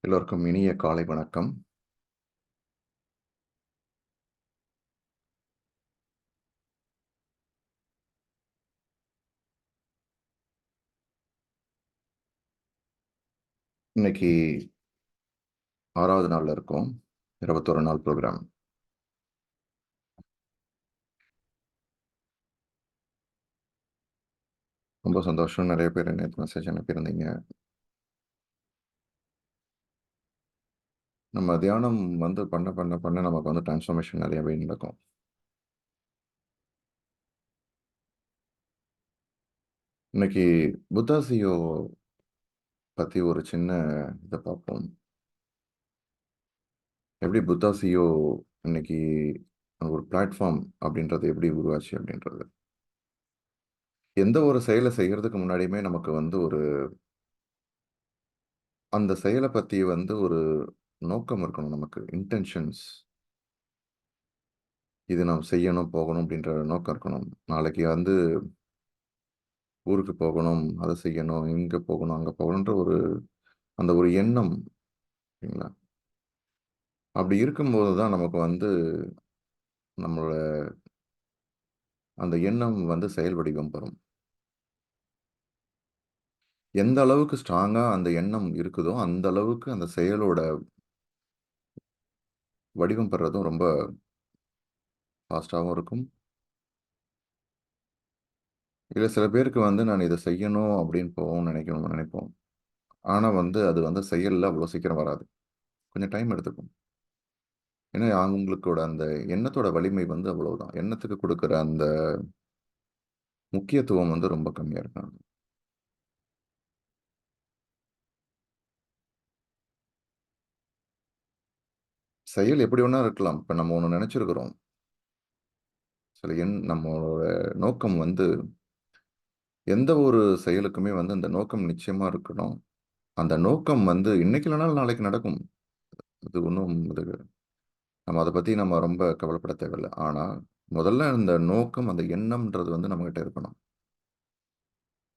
எல்லோருக்கும் இனிய காலை வணக்கம். இன்னைக்கு 6வது நாள்ல இருக்கோம். 21 நாள் ப்ரோகிராம். ரொம்ப சந்தோஷம். நெறைய பேர் நேத்து மெசேஜ் அனுப்பியிருந்தீங்க. நம்ம தியானம் பண்ண நமக்கு டிரான்ஸ்ஃபர்மேஷன் நெறையவே நடக்கும். இன்னைக்கு புத்தா சிஓ பத்தி ஒரு சின்ன இத பார்ப்போம். எப்படி புத்தா சிஓ இன்னைக்கு ஒரு பிளாட்ஃபார்ம் அப்படின்றது எப்படி உருவாச்சு அப்படின்றது. எந்த ஒரு செயல செய்யறதுக்கு முன்னாடியுமே நமக்கு ஒரு அந்த செயல பத்தி ஒரு நோக்கம் இருக்கணும் நமக்கு. இன்டென்ஷன்ஸ். இது நாம் செய்யணும், போகணும் அப்படின்ற நோக்கம் இருக்கணும். நாளைக்கு ஊருக்கு போகணும், அத செய்யணும், இங்க போகணும், அங்க போகணுன்ற அந்த ஒரு எண்ணம் இல்லைங்களா? அப்படி இருக்கும்போது தான் நமக்கு நம்மளோட அந்த எண்ணம் செயல் வடிவம் பெறும். எந்த அளவுக்கு ஸ்ட்ராங்கா அந்த எண்ணம் இருக்குதோ, அந்த அளவுக்கு அந்த செயலோட வடிவம் பெறதும் ரொம்ப ஃபாஸ்ட்டாவும் இருக்கும். இல்ல சில பேருக்கு நான் இத செய்யணும் அப்படின்னு நினைப்போம். ஆனா அது செயல்ல அவ்வளோ சீக்கிரம் வராது. கொஞ்சம் டைம் எடுத்துக்கும். ஏன்னா, அவங்களுக்கோட அந்த எண்ணத்தோட வலிமை அவ்வளவுதான். எண்ணத்துக்கு குடுக்குற அந்த முக்கியத்துவம் ரொம்ப கம்மியா இருக்கும். செயல் எப்படி வேணா இருக்கலாம். இப்ப நம்ம ஒண்ணு நெனச்சிருக்கிறோம். நம்மளோட நோக்கம் எந்த ஒரு செயலுக்குமே அந்த நோக்கம் நிச்சயமா இருக்கணும். அந்த நோக்கம் இன்னைக்கு இல்லனாலும் நாளைக்கு நடக்கும். அது ஒண்ணும் நம்ம அத பத்தி நம்ம ரொம்ப கவலைப்பட தேவையில்ல. ஆனா, முதல்ல அந்த நோக்கம், அந்த எண்ணம்ன்றது நம்மகிட்ட இருக்கணும்.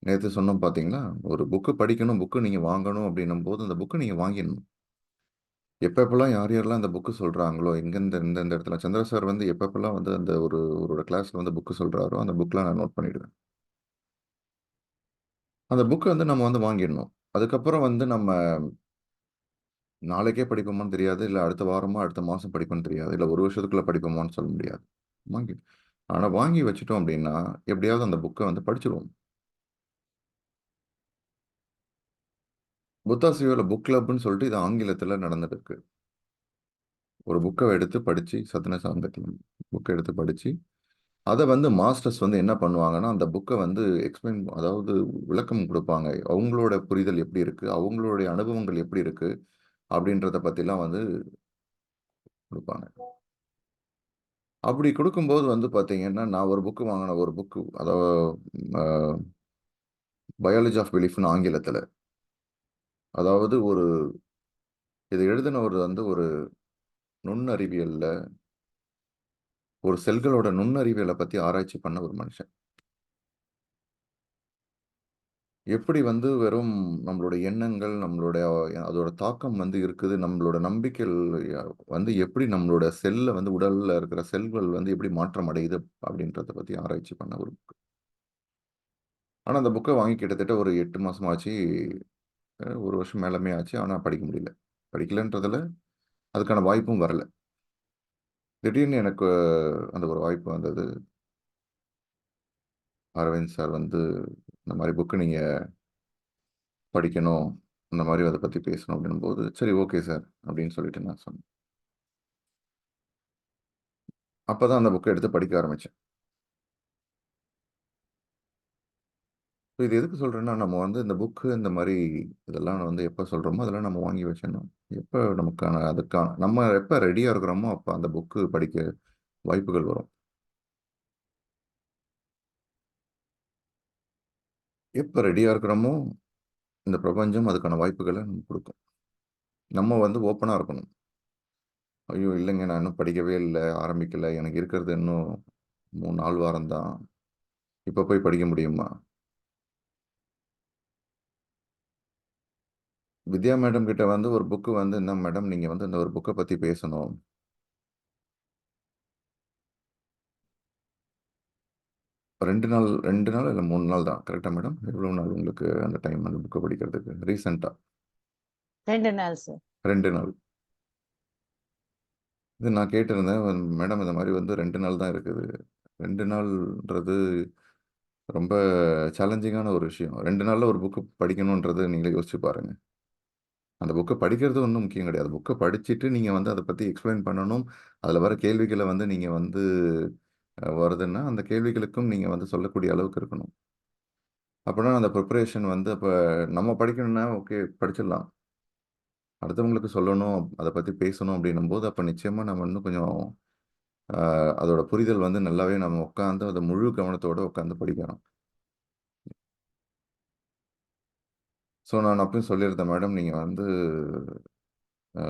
நேத்து சொன்னோம் பார்த்தீங்களா? ஒரு புக் படிக்கணும், புக் நீங்க வாங்கணும் அப்படின்னும்போது, அந்த புக்க நீங்க வாங்கிடணும். எப்பப்பலாம் யார் யாரெல்லாம் அந்த புக் சொல்றாங்களோ, எங்கெந்த எந்தெந்த இடத்துல சந்திர சார் எப்பப்பலாம் அந்த ஒருவரோட கிளாஸ்ல புக் சொல்றாரோ, அந்த புக்லாம் நான் நோட் பண்ணிடுவேன். அந்த புக்க நம்ம வாங்கிடணும். அதுக்கப்புறம் நம்ம நாளைக்கே படிப்போமான்னு தெரியாது. இல்ல அடுத்த வாரமோ, அடுத்த மாசம் படிப்போம்ன்னு தெரியாது. இல்ல 1 வருஷத்துக்குள்ள படிப்போமான்னு சொல்ல முடியாது. வாங்கி ஆனா வாங்கி வச்சுட்டோம் அப்படின்னா, எப்படியாவது அந்த புக்க படிச்சுருவோம். புத்தாசியோல புக் கிளப்ன்னு சொல்லிட்டு இது ஆங்கிலத்தில நடந்துட்டு இருக்கு. ஒரு புக்க எடுத்து படிச்சு சத்யநாராயண சாந்தக்கியம் புக்க எடுத்து படிச்சு அத மாஸ்டர்ஸ் என்ன பண்ணுவாங்கன்னா, அந்த புக்க எக்ஸ்பிளைன் அதாவது விளக்கம் குடுப்பாங்க. அவங்களோட புரிதல் எப்படி இருக்கு? அவங்களுடைய அனுபவங்கள் எப்படி இருக்கு? அப்படின்றத பத்திலாம் குடுப்பாங்க. அப்படி குடுக்கும்போது பார்த்தீங்கன்னா, நான் ஒரு புக் வாங்குனேன். ஒரு புக் அதாவது அ பயாலஜி ஆஃப் பிலீஃப்ன்னு ஆங்கிலத்தில. அதாவது இத எழுதினவர் ஒரு நுண்ணறிவியல்ல ஒரு செல்களோட நுண்ணறிவியல பத்தி ஆராய்ச்சி பண்ண ஒரு மனுஷன். எப்படி வெறும் நம்மளுடைய எண்ணங்கள், நம்மளுடைய அதோட தாக்கம் இருக்குது. நம்மளோட நம்பிக்கைகள் எப்படி நம்மளோட செல்ல உடல்ல இருக்கிற செல்கள் எப்படி மாற்றம் அடையுது அப்படின்றத பத்தி ஆராய்ச்சி பண்ண ஒரு புக். ஆனா அந்த புக்க வாங்கி கிட்டத்தட்ட ஒரு 8 மாசம் ஆச்சு. 1 வருஷம் மேலமே ஆச்சு. ஆனா படிக்க முடியல. படிக்கலன்றதுல அதுக்கான வாய்ப்பும் வரல. திடீர்னு எனக்கு அந்த ஒரு வாய்ப்பு வந்தது. அரவிந்த் சார் இந்த மாரி புக் நீங்க படிக்கணும். இந்த மாரி அத பத்தி பேசணும் அப்படின்னும்போது, சரி ஓகே சார் அப்படின்னு சொல்லிட்டு நான் சொன்னேன். அப்பதான் அந்த புக்க எடுத்து படிக்க ஆரம்பிச்சேன். இது எதுக்கு சொல்றேன்னா, நம்ம இந்த புக்கு இந்த மாரி இதெல்லாம் எப்ப சொல்றோமோ, அதெல்லாம் நம்ம வாங்கி வச்சிடணும். எப்ப அதுக்கான நம்ம எப்ப ரெடியா இருக்கிறோமோ, அப்ப அந்த புக்கு படிக்க வாய்ப்புகள் வரும். எப்ப ரெடியா இருக்கிறோமோ, இந்த பிரபஞ்சம் அதுக்கான வாய்ப்புகள நமக்கு குடுக்கும். நம்ம ஓப்பனா இருக்கணும். ஐயோ! இல்லங்க நான் இன்னும் படிக்கவே இல்ல, ஆரம்பிக்கல. எனக்கு இருக்கிறது இன்னும் 3, 4 வாரம் தான். இப்ப போய் படிக்க முடியுமா? வித்யா மேடம் கிட்ட வந்து ஒரு புக்கு வந்து, "என்ன மேடம் நீங்க வந்து இந்த ஒரு புக்க பத்தி பேசணும்." 2 நாள் 2 நாள் இல்ல 3 நாள் தான். கரெக்ட்டா மேடம்? எவ்வளவு நாள் உங்களுக்கு அந்த டைம் அந்த புக்க படிக்கிறதுக்கு? ரீசென்ட்டா 2 நாள் சார். 2 நாள். இது நான் கேட்டிருந்தேன். மேடம் இந்த மாரி வந்து 2 நாள் தான் இருக்குது. 2 நாள்ன்றது ரொம்ப சேலஞ்சிங்கான ஒரு விஷயம். 2 நாள்ல ஒரு புக் படிக்கணும்ன்றத நீங்களே யோசிச்சு பாருங்க. அந்த புக்க படிக்கிறது ஒண்ணும் முக்கியம் கிடையாது. புக்க படிச்சுட்டு நீங்க வந்து அத பத்தி எக்ஸ்ப்ளைன் பண்ணணும். அதுல வர கேள்விகள வந்து நீங்க வந்து வருதுன்னா, அந்த கேள்விகளுக்கும் நீங்க வந்து சொல்லக்கூடிய அளவுக்கு இருக்கணும். அப்பன்னா அந்த ப்ரிப்பரேஷன் வந்து அப்ப நம்ம படிக்கணும்னா ஓகே படிச்சிடலாம். அடுத்தவங்களுக்கு சொல்லணும், அத பத்தி பேசணும் அப்படின்னும்போது, அப்ப நிச்சயமா நம்ம இன்னும் கொஞ்சம் அ அதோட புரிதல் வந்து நல்லாவே நம்ம உட்கார்ந்து அத முழு கவனத்தோட உட்கார்ந்து படிக்கணும். ஸோ நான் அப்பயும் சொல்லியிருந்தேன், மேடம் நீங்க வந்து அ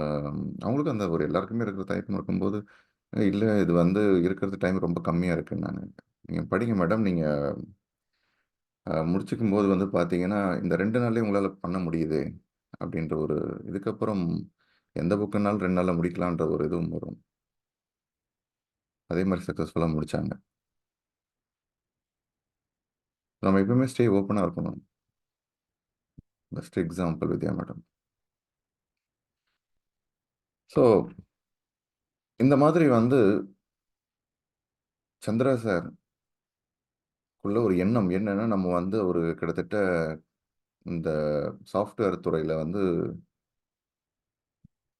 அவங்களுக்கும் அந்த ஒரு எல்லாருக்குமே இருக்கிற தயக்கம் இருக்கும்போது, இல்ல இது வந்து இருக்கிறது டைம் ரொம்ப கம்மியா இருக்குன்னாங்க. நீங்க படிங்க மேடம். நீங்க முடிச்சுக்கும்போது வந்து பார்த்தீங்கன்னா, இந்த 2 நாள்லயே உங்களால பண்ண முடியுது. அப்படின்ற ஒரு இதுக்கப்புறம் எந்த புக்குனாலும் 2 நாள்ல முடிக்கலான்ற ஒரு இதுவும் வரும். அதே மாரி சக்சஸ்ஃபுல்லா முடிச்சாங்க. நம்ம எப்பவுமே ஸ்டே ஓப்பனா இருக்கணும். பெஸ்ட் எக்ஸாம்பிள் வித்யா மேடம். ஸோ இந்த மாதிரி வந்து சந்திரா சார் குள்ள ஒரு எண்ணம் என்னன்னா, நம்ம வந்து ஒரு கிட்டத்தட்ட இந்த சாஃப்ட்வேர் துறையில வந்து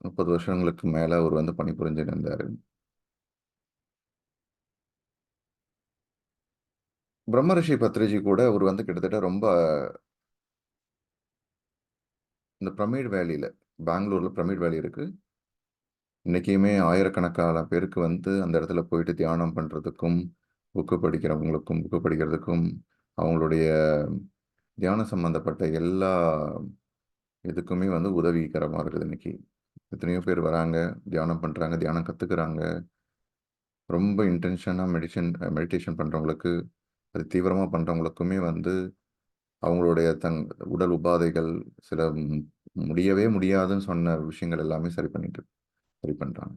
30 வருஷங்களுக்கு மேல அவரு வந்து பணிபுரிஞ்சுட்டு இருந்தாரு. பிரம்மரிஷி பத்ரிஜி கூட அவரு வந்து கிட்டத்தட்ட ரொம்ப இந்த பிரமிட் வேலியில பெங்களூர்ல பிரமிட் வேலி இருக்கு. இன்னைக்குமே ஆயிரக்கணக்கான பேருக்கு வந்து அந்த இடத்துல போயிட்டு தியானம் பண்றதுக்கும், புக்கு படிக்கிறதுக்கும், அவங்களுடைய தியானம் சம்பந்தப்பட்ட எல்லா இதுக்குமே வந்து உதவிகரமா இருக்குது இன்னைக்கு. எத்தனையோ பேர் வராங்க, தியானம் பண்றாங்க, தியானம் கத்துக்கிறாங்க. ரொம்ப இன்டென்ஷனா மெடிடேஷன் பண்றவங்களுக்கு, அது தீவிரமா பண்றவங்களுக்குமே வந்து அவங்களுடைய உடல் உபாதைகள், சில முடியவே முடியாதுன்னு சொன்ன விஷயங்கள் எல்லாமே சரி பண்றாங்க.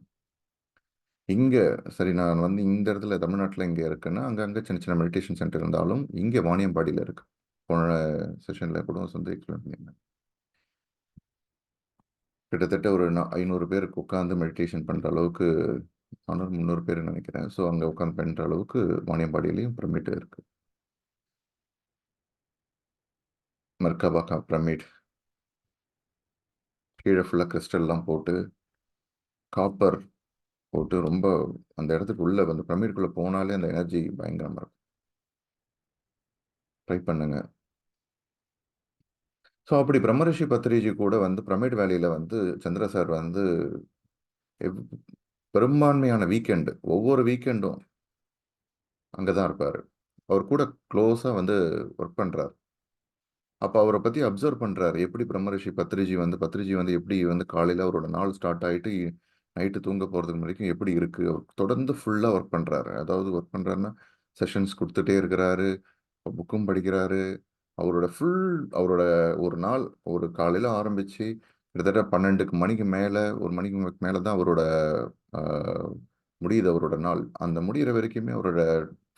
இங்க சரி நான் வந்து இந்த இடத்துல தமிழ்நாட்டுல இங்க இருக்குன்னா, அங்கங்க சின்ன சின்ன மெடிடேஷன் சென்டர் இருந்தாலும், இங்க வாணியம்பாடியில இருக்கு. போன செஷன்ல கூட வந்து எக்ஸ்பிளைன் பண்ணியிருந்தேன். கிட்டத்தட்ட ஒரு 500 பேருக்கு உட்கார்ந்து மெடிடேஷன் பண்ற அளவுக்கு 400, 300 பேருன்னு நெனைக்கிறேன். ஸோ அங்க உட்கார்ந்து பண்ற அளவுக்கு வாணியம்பாடியிலயும் பிரமிட் இருக்கு. மர்கபா பிரமிட். கீழ ஃபுல்லா கிறிஸ்டல்லாம் போட்டு, காப்பர் போட்டு ரொம்ப அந்த இடத்துக்கு உள்ள வந்து பிரமிட்குள்ள போனாலே அந்த எனர்ஜி பயங்கரமா இருக்கும். ட்ரை பண்ணுங்க. ஸோ அப்படி பிரம்மரிஷி பத்ரிஜி கூட வந்து பிரமிட் வேலியில வந்து சந்திர சார் வந்து எவ் பெரும்பான்மையான ஒவ்வொரு வீக்கெண்டும் அங்க தான் இருப்பாரு. அவர் கூட க்ளோஸா வந்து ஒர்க் பண்றாரு. அப்ப அவர பத்தி அப்சர்வ் பண்றாரு. எப்படி பிரம்மரிஷி பத்ரிஜி வந்து எப்படி வந்து காலையில அவரோட நாள் ஸ்டார்ட் ஆயிட்டு, நைட்டு தூங்க போறதுக்கு வரைக்கும் எப்படி இருக்கு? அவர் தொடர்ந்து ஃபுல்லா ஒர்க் பண்றாரு. அதாவது ஒர்க் பண்றாருன்னா, செஷன்ஸ் குடுத்துட்டே இருக்கிறாரு. புக்கும் படிக்கிறாரு. அவரோட ஒரு நாள் ஒரு காலையில ஆரம்பிச்சு, கிட்டத்தட்ட 12 மணிக்கு மேல, 1 மணிக்கு மேல தான் அவரோட அ முடியுது அவரோட நாள். அந்த முடியிற வரைக்குமே அவரோட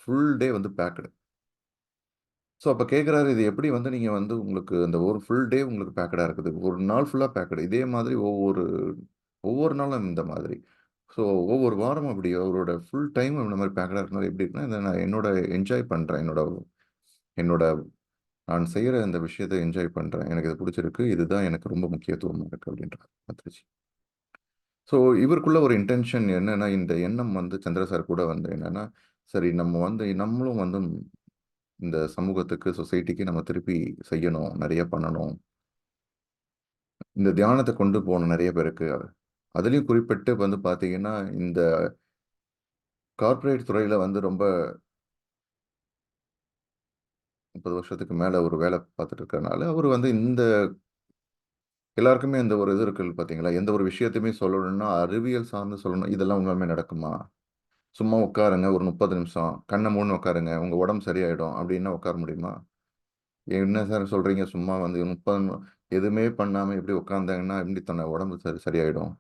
ஃபுல் டே வந்து பேக்டு. ஸோ அப்ப கேட்குறாரு, இது எப்படி வந்து நீங்க வந்து உங்களுக்கு அந்த ஒரு ஃபுல் டே உங்களுக்கு பேக்கடா இருக்குது. ஒரு நாள் ஃபுல்லா பேக்கடு. இதே மாதிரி ஒவ்வொரு நாளும் இந்த மாதிரி. ஸோ ஒவ்வொரு வாரமும் அப்படி அவரோட ஃபுல் டைமும் இந்த மாரி பேக்கடா இருக்கனால எப்படி இருக்குன்னா, இத நான் என்னோட என்ஜாய் பண்றேன். என்னோட நான் செய்ற இந்த விஷயத்த என்ஜாய் பண்றேன். எனக்கு இது புடிச்சிருக்கு. இதுதான் எனக்கு ரொம்ப முக்கியத்துவமா இருக்கு அப்படின்றாரு பத்ரிஜி. ஸோ இவருக்குள்ள ஒரு இன்டென்ஷன் என்னன்னா, இந்த எண்ணம் வந்து சந்திர சார் கூட வந்து என்னன்னா, சரி நம்ம வந்து நம்மளும் வந்து இந்த சமூகத்துக்கு, சொசைட்டிக்கு நம்ம திருப்பி செய்யணும். நெறைய பண்ணணும். இந்த தியானத்த கொண்டு போணும் நெறைய பேருக்கு. அதிலயும் குறிப்பிட்டு வந்து பார்த்தீங்கன்னா, இந்த கார்ப்பரேட் துறையில வந்து ரொம்ப 30 வருஷத்துக்கு மேல ஒரு வேல பார்த்துட்டு இருக்கறனால, அவரு வந்து எல்லாருக்குமே இந்த ஒரு இது இருக்கு பார்த்தீங்களா? எந்த ஒரு விஷயத்தையுமே சொல்லணும்னா, அறிவியல் சார்ந்து சொல்லணும். இதெல்லாம் உண்மையாலுமே நடக்குமா? சும்மா உட்காருங்க ஒரு 30 நிமிஷம். கண்ண மூடுன உட்காருங்க. உங்க உடம்பு சரியாயிடும். அப்டின்னா உட்கார முடியுமா? என்ன சார் சொல்றீங்க? சும்மா வந்து 30 எதுவுமே பண்ணாம எப்படி உட்காந்தாங்கன்னா எப்படி உடம்பு சரியாயிடும்?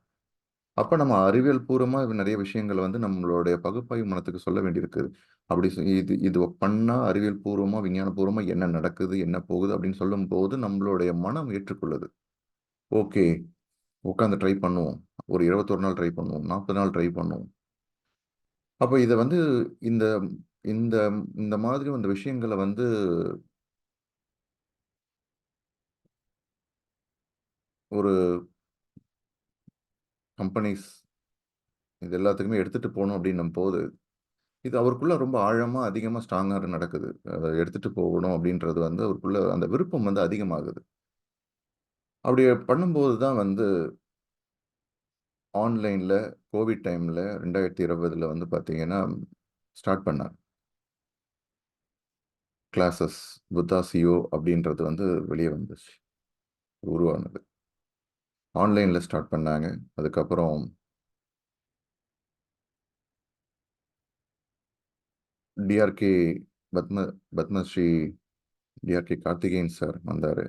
அப்ப நம்ம அறிவியல் பூர்வமா நிறைய விஷயங்கள் வந்து நம்மளுடைய பகுப்பாய்வு மனத்துக்கு சொல்ல வேண்டியிருக்கு. அப்படி இது இது பண்ணா அறிவியல் பூர்வமா, விஞ்ஞான பூர்வமா என்ன நடக்குது, என்ன போகுது அப்படின்னு சொல்லும்போது நம்மளுடைய மனம் ஏற்றுக்கொள்ளுது. ஓகே, உட்காந்து ட்ரை பண்ணுவோம். ஒரு 21 நாள் ட்ரை பண்ணுவோம். 40 நாள் ட்ரை பண்ணுவோம். அப்ப இத வந்து இந்த இந்த இந்த மாதிரி அந்த விஷயங்கள வந்து ஒரு கம்பெனிஸ் இது எல்லாத்துக்குமே எடுத்துட்டு போணும் அப்படின்னும்போது, இது அவருக்குள்ள ரொம்ப ஆழமா, அதிகமா ஸ்ட்ராங்கா நடக்குது. அத எடுத்துட்டு போகணும் அப்படின்றது வந்து அவருக்குள்ள அந்த விருப்பம் வந்து அதிகமாகுது. அப்படி பண்ணும்போது தான் வந்து ஆன்லைன்ல கோவிட் டைம்ல 2020ல வந்து பார்த்தீங்கன்னா, ஸ்டார்ட் பண்ணாங்க. கிளாஸஸ் புத்தா சிஓ அப்படின்றது வந்து வெளிய வந்துச்சு. உருவானது. ஆன்லைன்ல ஸ்டார்ட் பண்ணாங்க. அதுக்கப்புறம் TRK Padma Padmashri TRK Karthikeyan sir வந்தாரு.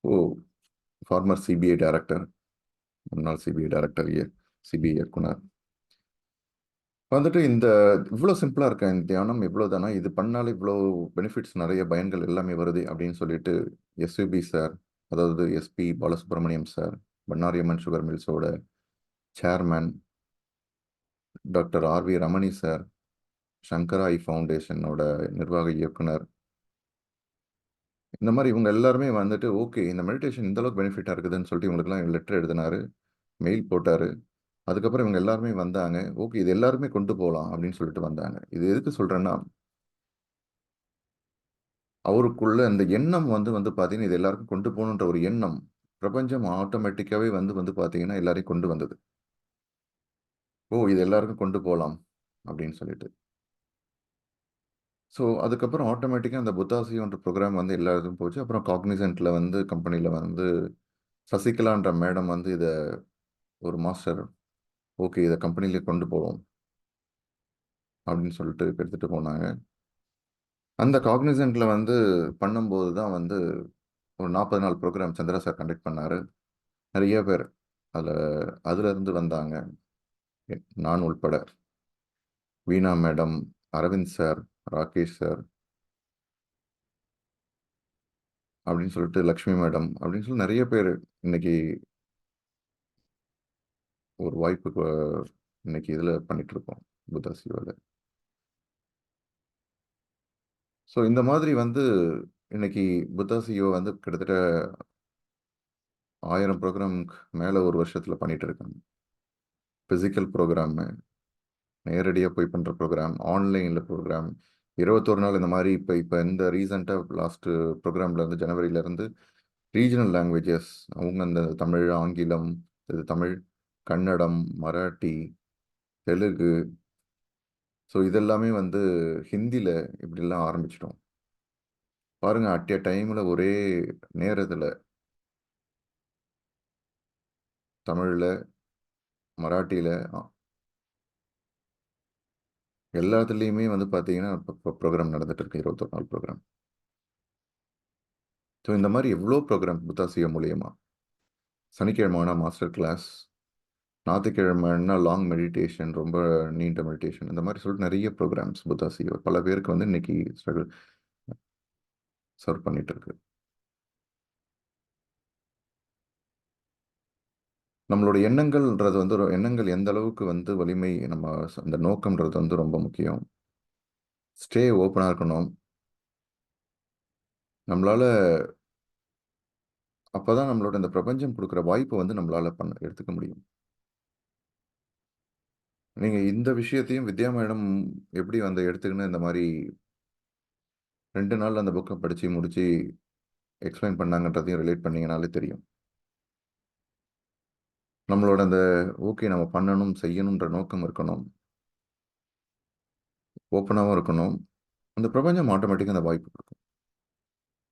ஓ! ஃபார்மர் சிபிஐ டைரக்டர், முன்னாள் சிபிஐ டைரக்டர், சிபிஐ இயக்குனர். வந்துட்டு இவ்ளோ சிம்பிளா இருக்கா இந்த தியானம் இவ்வளோதானா? இது பண்ணாலே இவ்ளோ பெனிஃபிட்ஸ் நெறைய பயன்கள் எல்லாமே வருதே அப்படின்னு சொல்லிட்டு எஸ்விபி சார், அதாவது SP Balasubramaniam sir, Bannari Amman sugar மில்ஸோட chairman, doctor RV Ramani sir, Sankara eye ஃபவுண்டேஷனோட நிர்வாக இயக்குனர், இந்த மாரி இவங்க எல்லாருமே வந்துட்டு ஓகே இந்த மெடிடேஷன் இந்த அளவுக்கு பெனிஃபிட்டா இருக்குதுன்னு சொல்லிட்டு இவங்களுக்கெல்லாம் லெட்டர் எழுதினாரு, மெயில் போட்டாரு. அதுக்கப்புறம் இவங்க எல்லாருமே வந்தாங்க. ஓகே இது எல்லாருமே கொண்டு போலாம் அப்படின்னு சொல்லிட்டு வந்தாங்க. இது எதுக்கு சொல்றேன்னா, அவருக்குள்ள அந்த எண்ணம் வந்து வந்து பார்த்தீங்கன்னா, இது எல்லாருக்கும் கொண்டு போணுன்ற ஒரு எண்ணம், பிரபஞ்சம் ஆட்டோமேட்டிக்காவே வந்து வந்து பார்த்தீங்கன்னா, எல்லாரையும் கொண்டு வந்தது. ஓ! இது எல்லாருக்கும் கொண்டு போலாம் அப்படின்னு சொல்லிட்டு. ஸோ, அதுக்கப்புறம் ஆட்டோமேட்டிக்கா அந்த புத்தாசியோன்ற ப்ரோகிராம் வந்து எல்லா இதுவும் போச்சு. அப்புறம் காக்னிசன்ட்ல வந்து கம்பெனில வந்து சசிகலான்ற மேடம் வந்து இத ஒரு மாஸ்டர், ஓகே இத கம்பெனில கொண்டு போவோம் அப்படின்னு சொல்லிட்டு எடுத்துட்டு போனாங்க. அந்த காக்னிசன்ட்ல வந்து பண்ணும்போது தான் வந்து ஒரு 40 நாள் ப்ரோகிராம் சந்திரா சார் கண்டக்ட் பண்ணாரு. நெறைய பேர் அதுல அதுலருந்து வந்தாங்க. நான் உள்பட. Veena madam, Aravind sir, Rakesh sir அப்படின்னு சொல்லிட்டு லக்ஷ்மி மேடம் அப்படின்னு சொல்லி நெறைய பேரு இன்னைக்கு ஒரு வாய்ப்புக்கு இன்னைக்கு இதுல பண்ணிட்டு இருக்கோம். புத்தா சிவால. ஸோ இந்த மாதிரி வந்து இன்னைக்கு புத்தா சிஓ வந்து கிட்டத்தட்ட 1000 ப்ரோகிராம்க்கு மேல ஒரு வருஷத்துல பண்ணிட்டு இருக்காங்க. பிசிக்கல் ப்ரோகிராமு, நேரடியா போய் பண்ற ப்ரோகிராம், ஆன்லைன்ல ப்ரோகிராம், 21 நாள் இந்த மாரி இப்ப இப்ப இந்த ரீசென்ட்டா லாஸ்ட் ப்ரோகிராம்ல இருந்து ஜனவரில இருந்து ரீஜனல் லாங்குவேஜஸ் அவங்க அந்த தமிழ், ஆங்கிலம், இது தமிழ், கன்னடம், மராட்டி, தெலுங்கு, ஸோ இதெல்லாமே வந்து ஹிந்தில இப்படிலாம் ஆரம்பிச்சிட்டோம். பாருங்க அட் எ டைம்ல ஒரே நேரத்துல தமிழ்ல, மராட்டியில எல்லாத்துலயுமே வந்து பார்த்தீங்கன்னா, இப்ப ப்ரோகிராம் நடந்துட்டு இருக்கு. 21 நாள் ப்ரோகிராம். ஸோ இந்த மாரி எவ்ளோ ப்ரோகிராம் புத்தாசியம் மூலியமா. சனிக்கிழமை ஆனா மாஸ்டர் கிளாஸ், ஞாயித்துக்கிழமைன்னா லாங் மெடிடேஷன், ரொம்ப நீண்ட மெடிடேஷன் இந்த மாரி சொல்லிட்டு நெறைய ப்ரோகிராம்ஸ் புத்தாசியம் பல பேருக்கு வந்து இன்னைக்கு சர்வ் பண்ணிட்டு இருக்கு. நம்மளோட எண்ணங்கள்ன்றது வந்து ஒரு எண்ணங்கள் எந்த அளவுக்கு வந்து வலிமை நம்ம அந்த நோக்கம்ன்றது வந்து ரொம்ப முக்கியம். ஸ்டே ஓப்பனா இருக்கணும். நம்மளால அப்பதான் நம்மளோட இந்த பிரபஞ்சம் குடுக்குற வாய்ப்ப வந்து நம்மளால எடுத்துக்க முடியும். நீங்க இந்த விஷயத்தையும் வித்யா மேடம் எப்படி வந்து எடுத்துக்கின்னு இந்த மாரி 2 நாள்ல அந்த புக்க படிச்சு முடிச்சு எக்ஸ்பிளைன் பண்ணாங்கன்றதையும் ரிலேட் பண்ணீங்கனாலே தெரியும். நம்மளோட அந்த ஓகே நம்ம பண்ணணும், செய்யணும்ன்ற நோக்கம் இருக்கணும். ஓப்பனாவும் இருக்கணும். அந்த பிரபஞ்சம் ஆட்டோமேட்டிக்கா அந்த வாய்ப்பு குடுக்கும்.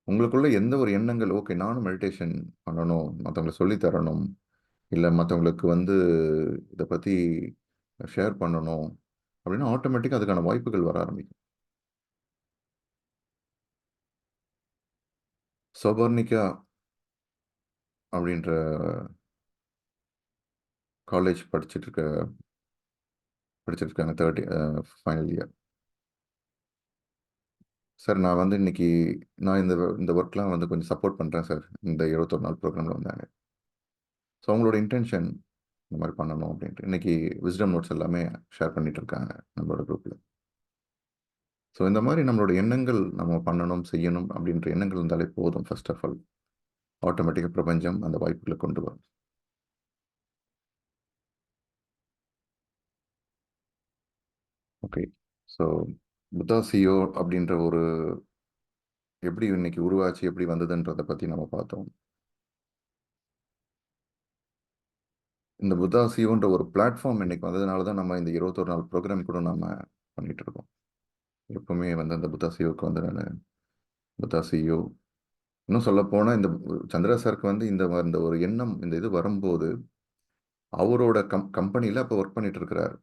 உங்களுக்குள்ள எந்த ஒரு எண்ணங்கள், ஓகே நானும் மெடிடேஷன் பண்ணணும், மத்தவங்களுக்கு சொல்லி தரணும், இல்ல மத்தவங்களுக்கு வந்து இத பத்தி ஷேர் பண்ணணும் அப்படின்னா ஆட்டோமேட்டிக்கா அதுக்கான வாய்ப்புகள் வர ஆரம்பிக்கும். சோபர்னிகா அப்படின்ற காலேஜ் படிச்சிட்டு இருக்காங்க தேர்ட் ஃபைனல் இயர். சார் நான் வந்து இன்னைக்கு நான் இந்த ஒர்க்லாம் வந்து கொஞ்சம் சப்போர்ட் பண்ணுறேன் சார். இந்த 21 நாள் ப்ரோக்ராமில் வந்தாங்க. ஸோ அவங்களோட இன்டென்ஷன் இந்த மாதிரி பண்ணணும் அப்படின்ட்டு இன்னைக்கு விஸ்டம் நோட்ஸ் எல்லாமே ஷேர் பண்ணிட்டு இருக்காங்க நம்மளோட குரூப்பில். ஸோ இந்த மாதிரி நம்மளோட எண்ணங்கள் நம்ம பண்ணணும் செய்யணும் அப்படின்ற எண்ணங்கள் இருந்தாலே போதும். ஃபர்ஸ்ட் ஆஃப் ஆல் ஆட்டோமேட்டிக்காக பிரபஞ்சம் அந்த வாய்ப்புகளை கொண்டு வரும். ஓகே. ஸோ புத்தா சிஓ அப்படின்ற ஒரு எப்படி இன்னைக்கு உருவாச்சு எப்படி வந்ததுன்றதை பற்றி நம்ம பார்த்தோம். இந்த புத்தா சிஓன்ற ஒரு பிளாட்ஃபார்ம் இன்னைக்கு வந்ததுனால தான் நம்ம இந்த 21 நாள் ப்ரோக்ராம் கூட நம்ம பண்ணிட்டு இருக்கோம். எப்பவுமே வந்து அந்த புத்தா சிஓக்கு வந்து நான் புத்தா சிஓ இன்னும் சொல்ல போனால் இந்த சந்திரா சாருக்கு வந்து இந்த ஒரு எண்ணம் இந்த இது வரும்போது அவரோட கம்பெனியில் அப்போ ஒர்க் பண்ணிட்டு இருக்கிறார்.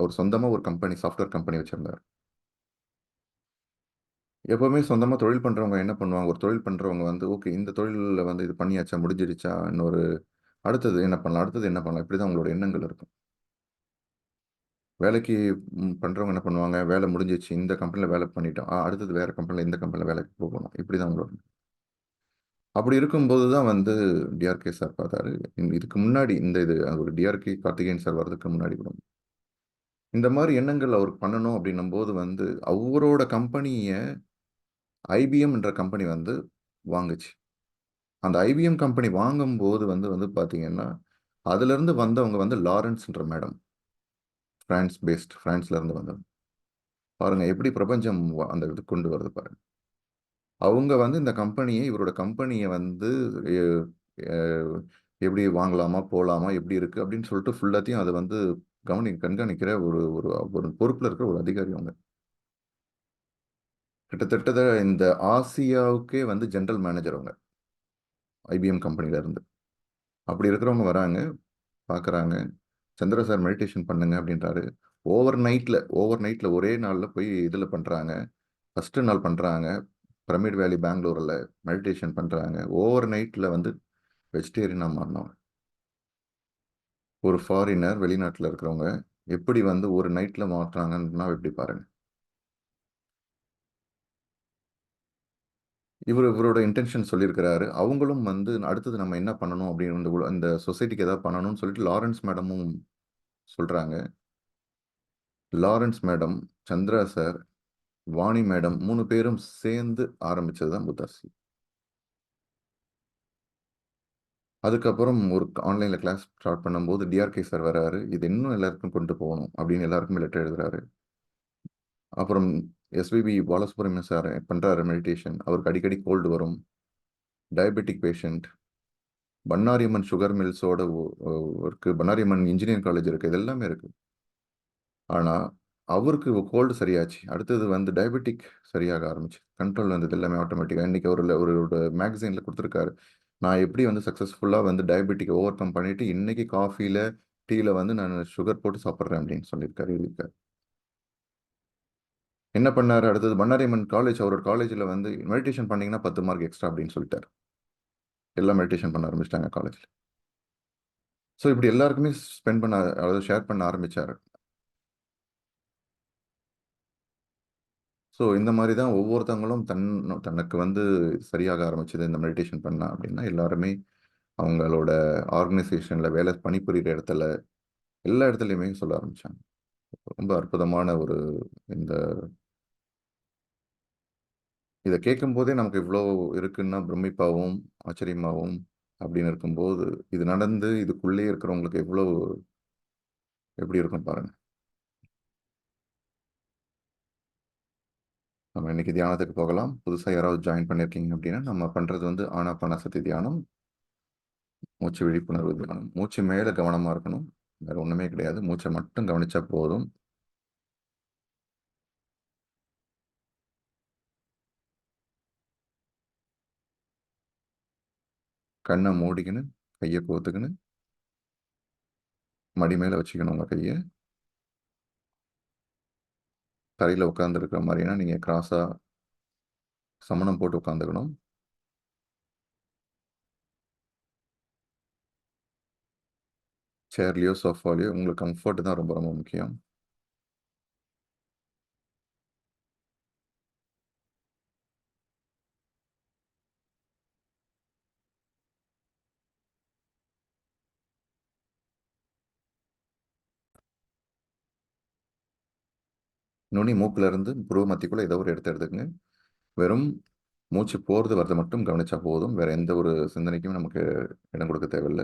அவர் சொந்தமாக ஒரு கம்பெனி சாஃப்ட்வேர் கம்பெனி வச்சிருந்தார். எப்பவுமே சொந்தமாக தொழில் பண்ணுறவங்க என்ன பண்ணுவாங்க, ஒரு தொழில் பண்ணுறவங்க வந்து ஓகே இந்த தொழிலில் வந்து இது பண்ணியாச்சா முடிஞ்சிடுச்சா இன்னொரு அடுத்தது என்ன பண்ணலாம் அடுத்தது என்ன பண்ணலாம் இப்படி தான் அவங்களோட எண்ணங்கள் இருக்கும். வேலைக்கு பண்ணுறவங்க என்ன பண்ணுவாங்க, வேலை முடிஞ்சிச்சு இந்த கம்பெனியில் வேலை பண்ணிட்டோம் அடுத்தது வேறு கம்பெனியில் இந்த கம்பெனியில் வேலைக்கு போகணும் இப்படி தான் அவங்களோட. அப்படி இருக்கும்போது தான் வந்து டிஆர்கே சார் பார்த்தாரு. இதுக்கு முன்னாடி இது ஒரு டிஆர்கே கார்த்திகேயன் சார் வர்றதுக்கு முன்னாடி கூட இந்த மாதிரி எண்ணங்கள் அவருக்கு பண்ணணும் அப்படின்னும் போது வந்து அவரோட கம்பெனியை ஐபிஎம் என்ற கம்பெனி வந்து வாங்குச்சு. அந்த ஐபிஎம் கம்பெனி வாங்கும்போது வந்து வந்து பார்த்தீங்கன்னா அதுலேருந்து வந்தவங்க வந்து லாரன்ஸ்ன்ற மேடம், ஃப்ரான்ஸ்ல இருந்து வந்தவங்க. பாருங்க எப்படி பிரபஞ்சம் அந்த இது கொண்டு வருது பாருங்க. அவங்க வந்து இந்த கம்பெனியை இவரோட கம்பெனியை வந்து எ- எ- எப்படி வாங்கலாமா போகலாமா எப்படி இருக்கு அப்படின்னு சொல்லிட்டு ஃபுல்லாத்தையும் அதை வந்து கண்காணிக்கிற ஒரு ஒரு ஒரு பொறுப்பில் இருக்கிற ஒரு அதிகாரி அவங்க. கிட்டத்தட்ட இந்த ஆசியாவுக்கே வந்து ஜெனரல் மேனேஜர் அவங்க ஐபிஎம் கம்பெனில இருந்து. அப்படி இருக்கிறவங்க வராங்க பார்க்குறாங்க. சந்திர சார் மெடிடேஷன் பண்ணுங்க அப்படின்றாரு. ஓவர் நைட்டில் ஒரே நாளில் போய் இதில் பண்ணுறாங்க. ஃபஸ்ட்டு நாள் பண்ணுறாங்க பிரமிட் வேலி பெங்களூரில் மெடிடேஷன் பண்ணுறாங்க. ஓவர் நைட்டில் வந்து வெஜிடேரியனாக மாறினவங்க. ஒரு ஃபாரினர் வெளிநாட்டில் இருக்கிறவங்க எப்படி வந்து ஒரு நைட்டில் மாற்றுறாங்கன்னா எப்படி பாருங்க. இவரோட இன்டென்ஷன் சொல்லியிருக்கிறாரு. அவங்களும் வந்து அடுத்தது நம்ம என்ன பண்ணணும் அப்படின்னு இந்த சொசைட்டிக்கு ஏதாவது பண்ணணும்னு சொல்லிட்டு லாரன்ஸ் மேடமும் சொல்றாங்க. Lawrence madam, Chandra sir, Vani madam 3 பேரும் சேர்ந்து ஆரம்பிச்சது தான் புத்தாசி. அதுக்கப்புறம் ஒரு ஆன்லைனில் கிளாஸ் ஸ்டார்ட் பண்ணும்போது டிஆர்கே சார் வராரு. இது இன்னும் எல்லாருக்கும் கொண்டு போகணும் அப்படின்னு எல்லாருக்கும் லெட்டர் எழுதுறாரு. அப்புறம் எஸ்பிபி பாலசுப்ரமணியம் சார் பண்ணுறாரு மெடிடேஷன். அவருக்கு அடிக்கடி கோல்டு வரும். Diabetic patient. பன்னாரியம்மன் சுகர் மில்ஸோட இருக்கு. பன்னாரியம்மன் இன்ஜினியரிங் காலேஜ் இருக்கு. இது எல்லாமே இருக்கு. ஆனால் அவருக்கு கோல்டு சரியாச்சு. அடுத்தது வந்து டயபெட்டிக் சரியாக ஆரம்பிச்சு கண்ட்ரோல் வந்தது எல்லாமே ஆட்டோமேட்டிக்காக. இன்னைக்கு ஒரு மேகசைனில் கொடுத்துருக்காரு. நான் எப்படி வந்து சக்ஸஸ்ஃபுல்லாக வந்து டயபெட்டிக் ஓவர் கம் பண்ணிட்டு இன்னைக்கு காஃபியில் டீயில் வந்து நான் சுகர் போட்டு சாப்பிட்றேன் அப்படின்னு சொல்லியிருக்காரு எழுதியிருக்காரு. என்ன பண்ணாரு அடுத்தது பன்னாரியம்மன் காலேஜ் அவரோட காலேஜில் வந்து மெடிடேஷன் பண்ணீங்கன்னா 10 மார்க் எக்ஸ்ட்ரா அப்படின்னு சொல்லிட்டாரு. எல்லாம் மெடிடேஷன் பண்ண ஆரம்பிச்சிட்டாங்க காலேஜில். ஸோ இப்படி எல்லாருக்குமே ஸ்பெண்ட் பண்ண அதாவது ஷேர் பண்ண ஆரம்பிச்சாரு. ஸோ இந்த மாதிரி தான் ஒவ்வொருத்தவங்களும் தனக்கு வந்து சரியாக ஆரம்பிச்சது இந்த மெடிடேஷன் பண்ணா அப்படின்னா எல்லாருமே அவங்களோட ஆர்கனைசேஷனில் வேலை பணிபுரிகிற இடத்துல எல்லா இடத்துலையுமே சொல்ல ஆரம்பிச்சாங்க. ரொம்ப அற்புதமான ஒரு இந்த இதை கேட்கும் போதே நமக்கு இவ்வளோ இருக்குன்னா பிரமிப்பாகவும் ஆச்சரியமாகவும் அப்படின்னு இருக்கும்போது இது நடந்து இதுக்குள்ளே இருக்கிறவங்களுக்கு எவ்வளோ எப்படி இருக்கும் பாருங்க. நம்ம இன்னைக்கு தியானத்துக்கு போகலாம். புதுசாக யாராவது ஜாயின் பண்ணியிருக்கீங்க அப்படின்னா நம்ம பண்ணுறது வந்து ஆனாபானசதி தியானம், மூச்சு விழிப்புணர்வு தியானம். மூச்சு மேலே கவனமாக இருக்கணும். வேற ஒன்றுமே கிடையாது. மூச்சை மட்டும் கவனிச்சா போதும். கண்ணை மூடிக்கின்னு கையை கோத்துக்கின்னு மடி மேலே வச்சுக்கணும் உங்கள் கையை. தரையில் உட்காந்துருக்கிற மாதிரினா நீங்கள் கிராஸாக சமணம் போட்டு உட்காந்துக்கணும். சேர்லையோ சோஃபாலையோ உங்களுக்கு கம்ஃபர்ட் தான் ரொம்ப ரொம்ப முக்கியம். நுனி மூக்குல இருந்து புருவ மத்திக்குள்ள ஏதோ ஒரு இடத்த எடுத்துக்கங்க. வெறும் மூச்சு போறது வரத மட்டும் கவனிச்சா போதும். வேற எந்த ஒரு சிந்தனைக்கும் நமக்கு இடம் கொடுக்க தேவையில்ல.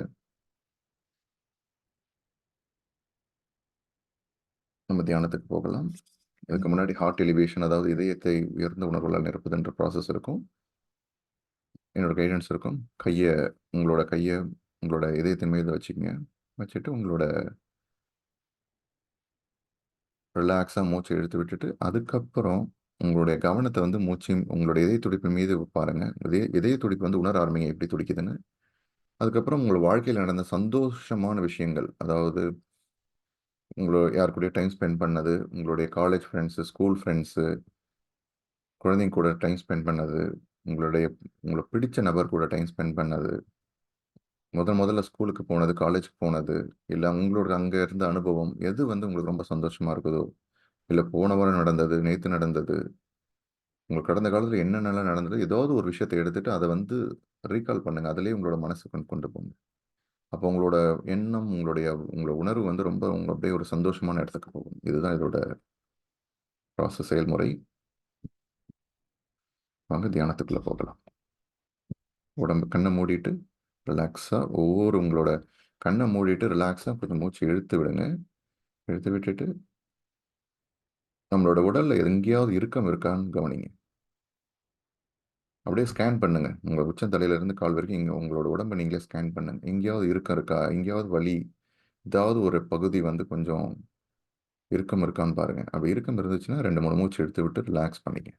நம்ம தியானத்துக்கு போகலாம். இதுக்கு முன்னாடி ஹார்ட் எலிவேஷன், அதாவது இதயத்தை உயர்ந்த உணர்வுகளால் நிரப்புதுன்ற ப்ராசஸ் இருக்கும். என்னோட கைடன்ஸ் இருக்கும். உங்களோட கையை உங்களோட இதயத்தின் மீது வச்சுக்கங்க. வச்சுட்டு உங்களோட ரிலாக்ஸாக மூச்சை இழுத்து விட்டுட்டு அதுக்கப்புறம் உங்களுடைய கவனத்தை வந்து உங்களுடைய இதய துடிப்பு மீது பாருங்க. இதய துடிப்பு வந்து உணர ஆரம்பிங்க எப்படி துடிக்குதுன்னு. அதுக்கப்புறம் உங்களோட வாழ்க்கையில் நடந்த சந்தோஷமான விஷயங்கள், அதாவது உங்களோட யார் கூடயோ டைம் ஸ்பெண்ட் பண்ணது, உங்களுடைய காலேஜ் ஃப்ரெண்ட்ஸு, ஸ்கூல் ஃப்ரெண்ட்ஸு, குழந்தைங்க கூட டைம் ஸ்பெண்ட் பண்ணது, உங்களுக்கு பிடிச்ச நபர் கூட டைம் ஸ்பெண்ட் பண்ணது, முதல்ல ஸ்கூலுக்கு போனது, காலேஜுக்கு போனது, இல்லை உங்களோட அங்கே இருந்த அனுபவம் எது வந்து உங்களுக்கு ரொம்ப சந்தோஷமா இருக்குதோ, இல்லை போன வாரம் நடந்தது, நேற்று நடந்தது, உங்களுக்கு கடந்த காலத்தில் என்னென்னலாம் நடந்தது, ஏதாவது ஒரு விஷயத்தை எடுத்துட்டு அதை வந்து ரீகால் பண்ணுங்க. அதிலேயே உங்களோட மனசு கொண்டு போங்க. அப்போ உங்களோட எண்ணம், உங்களோட உணர்வு வந்து ரொம்ப அப்படியே ஒரு சந்தோஷமான இடத்துக்கு போகும். இதுதான் இதோட ப்ராசஸ், செயல்முறை. வாங்க தியானத்துக்குள்ள போகலாம். உடம்பு கண்ணை மூடிட்டு ரிலாக்ஸாக உங்களோட கண்ணை மூடிட்டு ரிலாக்ஸாக கொஞ்சம் மூச்சு இழுத்து விடுங்க. இழுத்து விட்டுட்டு நம்மளோட உடல்ல எங்கேயாவது இறுக்கம் இருக்கான்னு கவனிங்க. அப்படியே ஸ்கேன் பண்ணுங்க. உங்க உச்சந்தலையிலிருந்து கால் வரைக்கும் உங்களோட உடம்பை நீங்களே ஸ்கேன் பண்ணுங்க. எங்கேயாவது இறுக்கம் இருக்கா, எங்கேயாவது வலி, ஏதாவது ஒரு பகுதி வந்து கொஞ்சம் இறுக்கம் இருக்கான்னு பாருங்க. அப்படி இறுக்கம் இருந்துச்சுன்னா 2-3 மூச்சு எடுத்து விட்டு ரிலாக்ஸ் பண்ணிக்க.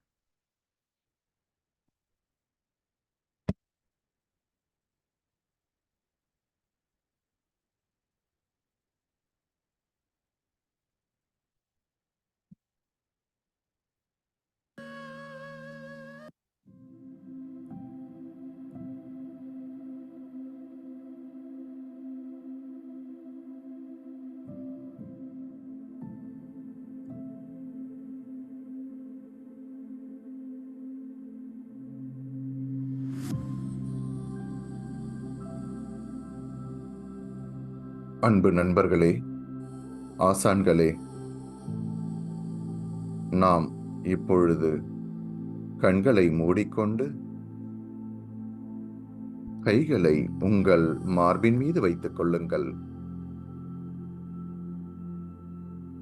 அன்பு நண்பர்களே, ஆசான்களே, நாம் இப்பொழுது கண்களை மூடிக்கொண்டு கைகளை உங்கள் மார்பின் மீது வைத்துக் கொள்ளுங்கள்.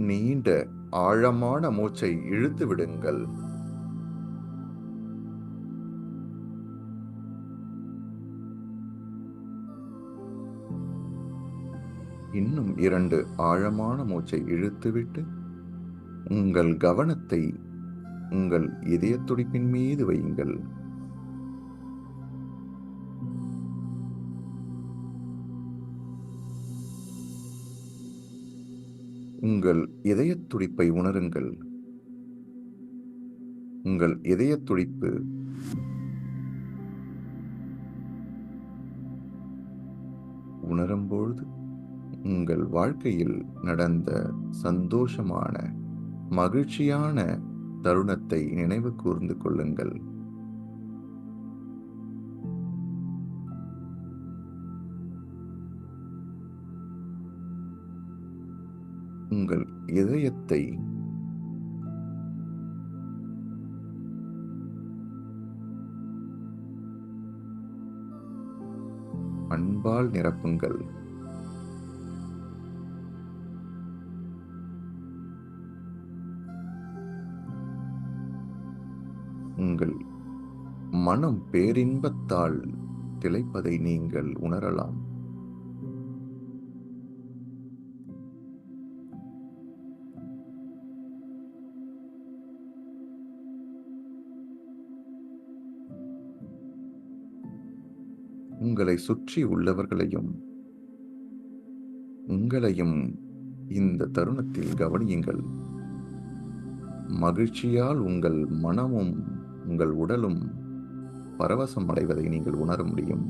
நீண்ட ஆழமான மூச்சை இழுத்து விடுங்கள். இன்னும் 2 ஆழமான மூச்சை இழுத்துவிட்டு உங்கள் கவனத்தை உங்கள் இதய துடிப்பின் மீது வையுங்கள். உங்கள் இதய துடிப்பை உணருங்கள். உங்கள் இதய துடிப்பு உணரும்பொழுது உங்கள் வாழ்க்கையில் நடந்த சந்தோஷமான, மகிழ்ச்சியான தருணத்தை நினைவு கூர்ந்து கொள்ளுங்கள். உங்கள் இதயத்தை அன்பால் நிரப்புங்கள். உங்கள் மனம் பேரின்பத்தால் திளைப்பதை நீங்கள் உணரலாம். உங்களை சுற்றி உள்ளவர்களையும் உங்களையும் இந்த தருணத்தில் கவனியுங்கள். மகிழ்ச்சியால் உங்கள் மனமும் உங்கள் உடலும் பரவசம் அடைவதை நீங்கள் உணர முடியும்.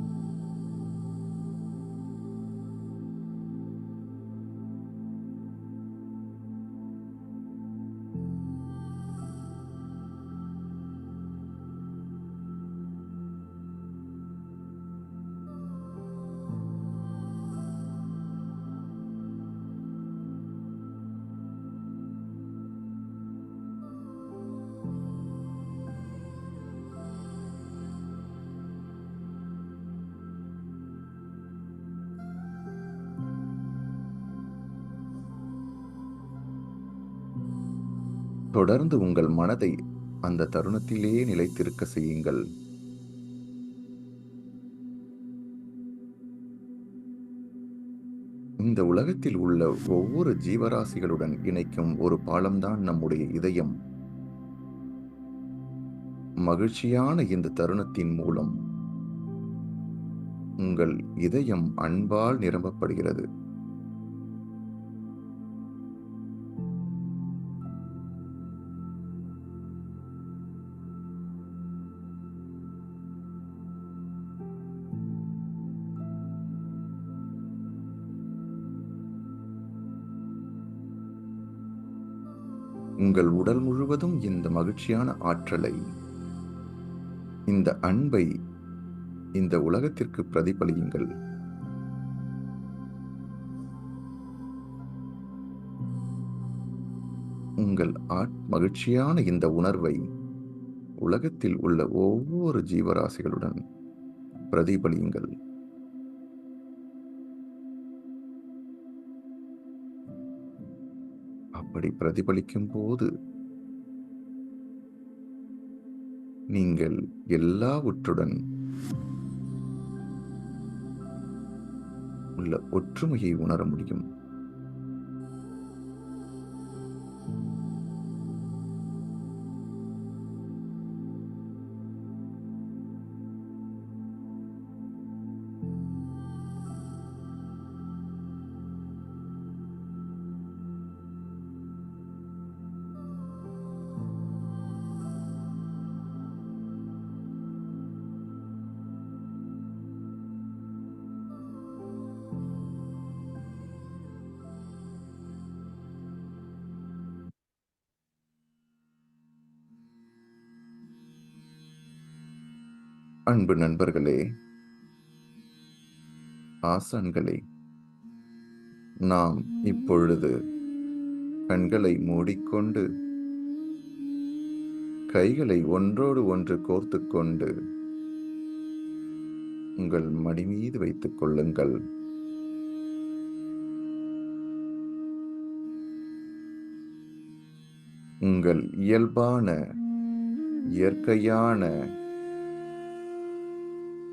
தொடர்ந்து உங்கள் மனதை அந்த தருணத்திலே நிலைத்திருக்க செய்யுங்கள். இந்த உலகத்தில் உள்ள ஒவ்வொரு ஜீவராசிகளுடன் இணைக்கும் ஒரு பாலம்தான் நம்முடைய இதயம். மகிழ்ச்சியான இந்த தருணத்தின் மூலம் உங்கள் இதயம் அன்பால் நிரப்பப்படுகிறது. உங்கள் உடல் முழுவதும் இந்த மகிழ்ச்சியான ஆற்றலை, இந்த அன்பை இந்த உலகத்திற்கு பிரதிபலியுங்கள். உங்கள் மகிழ்ச்சியான இந்த உணர்வை உலகத்தில் உள்ள ஒவ்வொரு ஜீவராசிகளுடன் பிரதிபலியுங்கள். அப்படி பிரதிபலிக்கும் போது நீங்கள் எல்லாவற்றுடன் உள்ள ஒற்றுமையை உணர முடியும். அன்பு நண்பர்களே, ஆசான்களே, நாம் இப்பொழுது கண்களை மூடிக்கொண்டு கைகளை ஒன்றோடு ஒன்று கோர்த்துக் கொண்டு உங்கள் மடி மீது வைத்துக் கொள்ளுங்கள். உங்கள் இயல்பான, இயற்கையான,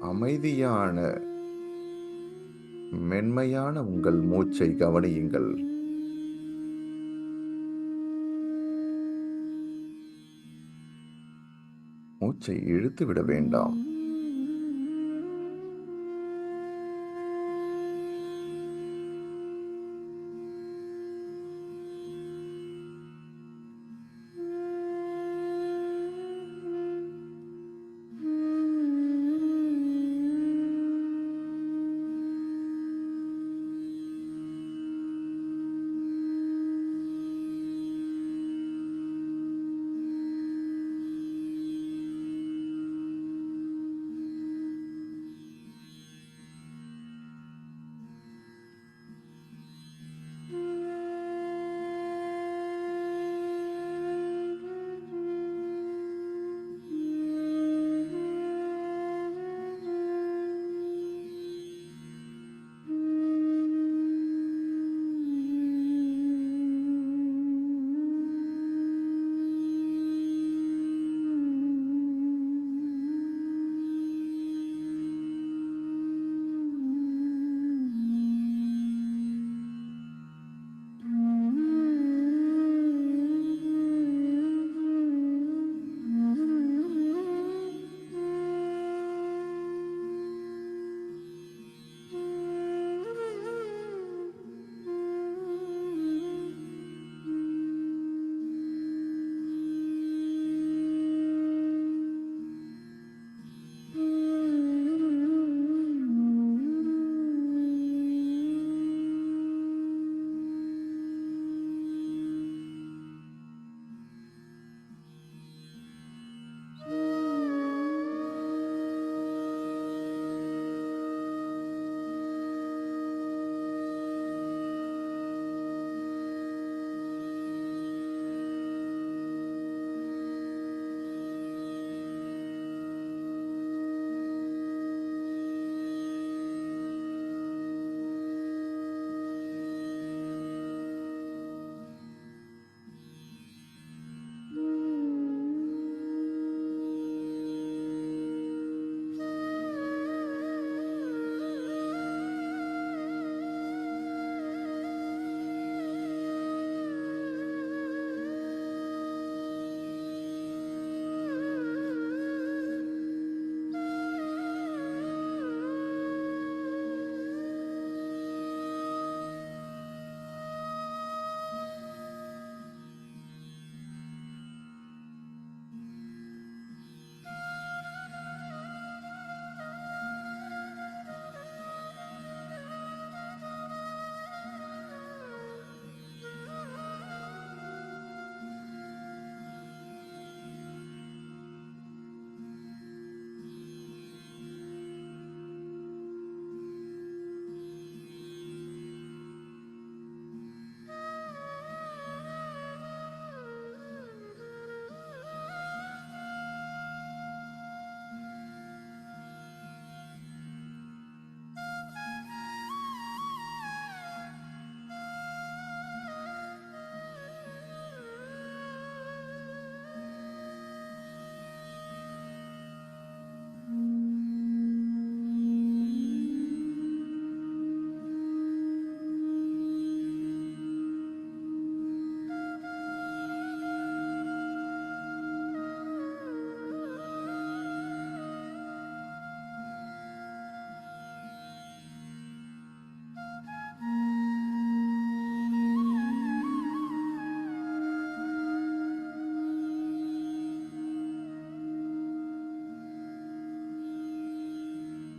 அமைதியான, மென்மையான உங்கள் மூச்சை கவனியுங்கள். மூச்சை இழுத்து விட வேண்டாம்.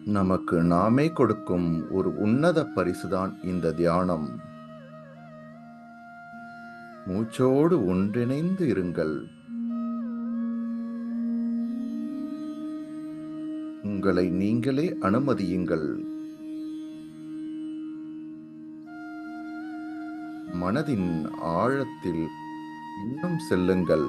நமக்கு நாமே கொடுக்கும் ஒரு உன்னத பரிசுதான் இந்த தியானம். மூச்சோடு ஒன்றிணைந்து இருங்கள். உங்களை நீங்களே அனுமதியுங்கள். மனதின் ஆழத்தில் இன்னும் செல்லுங்கள்.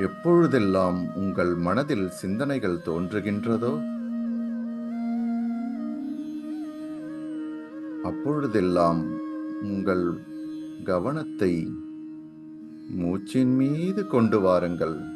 எப்பொழுதெல்லாம் உங்கள் மனதில் சிந்தனைகள் தோன்றுகின்றதோ அப்பொழுதெல்லாம் உங்கள் கவனத்தை மூச்சின் மீது கொண்டு வாருங்கள்.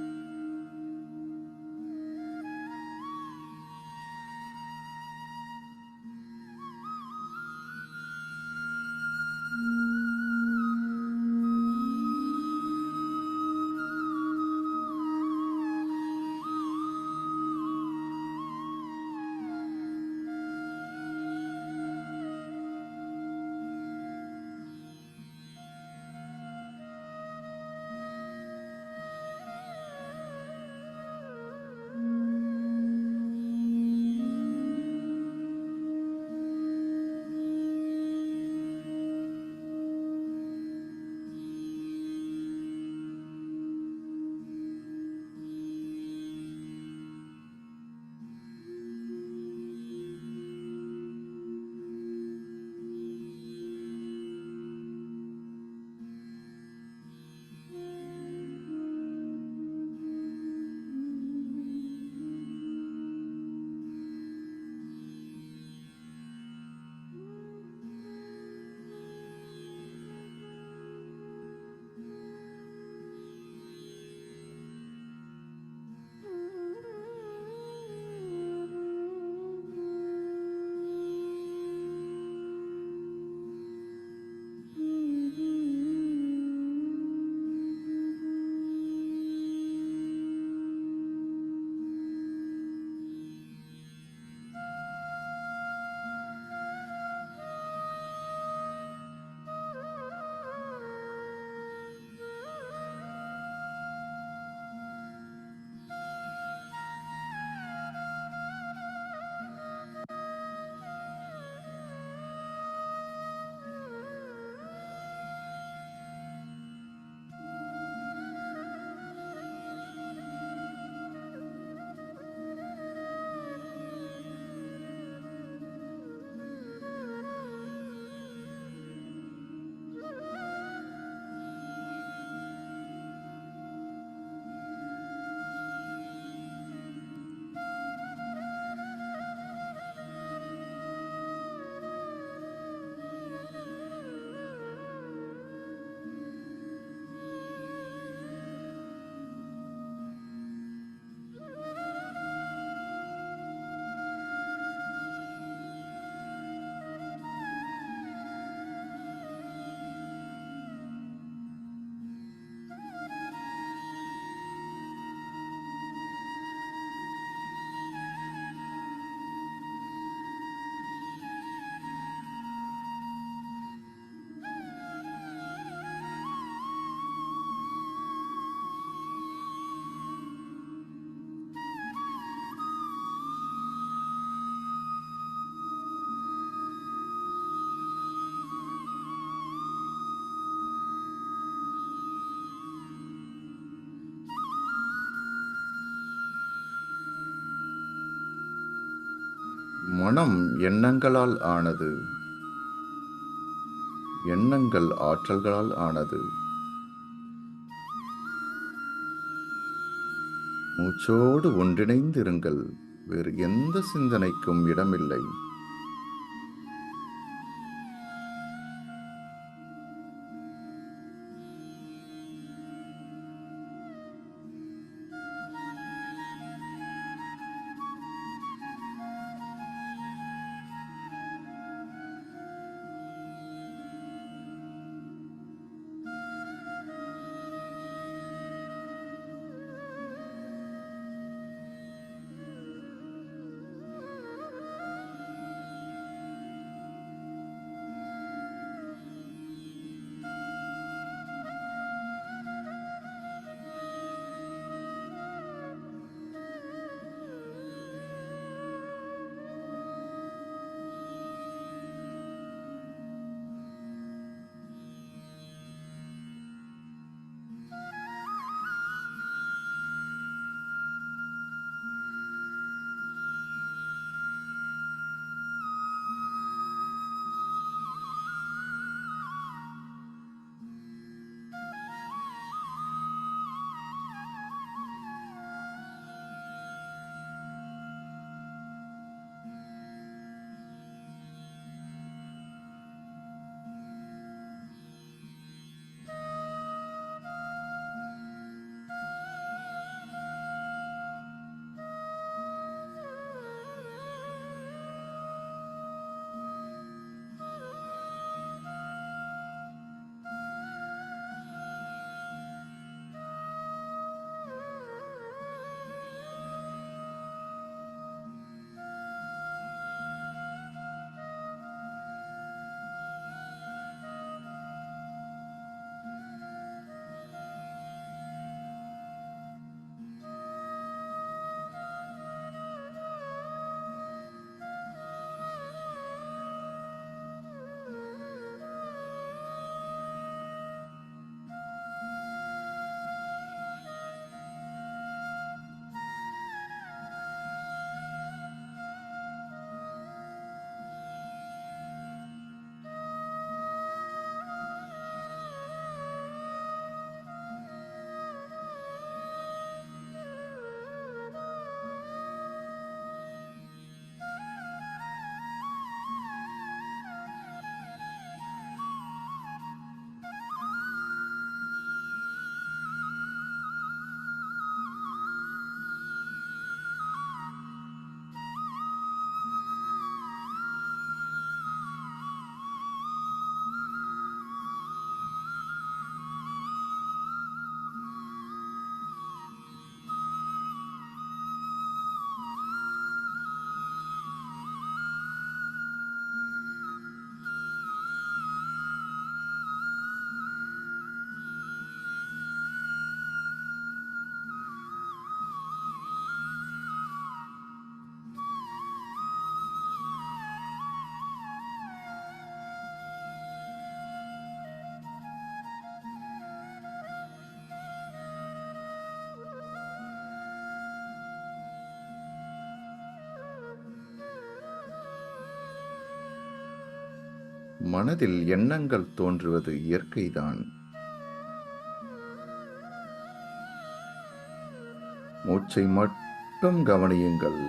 மனம் எண்ணங்களால் ஆனது. எண்ணங்கள் ஆற்றல்களால் ஆனது. மூச்சோடு ஒன்றிணைந்திருங்கள். வேறு எந்த சிந்தனைக்கும் இடமில்லை. மனதில் எண்ணங்கள் தோன்றுவது இயற்கைதான். மூச்சை மட்டும் கவனியுங்கள்.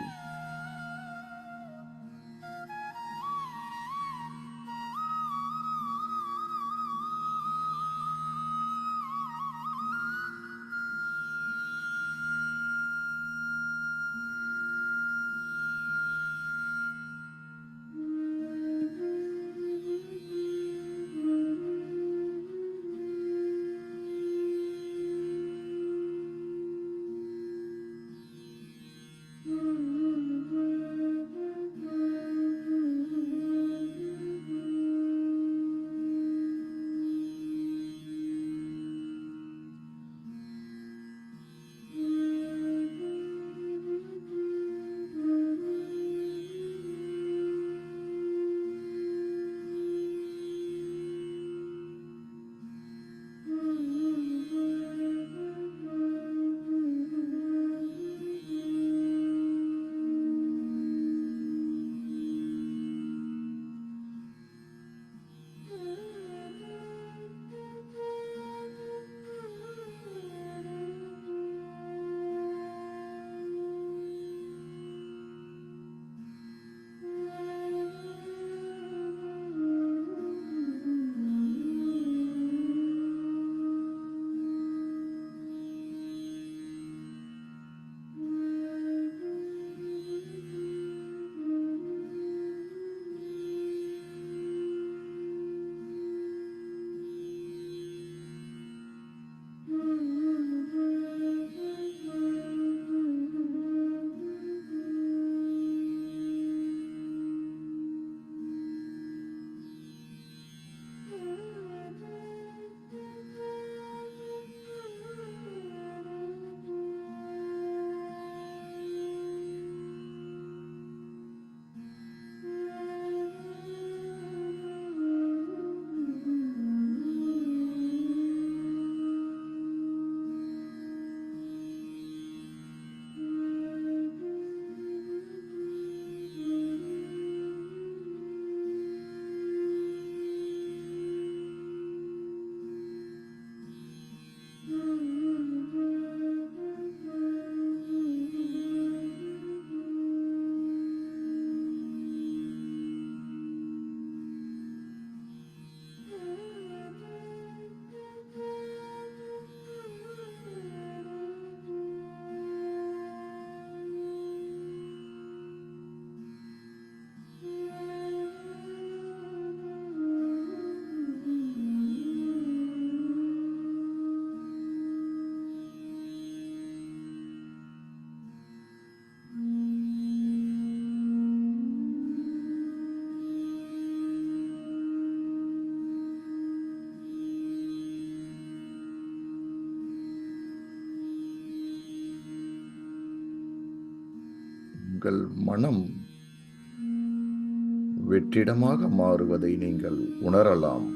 உங்கள் மனம் வெற்றிடமாக மாறுவதை நீங்கள் உணரலாம்.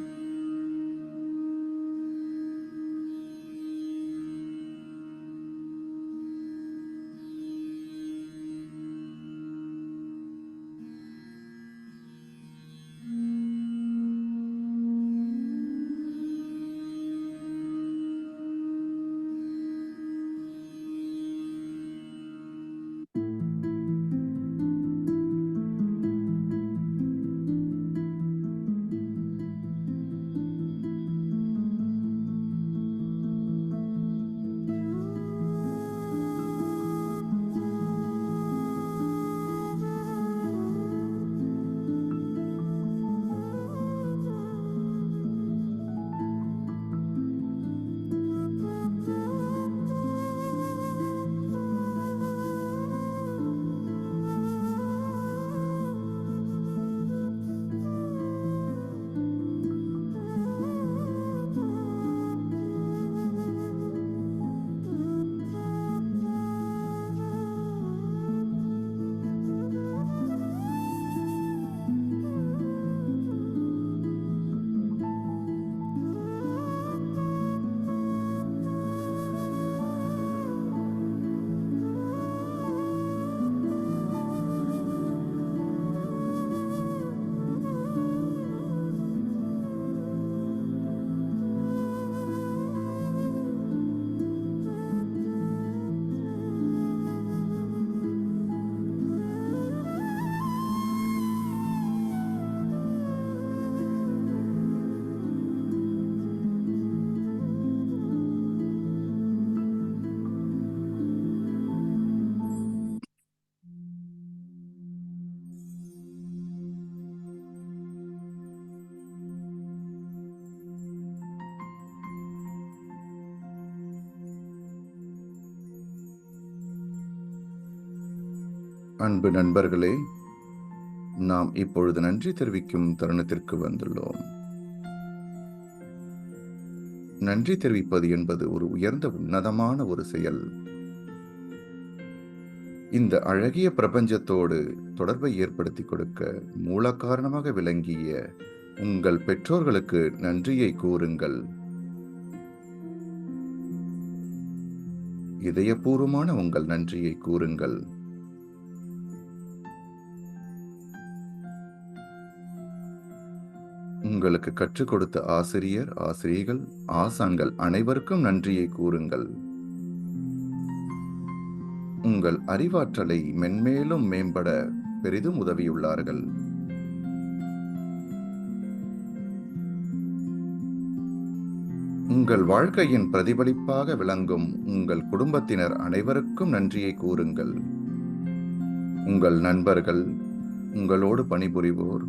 அன்பு நண்பர்களே, நாம் இப்பொழுது நன்றி தெரிவிக்கும் தருணத்திற்கு வந்துள்ளோம். நன்றி தெரிவிப்பது என்பது ஒரு உயர்ந்த உன்னதமான ஒரு செயல். இந்த அழகிய பிரபஞ்சத்தோடு தொடர்பை ஏற்படுத்தி கொடுக்க மூல காரணமாக விளங்கிய உங்கள் பெற்றோர்களுக்கு நன்றியை கூறுங்கள். இதயபூர்வமான உங்கள் நன்றியை கூறுங்கள். உங்களுக்கு கற்றுக் கொடுத்த ஆசிரியர், ஆசிரியர்கள், ஆசான்கள் அனைவருக்கும் நன்றியை கூறுங்கள். உங்கள் அறிவாற்றலை மென்மேலும் மேம்பட பெரிதும் உதவியுள்ளார்கள். உங்கள் வாழ்க்கையின் பிரதிபலிப்பாக விளங்கும் உங்கள் குடும்பத்தினர் அனைவருக்கும் நன்றியை கூறுங்கள். உங்கள் நண்பர்கள், உங்களோடு பணிபுரிவோர்,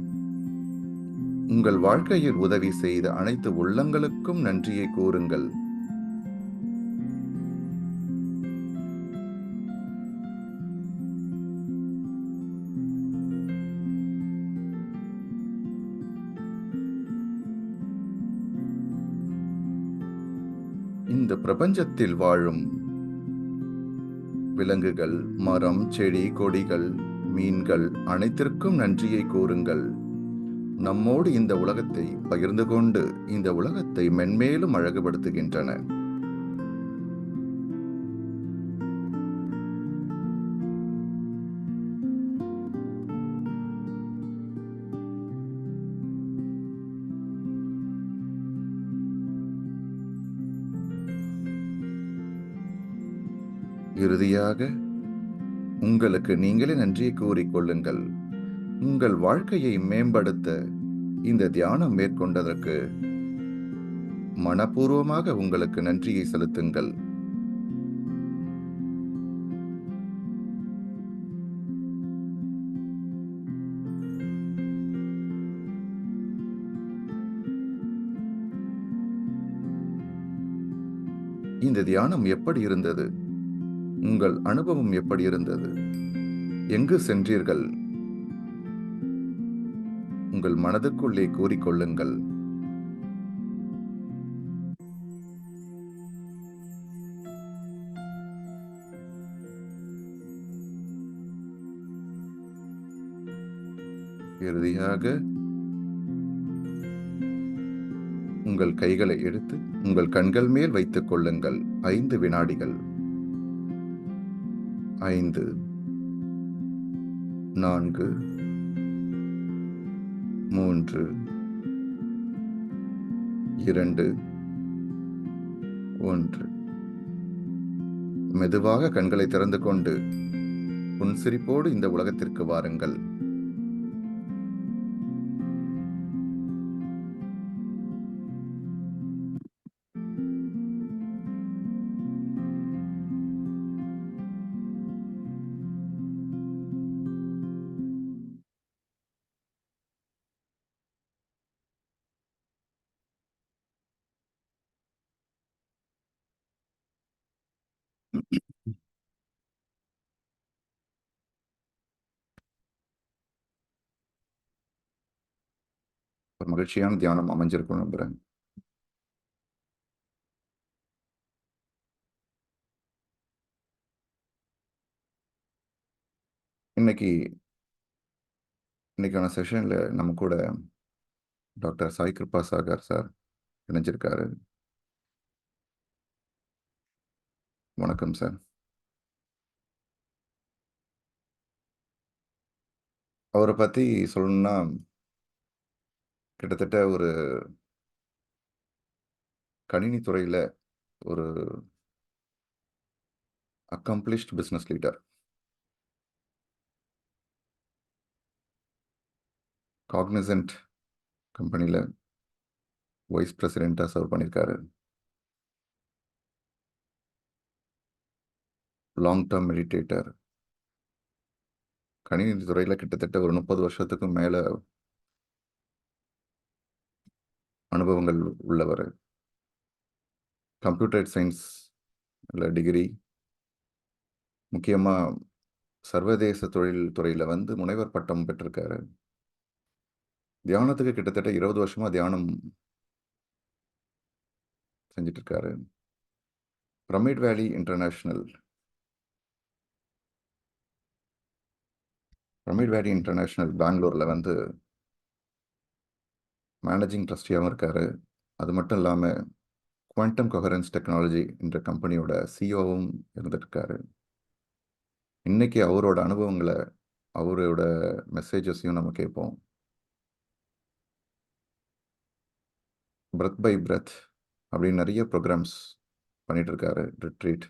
உங்கள் வாழ்க்கையில் உதவி செய்த அனைத்து உள்ளங்களுக்கும் நன்றியை கூறுங்கள். இந்த பிரபஞ்சத்தில் வாழும் விலங்குகள், மரம், செடி, கொடிகள், மீன்கள் அனைத்திற்கும் நன்றியை கூறுங்கள். நம்மோடு இந்த உலகத்தை பகிர்ந்து கொண்டு இந்த உலகத்தை மென்மேலும் அழகுபடுத்துகின்றன. இறுதியாக உங்களுக்கு நீங்களே நன்றியை கூறிக்கொள்ளுங்கள். உங்கள் வாழ்க்கையை மேம்படுத்த இந்த தியானம் மேற்கொண்டதற்கு மனப்பூர்வமாக உங்களுக்கு நன்றியை செலுத்துங்கள். இந்த தியானம் எப்படி இருந்தது? உங்கள் அனுபவம் எப்படி இருந்தது? எங்கு சென்றீர்கள்? உங்கள் மனதுக்குள்ளே கூறிக்கொள்ளுங்கள். இறுதியாக உங்கள் கைகளை எடுத்து உங்கள் கண்கள் மேல் வைத்துக் கொள்ளுங்கள். 5 வினாடிகள். 5, 4, 3, 2, 1. மெதுவாக கண்களை திறந்து கொண்டு புன்சிரிப்போடு இந்த உலகத்திற்கு வாருங்கள். ஒரு மகிழ்ச்சியான தியானம் அமைஞ்சிருக்கும் நம்புறேன். இன்னைக்கான செஷன்ல நம்ம கூட டாக்டர் சாய் கிருபா சாகர் சார் இணைஞ்சிருக்காரு. வணக்கம் சார். அவரை பத்தி சொல்லணும்னா கிட்டத்தட்ட ஒரு கணினி துறையில ஒரு அக்கம்ப்ளிஷ்ட் பிசினஸ் லீடர். காக்னிசன்ட் கம்பெனில வைஸ் பிரசிடென்டா சர்வ் பண்ணியிருக்காரு. Long term meditator. கணினி துறையில கிட்டத்தட்ட ஒரு 30 வருஷத்துக்கும் மேல அனுபவங்கள் உள்ளவர். கம்ப்யூட்டர் சயின்ஸ் டிகிரி, முக்கியமா சர்வதேச தொழில் துறையில முனைவர் பட்டம் பெற்றிருக்காரு. தியானத்துக்கு கிட்டத்தட்ட 20 வருஷமா தியானம் செஞ்சுட்டு இருக்காரு. பிரமிட் வேலி இன்டர்நேஷனல் பெங்களூர்ல மேனேஜிங் ட்ரஸ்டியாகவும் இருக்காரு. அது மட்டும் இல்லாம குவாண்டம் கொஹரன்ஸ் டெக்னாலஜி என்ற கம்பெனியோட சிஇஓவும் இருந்திருக்காரு. இன்னைக்கு அவரோட அனுபவங்களை, அவரோட மெசேஜஸையும் நம்ம கேட்போம். பிரெத் பை பிரெத் அப்படின்னு நிறைய ப்ரோக்ராம்ஸ் பண்ணிட்டு இருக்காரு. ரிட்ரீட்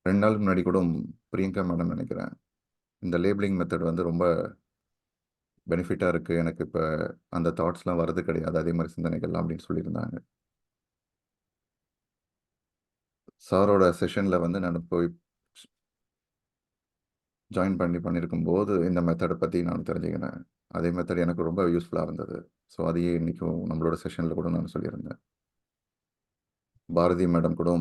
2 நாளுக்கு முன்னாடி கூட பிரியங்கா மேடம் நினைக்கிறேன், இந்த லேபிளிங் மெத்தட் ரொம்ப பெனிஃபிட்டாக இருக்கு, எனக்கு இப்போ அந்த தாட்ஸ்லாம் வர்றது கிடையாது, அதே மாதிரி சிந்தனைகள்லாம் அப்படின்னு சொல்லியிருந்தாங்க. சாரோட செஷனில் நான் போய் ஜாயின் பண்ணியிருக்கும் போது இந்த மெத்தடை பற்றி நான் தெரிஞ்சுக்கினேன். அதே மெத்தட் எனக்கு ரொம்ப யூஸ்ஃபுல்லாக இருந்தது. ஸோ அதையே இன்றைக்கும் நம்மளோட செஷனில் கூட நான் சொல்லியிருந்தேன். பாரதி மேடம் கூட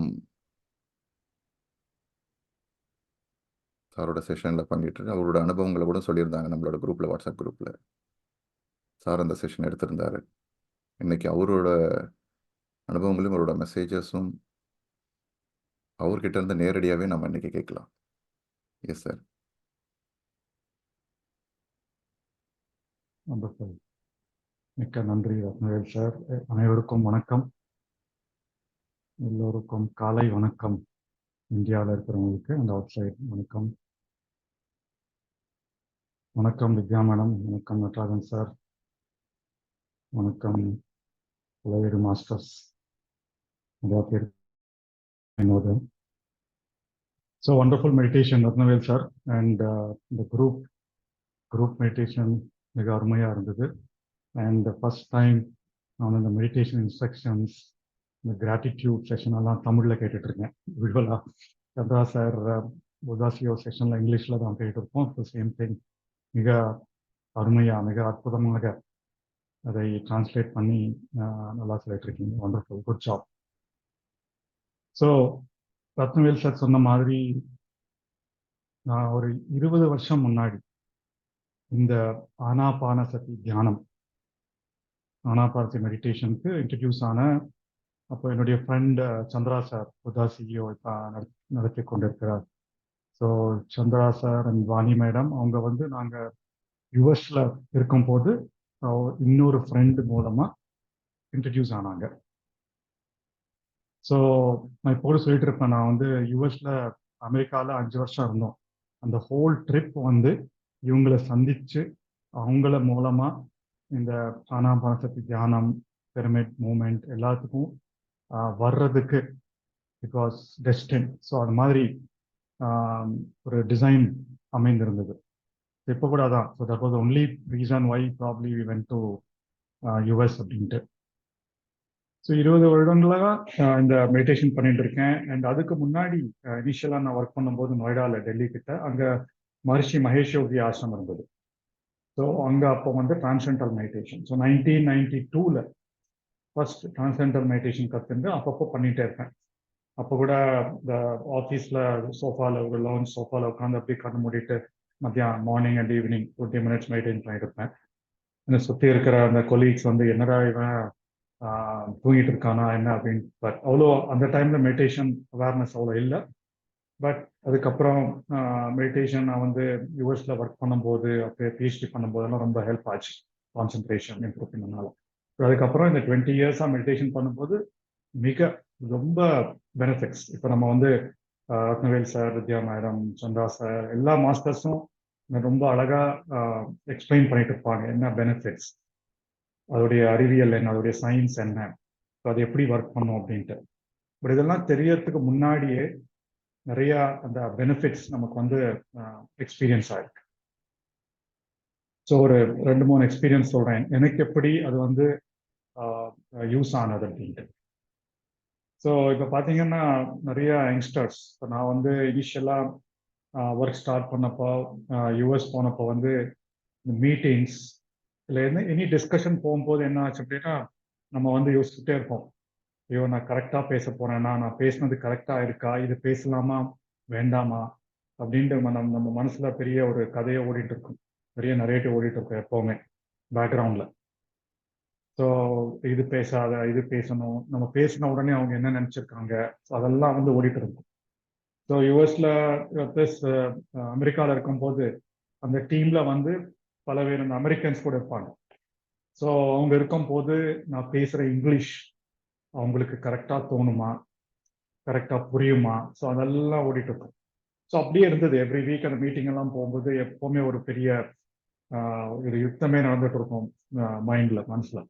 சாரோட செஷனில் பங்கிட்டு அவரோட அனுபவங்களை கூட சொல்லியிருந்தாங்க நம்மளோட குரூப்பில், வாட்ஸ்அப் குரூப்பில். சார் அந்த செஷன் எடுத்திருந்தார். இன்னைக்கு அவரோட அனுபவங்களையும் அவரோட மெசேஜஸும் அவர்கிட்ட இருந்து நேரடியாகவே நம்ம இன்னைக்கு கேட்கலாம். Yes sir. மிக்க நன்றி ரத்னவேல் சார். அனைவருக்கும் வணக்கம். எல்லோருக்கும் காலை வணக்கம். இந்தியாவில் இருக்கிறவங்களுக்கு அந்த அவுட் சைட் வணக்கம். வணக்கம் வித்யா மேடம், வணக்கம் நடராஜன் சார், வணக்கம் உலகீடு மாஸ்டர்ஸ், நிறையா பேர். So wonderful meditation Rathnavel sir. And இந்த குரூப் மெடிடேஷன் மிக அருமையாக இருந்தது. அண்ட் ஃபர்ஸ்ட் டைம் நான் இந்த மெடிடேஷன் இன்ஸ்ட்ரக்ஷன்ஸ், இந்த கிராட்டிடியூட் செஷனெல்லாம் தமிழில் கேட்டுட்ருக்கேன். யூஸ்வலாக சந்திரா சார் உதாசியோ செஷனில் இங்கிலீஷில் தான் கேட்டுருப்போம். இப்போ சேம் திங் மிக அருமையாக, மிக அற்புதமாக அதை டிரான்ஸ்லேட் பண்ணி நல்லா சொல்லிட்டுருக்கீங்க. Wonderful, good job. So Rathnavel sir சொன்ன மாதிரி நான் ஒரு 20 வருஷம் முன்னாடி இந்த ஆனாபானசதி தியானம், ஆனாபானசதி மெடிடேஷனுக்கு இன்ட்ரடியூஸ் ஆன அப்போ என்னுடைய ஃப்ரெண்ட் சந்திரா சார் உதாசியோ இப்போ நடத்தி கொண்டிருக்கிறார். So Chandra sir and Vani madam அவங்க வந்து நாங்கள் யுஎஸ்ல இருக்கும்போது இன்னொரு ஃப்ரெண்டு மூலமாக இன்ட்ரடியூஸ் ஆனாங்க. ஸோ நான் இப்போ சொல்லிட்டு இருப்பேன், நான் வந்து யுஎஸ்ல அமெரிக்காவில் 5 வருஷம் இருந்தோம். அந்த ஹோல் ட்ரிப் வந்து இவங்களை சந்திச்சு அவங்கள மூலமாக இந்த ஆனாபானசக்தி தியானம், பிரமிட் மூமெண்ட் எல்லாத்துக்கும் வர்றதுக்கு பிகாஸ் டெஸ்டின். ஸோ அது மாதிரி ஒரு டிசைன் அமைந்திருந்தது. இப்போ கூட அதான். So that was only reason why probably we went to US அப்படின்ட்டு. ஸோ 20 வருடங்களாக இந்த மெடிடேஷன் பண்ணிட்டு இருக்கேன். அண்ட் அதுக்கு முன்னாடி இனிஷியலாக நான் ஒர்க் பண்ணும்போது நொய்டாவில் டெல்லி கிட்ட அங்கே மகர்ஷி மகேஷ் யோகி ஆசிரமம் இருந்தது. ஸோ அங்கே அப்போ வந்து transcendental meditation. So 1992 first transcendental meditation கற்றுண்டு அப்பப்போ பண்ணிகிட்டே இருக்கேன். அப்போ கூட இந்த ஆஃபீஸில் சோஃபாவில் ஒரு லவுஞ்ச் சோஃபாவில் உட்காந்து அப்படியே கண்ணு மூடிட்டு மத்தியானம் morning and evening 20 minutes meditation பண்ணிட்டு இருப்பேன். என்னை சுற்றி இருக்கிற அந்த கொலீக்ஸ் வந்து என்னடா இவன் தூங்கிட்டு இருக்கானா என்ன அப்படின்னு. பட் அவ்வளோ அந்த டைமில் மெடிடேஷன் அவேர்னஸ் அவ்வளோ இல்லை. பட் அதுக்கப்புறம் மெடிடேஷன் நான் வந்து யூஎஸ்ல ஒர்க் பண்ணும்போது அப்படியே பிஹெச்டி பண்ணும்போதெல்லாம் ரொம்ப ஹெல்ப் ஆச்சு கான்சன்ட்ரேஷன் இம்ப்ரூவ் பண்ணனால. அதுக்கப்புறம் இந்த 20 இயர்ஸாக மெடிடேஷன் பண்ணும்போது மிக ரொம்ப பெனிஃபிட்ஸ். இப்போ நம்ம வந்து ரத்னவேல் சார், வித்யா மேடம், சந்திரா சார் எல்லா மாஸ்டர்ஸும் ரொம்ப அழகாக எக்ஸ்பிளைன் பண்ணிட்டு இருப்பாங்க என்ன பெனிஃபிட்ஸ், அதோடைய அறிவியல் என்ன, அதோடைய சயின்ஸ் என்ன, அது எப்படி ஒர்க் பண்ணும் அப்படின்ட்டு. பட் இதெல்லாம் தெரியறதுக்கு முன்னாடியே நிறைய அந்த பெனிஃபிட்ஸ் நமக்கு வந்து எக்ஸ்பீரியன்ஸ் ஆயிருக்கு. ஸோ ஒரு 2-3 எக்ஸ்பீரியன்ஸ் சொல்கிறேன் எனக்கு எப்படி அது வந்து யூஸ் ஆனது அப்படின்ட்டு. ஸோ இப்போ பார்த்தீங்கன்னா நிறைய யங்ஸ்டர்ஸ், இப்போ நான் வந்து இனிஷியலாக ஒர்க் ஸ்டார்ட் பண்ணப்போ யூஎஸ் போனப்போ வந்து இந்த மீட்டிங்ஸ் இல்லை எனி டிஸ்கஷன் போகும்போது என்ன ஆச்சு அப்படின்னா நம்ம வந்து யோசிச்சுட்டே இருப்போம், ஐயோ நான் கரெக்டாக பேச போகிறேன்னா, நான் பேசுனது கரெக்டாக இருக்கா, இது பேசலாமா வேண்டாமா அப்படின்ட்டு நம்ம மனசில் பெரிய ஒரு கதையை ஓடிட்டு இருக்கும், பெரிய நரேட்டிவ் ஓடிட்டு இருக்கும் எப்போவுமே பேக்ரவுண்டில். ஸோ இது பேசாத, இது பேசணும், நம்ம பேசின உடனே அவங்க என்ன நினச்சிருக்காங்க, ஸோ அதெல்லாம் வந்து ஓடிட்டு இருக்கும். ஸோ யூஎஸில் ப்ளஸ் அமெரிக்காவில் இருக்கும்போது அந்த டீமில் வந்து பல பேர் இந்த அமெரிக்கன்ஸ் கூட இருப்பாங்க. ஸோ அவங்க இருக்கும்போது நான் பேசுகிற இங்கிலீஷ் அவங்களுக்கு கரெக்டாக தோணுமா, கரெக்டாக புரியுமா, ஸோ அதெல்லாம் ஓடிட்டு இருக்கும். ஸோ அப்படியே இருந்தது. எவ்ரி வீக் அந்த மீட்டிங் எல்லாம் போகும்போது எப்போவுமே ஒரு பெரிய ஒரு யுத்தமே நடந்துட்டு இருக்கும் மைண்டில், மனசில்.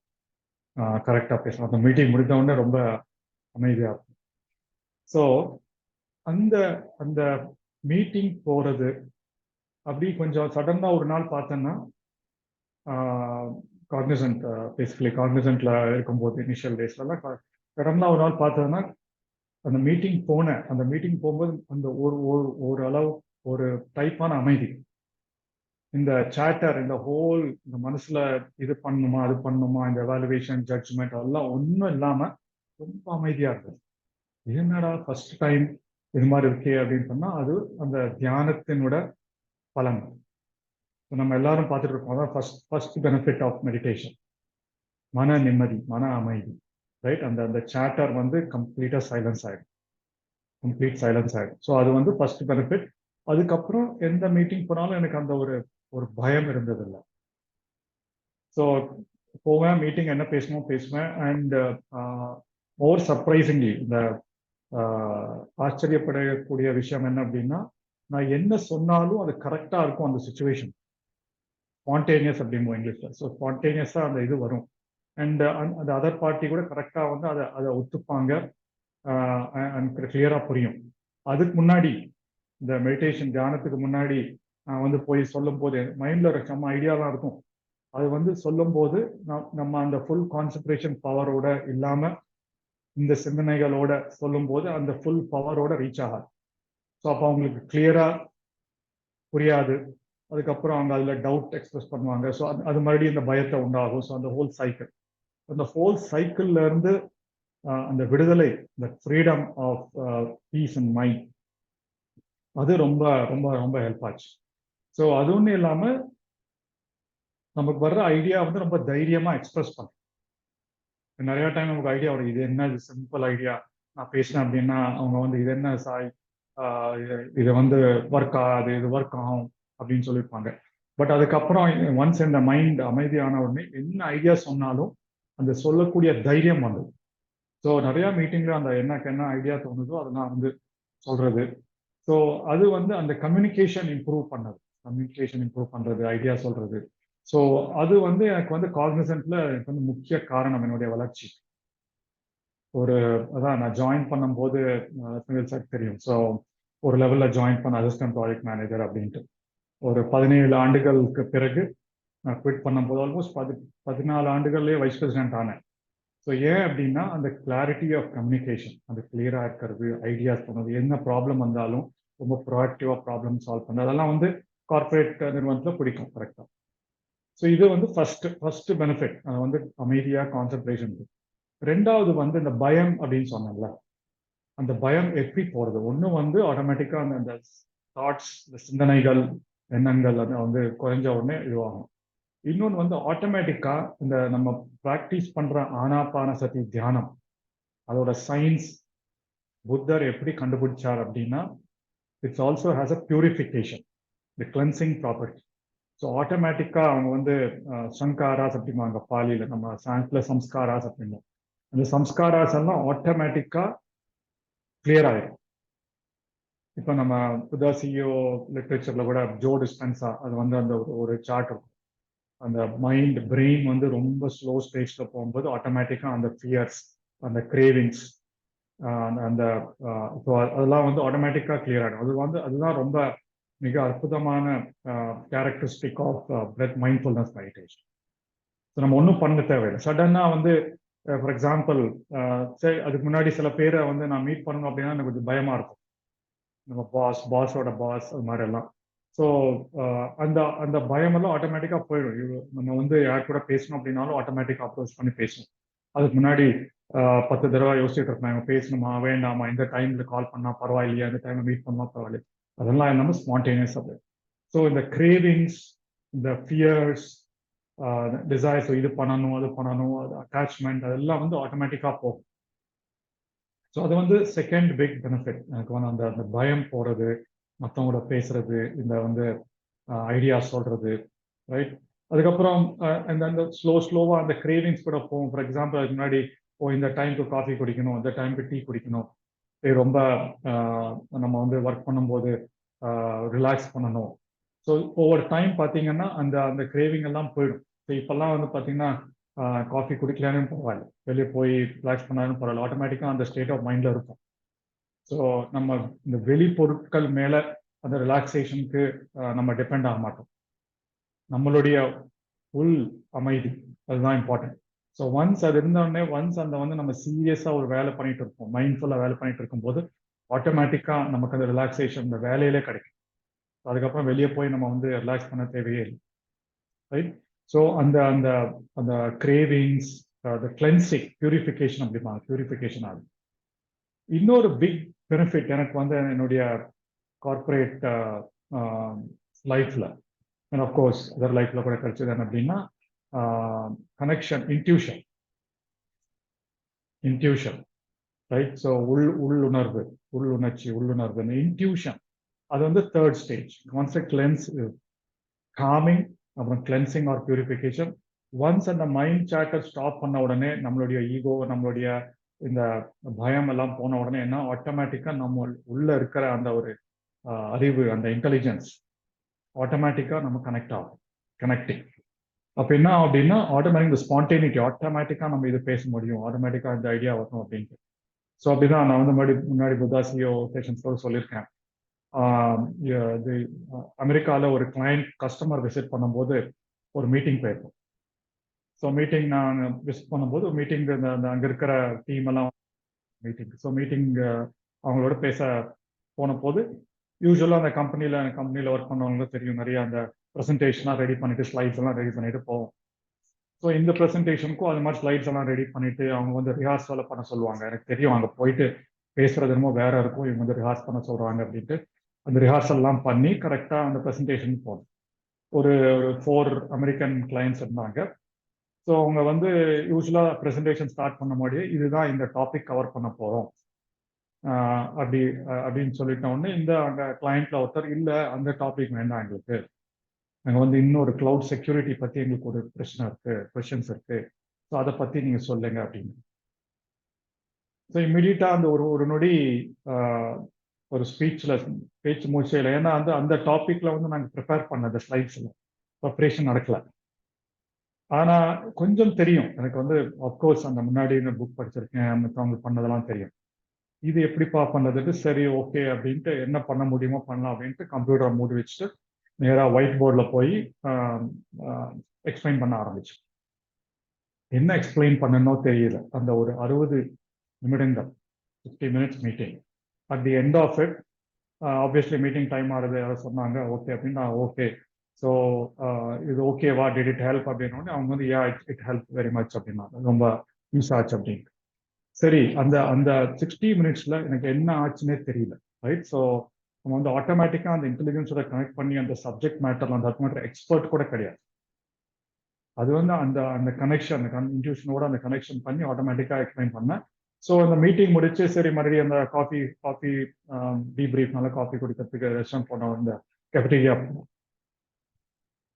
கரெக்டாக பேசணும். அந்த மீட்டிங் முடித்த உடனே ரொம்ப அமைதியாக இருக்கும். ஸோ அந்த அந்த மீட்டிங் போகிறது அப்படி கொஞ்சம் சடனாக ஒரு நாள் பார்த்தேன்னா காக்னிசன்ட், பேசிக்கலி காக்னிசன்ட்ல இருக்கும்போது இனிஷியல் டேஸ்லாம் சடனாக ஒரு நாள் பார்த்ததுன்னா அந்த மீட்டிங் போனேன். அந்த மீட்டிங் போகும்போது அந்த ஒரு அளவு ஒரு டைப்பான அமைதி, இந்த சேட்டர், இந்த ஹோல் இந்த மனசுல இது பண்ணணுமா அது பண்ணணுமா, இந்த எவாலுவேஷன் ஜட்ஜ்மெண்ட் அதெல்லாம் ஒன்றும் இல்லாமல் ரொம்ப அமைதியா இருந்தது. என்னடா ஃபர்ஸ்ட் டைம் இது மாதிரி இருக்கே அப்படின்னு சொன்னா அது அந்த தியானத்தினோட பலன். நம்ம எல்லாரும் பார்த்துட்டு இருக்கோம். அதான் ஃபர்ஸ்ட் பெனிஃபிட் ஆஃப் மெடிடேஷன், மன நிம்மதி, மன அமைதி, ரைட்? அந்த சேட்டர் வந்து கம்ப்ளீட்டா சைலன்ஸ் ஆயிடும், கம்ப்ளீட் சைலன்ஸ் ஆயிடும். ஸோ அது வந்து ஃபர்ஸ்ட் பெனிஃபிட். அதுக்கப்புறம் எந்த மீட்டிங் போனாலும் எனக்கு அந்த ஒரு பயம் இருந்ததில்லை. ஸோ போவேன், மீட்டிங் என்ன பேசணும் பேசுவேன். அண்ட் மோர் சர்ப்ரைசிங்லி இந்த ஆச்சரியப்படக்கூடிய விஷயம் என்ன அப்படின்னா, நான் என்ன சொன்னாலும் அது கரெக்டாக இருக்கும் அந்த சுச்சுவேஷன். ஸ்பான்டேனியஸ் அப்படிம்போம் இங்கிலீஷில். ஸோ ஸ்பான்டேனியஸாக அந்த இது வரும். அண்ட் அந்த அதர் பார்ட்டி கூட கரெக்டாக வந்து அதை ஒத்துப்பாங்க, கிளியராக புரியும். அதுக்கு முன்னாடி இந்த மெடிடேஷன் தியானத்துக்கு முன்னாடி நான் வந்து போய் சொல்லும் போது மைண்டில் ஒரு செம்ம ஐடியாலாம் இருக்கும். அது வந்து சொல்லும் போது நம்ம அந்த ஃபுல் கான்சன்ட்ரேஷன் பவரோட இல்லாமல் இந்த சிந்தனைகளோட சொல்லும் போது அந்த ஃபுல் பவரோட ரீச் ஆகாது. ஸோ அப்போ அவங்களுக்கு கிளியராக புரியாது. அதுக்கப்புறம் அவங்க அதில் டவுட் எக்ஸ்பிரஸ் பண்ணுவாங்க. ஸோ அது மறுபடியும் இந்த பயத்தை உண்டாகும். ஸோ அந்த ஹோல் சைக்கிள்ல இருந்து அந்த விடுதலை, இந்த freedom of peace and mind, அது ரொம்ப ரொம்ப ரொம்ப ஹெல்ப் ஆச்சு. ஸோ அது ஒன்றும் இல்லாமல் நமக்கு வர்ற ஐடியா வந்து ரொம்ப தைரியமா எக்ஸ்பிரஸ் பண்ணும். நிறைய டைம் நமக்கு ஐடியா வரும், இது என்ன, இது சிம்பிள் ஐடியா, நான் பேசினேன் அப்படின்னா அவங்க வந்து இது என்ன சாய் இது வந்து ஒர்க் ஆகாது, இது ஒர்க் ஆகும் அப்படின்னு சொல்லியிருப்பாங்க. பட் அதுக்கப்புறம் ஒன்ஸ் இந்த மைண்ட் அமைதியான உடனே என்ன ஐடியா சொன்னாலும் அந்த சொல்லக்கூடிய தைரியம் வந்தது. ஸோ நிறைய மீட்டிங்ல அந்த எனக்கு என்ன ஐடியா தோணுதோ அதை நான் வந்து சொல்றது. ஸோ அது வந்து அந்த கம்யூனிகேஷன் இம்ப்ரூவ் பண்றது, ஐடியா சொல்றது. ஸோ அது வந்து எனக்கு வந்து காக்னிசன்ட்ல எனக்கு வந்து முக்கிய காரணம் என்னுடைய வளர்ச்சி. அதான் நான் ஜாயின் பண்ணும்போது சார் தெரியும். ஸோ ஒரு லெவல்ல ஜாயின் பண்ண அசிஸ்டன்ட் ப்ராஜெக்ட் மேனேஜர் அப்படின்ட்டு ஒரு 17 ஆண்டுகளுக்கு பிறகு நான் குவிட் பண்ணும்போது ஆல்மோஸ்ட் 14 ஆண்டுகள்லேயே வைஸ் பிரசிடென்ட் ஆனேன். ஸோ ஏன் அப்படின்னா அந்த கிளாரிட்டி ஆஃப் கம்யூனிகேஷன், அந்த கிளியரா இருக்கிறது, ஐடியாஸ் பண்ணது, என்ன ப்ராப்ளம் வந்தாலும் ரொம்ப ப்ரோஆக்டிவா ப்ராப்ளம் சால்வ் பண்ணது, அதெல்லாம் வந்து கார்பரேட் நிறுவனத்தில் பிடிக்கும் கரெக்டா. ஸோ இது வந்து ஃபர்ஸ்ட் பெனிஃபிட், அது வந்து அமைதியா கான்சென்ட்ரேஷன். ரெண்டாவது வந்து இந்த பயம் அப்படின்னு சொன்னேன்ல, அந்த பயம் எப்படி போறது. ஒன்று வந்து ஆட்டோமேட்டிக்கா அந்த தாட்ஸ், இந்த சிந்தனைகள், எண்ணங்கள் அதை வந்து குறைஞ்ச உடனே இதுவாகும். இன்னொன்று வந்து ஆட்டோமேட்டிக்கா இந்த நம்ம ப்ராக்டிஸ் பண்ற ஆனாபானசதி தியானம், அதோட சயின்ஸ் புத்தர் எப்படி கண்டுபிடிச்சார் அப்படின்னா, it's also has a purification, the cleansing property. So ஆட்டோமேட்டிக்கா அவங்க வந்து சங்காராஸ் அப்படிம்பாங்க பாலியில, நம்ம சான்ஸ்ல சம்ஸ்காராஸ் அப்படிம்போம். அந்த சம்ஸ்காராஸ் எல்லாம் ஆட்டோமேட்டிக்கா கிளியர் ஆயிடும். இப்போ நம்ம புதா சிஇஓ லிட்ரேச்சர்ல கூட ஜோ டிஸ்பென்சா அது வந்து அந்த ஒரு சார்ட் இருக்கும். அந்த மைண்ட் பிரெயின் வந்து ரொம்ப ஸ்லோ ஸ்டேஜ்ல போகும்போது ஆட்டோமேட்டிக்கா அந்த ஃபியர்ஸ், அந்த கிரேவிங்ஸ், அந்த அதெல்லாம் வந்து ஆட்டோமேட்டிக்கா கிளியர் ஆகிடும். அதுதான் ரொம்ப மிக அற்புதமான characteristic of mindfulness meditation. So நம்ம ஒன்றும் பண்ண தேவையில்லை. சடனா வந்து ஃபார் எக்ஸாம்பிள் சரி, அதுக்கு முன்னாடி சில பேரை வந்து நான் மீட் பண்ணணும் அப்படின்னா எனக்கு கொஞ்சம் பயமா இருக்கும். நம்ம பாஸோட பாஸ் அது மாதிரி எல்லாம். ஸோ அந்த பயமெல்லாம் ஆட்டோமேட்டிக்காக போயிடும். நம்ம வந்து யார் கூட பேசணும் அப்படின்னாலும் ஆட்டோமேட்டிக்காக அப்ரோச் பண்ணி பேசணும். அதுக்கு முன்னாடி 10 தடவை யோசிச்சுட்டு இருப்பாங்க, பேசணுமா வேண்டாமா, இந்த டைம்ல கால் பண்ணா பரவாயில்லையா, இந்த டைம்ல மீட் பண்ணா பரவாயில்லையா, அதெல்லாம் என்னமோ ஸ்பான்டேனியஸ் அப்படி. ஸோ இந்த கிரேவிங்ஸ், இந்த ஃபியர்ஸ், டிசைர்ஸ், இது பண்ணணும் அது பண்ணணும், அது அட்டாச்மெண்ட், அதெல்லாம் வந்து ஆட்டோமேட்டிக்காக போகும். ஸோ அது வந்து செகண்ட் பிக் பெனிஃபிட் எனக்கு வந்து அந்த பயம் போறது, மற்றவங்களோட பேசுறது, இந்த வந்து ஐடியா சொல்றது, ரைட். அதுக்கப்புறம் அந்த ஸ்லோவா அந்த கிரேவிங்ஸ் கூட போகும். ஃபார் எக்ஸாம்பிள் அதுக்கு முன்னாடி இந்த டைமுக்கு காஃபி குடிக்கணும், இந்த டைமுக்கு டீ குடிக்கணும், ரொம்ப நம்ம வந்து ஒர்க் பண்ணும்போது ரிலாக்ஸ் பண்ணணும். ஸோ ஒவ்வொரு டைம் பார்த்தீங்கன்னா அந்த கிரேவிங் எல்லாம் போயிடும். ஸோ இப்பெல்லாம் வந்து பார்த்தீங்கன்னா காஃபி குடிக்கலான்னு பரவாயில்ல, வெளியே போய் ரிலாக்ஸ் பண்ணாலும் பரவாயில்ல, ஆட்டோமேட்டிக்காக அந்த ஸ்டேட் ஆஃப் மைண்டில் இருக்கும். ஸோ நம்ம இந்த வெளி பொருட்கள் மேலே அந்த ரிலாக்ஸேஷனுக்கு நம்ம டிபெண்ட் ஆக மாட்டோம். நம்மளுடைய உள் அமைதி அதுதான் இம்பார்ட்டன்ட். ஸோ ஒன்ஸ் அது இருந்தோடனே, ஒன்ஸ் அந்த வந்து நம்ம சீரியஸாக ஒரு வேலை பண்ணிட்டு இருப்போம், மைண்ட்ஃபுல்லாக வேலை பண்ணிட்டு இருக்கும்போது ஆட்டோமேட்டிக்காக நமக்கு அந்த ரிலாக்ஸேஷன் இந்த வேலையிலே கிடைக்கும். அதுக்கப்புறம் வெளியே போய் நம்ம வந்து ரிலாக்ஸ் பண்ண தேவையே இல்லை, ரைட். ஸோ அந்த அந்த அந்த கிரேவிங்ஸ், கிளென்சிங், பியூரிஃபிகேஷன் அப்படிமா பியூரிஃபிகேஷன் ஆகுது. இன்னொரு பிக் பெனிஃபிட் எனக்கு வந்து என்னுடைய கார்பரேட் லைஃப்ல அண்ட் அஃப்கோர்ஸ் அதர் லைஃப்ல கூட கிடைச்சது என்ன அப்படின்னா, கனெக்ஷன், இன்ட்யூஷன், ரைட். ஸோ உள்ளுணர்வு, உள்ளுணர்வு, இன்ட்யூஷன், அது வந்து third stage. Once cleanse, calming, அப்புறம் கிளென்சிங் ஆர் பியூரிஃபிகேஷன். ஒன்ஸ் அந்த மைண்ட் சாட்டர் ஸ்டாப் பண்ண உடனே நம்மளுடைய ஈகோ, நம்மளுடைய இந்த பயம் எல்லாம் போன உடனே என்ன, ஆட்டோமேட்டிக்கா நம்ம உள்ள இருக்கிற அந்த ஒரு அறிவு, அந்த இன்டெலிஜென்ஸ் ஆட்டோமேட்டிக்கா நம்ம கனெக்டிங். அப்ப என்ன அப்படின்னா ஆட்டோமேட்டிக் இந்த ஸ்பான்டேனிட்டி, ஆட்டோமேட்டிக்கா நம்ம இது பேச முடியும், ஆட்டோமேட்டிக்கா இந்த ஐடியா வரணும் அப்படின்ட்டு. ஸோ அப்படிதான் நான் வந்து முன்னாடி புத்தா சிஓ செஷன்ஸ் சொல்லியிருக்கேன். இது அமெரிக்காவில் ஒரு கிளைண்ட் கஸ்டமர் விசிட் பண்ணும்போது ஒரு மீட்டிங் போயிருக்கோம். ஸோ மீட்டிங் நான் விசிட் பண்ணும்போது மீட்டிங் அங்கே இருக்கிற டீம் எல்லாம் மீட்டிங். ஸோ மீட்டிங் அவங்களோட பேச போன போது யூஸ்வலாக அந்த கம்பெனியில் ஒர்க் பண்ணவங்களுக்கு தெரியும், நிறைய அந்த ப்ரெசன்டேஷன்லாம் ரெடி பண்ணிட்டு, ஸ்லைட்ஸ் எல்லாம் ரெடி பண்ணிட்டு போவோம். ஸோ இந்த ப்ரெசன்டேஷனுக்கும் அது மாதிரி ஸ்லைட்ஸ் எல்லாம் ரெடி பண்ணிட்டு அவங்க வந்து ரிஹார்சலை பண்ண சொல்லுவாங்க. எனக்கு தெரியும் அங்கே போயிட்டு பேசுறது என்னமோ வேற இருக்கும், இவங்க வந்து ரிஹார்ஸ் பண்ண சொல்றாங்க அப்படின்ட்டு அந்த ரிஹார்சல்லாம் பண்ணி கரெக்டாக அந்த ப்ரெசன்டேஷன் போகணும். ஒரு 4 அமெரிக்கன் கிளைண்ட்ஸ் இருந்தாங்க. ஸோ அவங்க வந்து யூஸ்வலாக ப்ரெசன்டேஷன் ஸ்டார்ட் பண்ண மாதிரியே இதுதான் இந்த டாபிக் கவர் பண்ண போகிறோம், அப்படின்னு சொல்லிட்ட உடனே அங்கே கிளைண்ட்ல ஒருத்தர் இல்லை அந்த டாபிக் வேண்டாம் எங்களுக்கு, நாங்கள் வந்து இன்னொரு கிளவுட் செக்யூரிட்டி பற்றி எங்களுக்கு ஒரு பிரச்சனை இருக்கு, கொஷின்ஸ் இருக்கு, ஸோ அதை பற்றி நீங்கள் சொல்லுங்க அப்படின்னு. ஸோ இம்மிடியட்டாக அந்த ஒரு நொடி ஒரு பேச்சு மூச்சே இல்லை. ஏன்னா அந்த டாப்பிக்கில் வந்து நாங்கள் ப்ரிப்பேர் பண்ண அந்த ஸ்லைட்ஸில் ப்ரிப்பரேஷன் நடக்கலை. ஆனால் கொஞ்சம் தெரியும் எனக்கு வந்து, அப்கோர்ஸ் அந்த முன்னாடி நான் புக் படிச்சிருக்கேன், மற்றவங்க பண்ணதெல்லாம் தெரியும். இது எப்படிப்பா பண்ணதுட்டு சரி ஓகே அப்படின்ட்டு என்ன பண்ண முடியுமோ பண்ணலாம் அப்படின்ட்டு கம்ப்யூட்டரை மூடி வச்சுட்டு நேராக ஒயிட் போர்டில் போய் எக்ஸ்பிளைன் பண்ண ஆரம்பிச்சு. என்ன எக்ஸ்பிளைன் பண்ணணும் தெரியல. அந்த ஒரு 60 நிமிடங்கள் 50 minutes meeting. At the end of it obviously meeting time ஆகுது, யாரும் சொன்னாங்க ஓகே அப்படின்னு. நான் ஓகே, ஸோ இது ஓகேவா, டிட் இட் ஹெல்ப் அப்படின்னு அவங்க வந்து இட் ஹெல்ப் வெரி மச் அப்படின்னா, ரொம்ப யூஸ் ஆச்சு அப்படின்ட்டு. சரி, அந்த 60 மினிட்ஸ்ல எனக்கு என்ன ஆச்சுன்னே தெரியல, ரைட்? ஸோ நம்ம வந்து ஆட்டோமேட்டிக்காக அந்த இன்டெலிஜென்ஸோட கனெக்ட் பண்ணி அந்த சப்ஜெக்ட் மேட்டர்ல அந்த மேட்டர் எக்ஸ்பர்ட் கூட கிடையாது. அது வந்து அந்த கனெக்ஷன், அந்த இன்ட்யூஷனோட அந்த கனெக்ஷன் பண்ணி ஆட்டோமேட்டிக்காக எக்ஸ்பிளைன் பண்ணேன். ஸோ அந்த மீட்டிங் முடிச்சு சரி மறுபடியும் அந்த காஃபி டீப்ரீஃப்னால காஃபி குடிக்கிறதுக்கு ரெஸ்டாரண்ட் போனோம், இந்த கெஃபட்டீரியா போனோம்.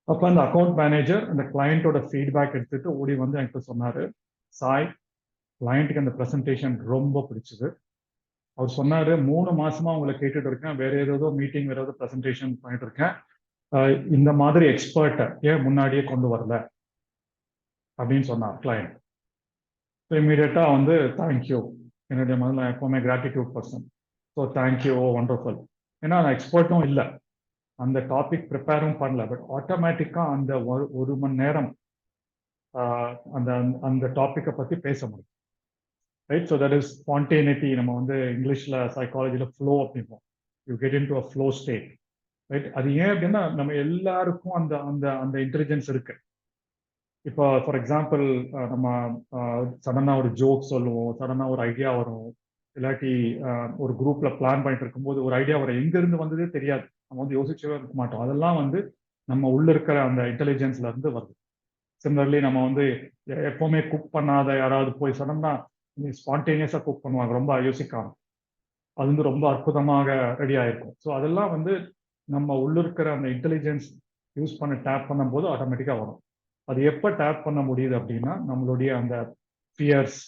அப்போ அந்த அக்கௌண்ட் மேனேஜர் அந்த கிளையண்டோட ஃபீட்பேக் எடுத்துட்டு ஓடி வந்து எனக்கு சொன்னாரு, சாய், கிளையண்ட்டுக்கு அந்த ப்ரெசன்டேஷன் ரொம்ப பிடிச்சது. அவர் சொன்னாரு, 3 மாசமா உங்களை கேட்டுட்டு இருக்கேன், வேற ஏதோ மீட்டிங் வேற ஏதோ ப்ரெசன்டேஷன் பண்ணிட்டு இருக்கேன், இந்த மாதிரி எக்ஸ்பர்ட்டை ஏன் முன்னாடியே கொண்டு வரல அப்படின்னு சொன்னார் கிளையண்ட். இமீடியட்டா வந்து தேங்க்யூ, என்னுடைய முதல்ல எப்பவுமே கிராட்டிடியூட் பர்சன். ஸோ தேங்க்யூ, ஓ வண்டர்ஃபுல். ஏன்னா நான் எக்ஸ்பர்ட்டும் இல்லை, அந்த டாபிக் ப்ரிப்பேரும் பண்ணல, பட் ஆட்டோமேட்டிக்கா அந்த 1 மணி நேரம் அந்த டாப்பிக்கை பத்தி பேச முடியும், right? So that is spontaneity. நம்ம வந்து இங்கிலீஷ்ல சைக்காலஜில ஃப்ளோ அப்படிம்போம். You get into a flow state, right? அது ஏன் அப்படின்னா நம்ம எல்லாருக்கும் அந்த அந்த அந்த இன்டெலிஜென்ஸ் இருக்கு. இப்போ ஃபார் எக்ஸாம்பிள் நம்ம சடனாக ஒரு ஜோக் சொல்லுவோம், சடனாக ஒரு ஐடியா வரும், இல்லாட்டி ஒரு குரூப்ல பிளான் பண்ணிட்டு இருக்கும்போது ஒரு ஐடியா வரும், எங்கிருந்து வந்ததே தெரியாது, நம்ம வந்து யோசிச்சவே இருக்க மாட்டோம். அதெல்லாம் வந்து நம்ம உள்ள இருக்கிற அந்த இன்டெலிஜென்ஸ்ல இருந்து வருது. சிமிலர்லி நம்ம வந்து எப்பவுமே குக் பண்ணாத யாராவது போய் சடனா ஸ்பான்டேனியஸா குக் பண்ணுவாங்க, ரொம்ப யோசிக்காம, அது வந்து ரொம்ப அற்புதமாக ரெடி ஆயிருக்கும். ஸோ அதெல்லாம் வந்து நம்ம உள்ள இருக்கிற அந்த இன்டெலிஜென்ஸ் யூஸ் பண்ண டேப் பண்ணும்போது ஆட்டோமேட்டிக்கா வரும். அது எப்போ டேப் பண்ண முடியுது அப்படின்னா, நம்மளுடைய அந்த ஃபியர்ஸ்,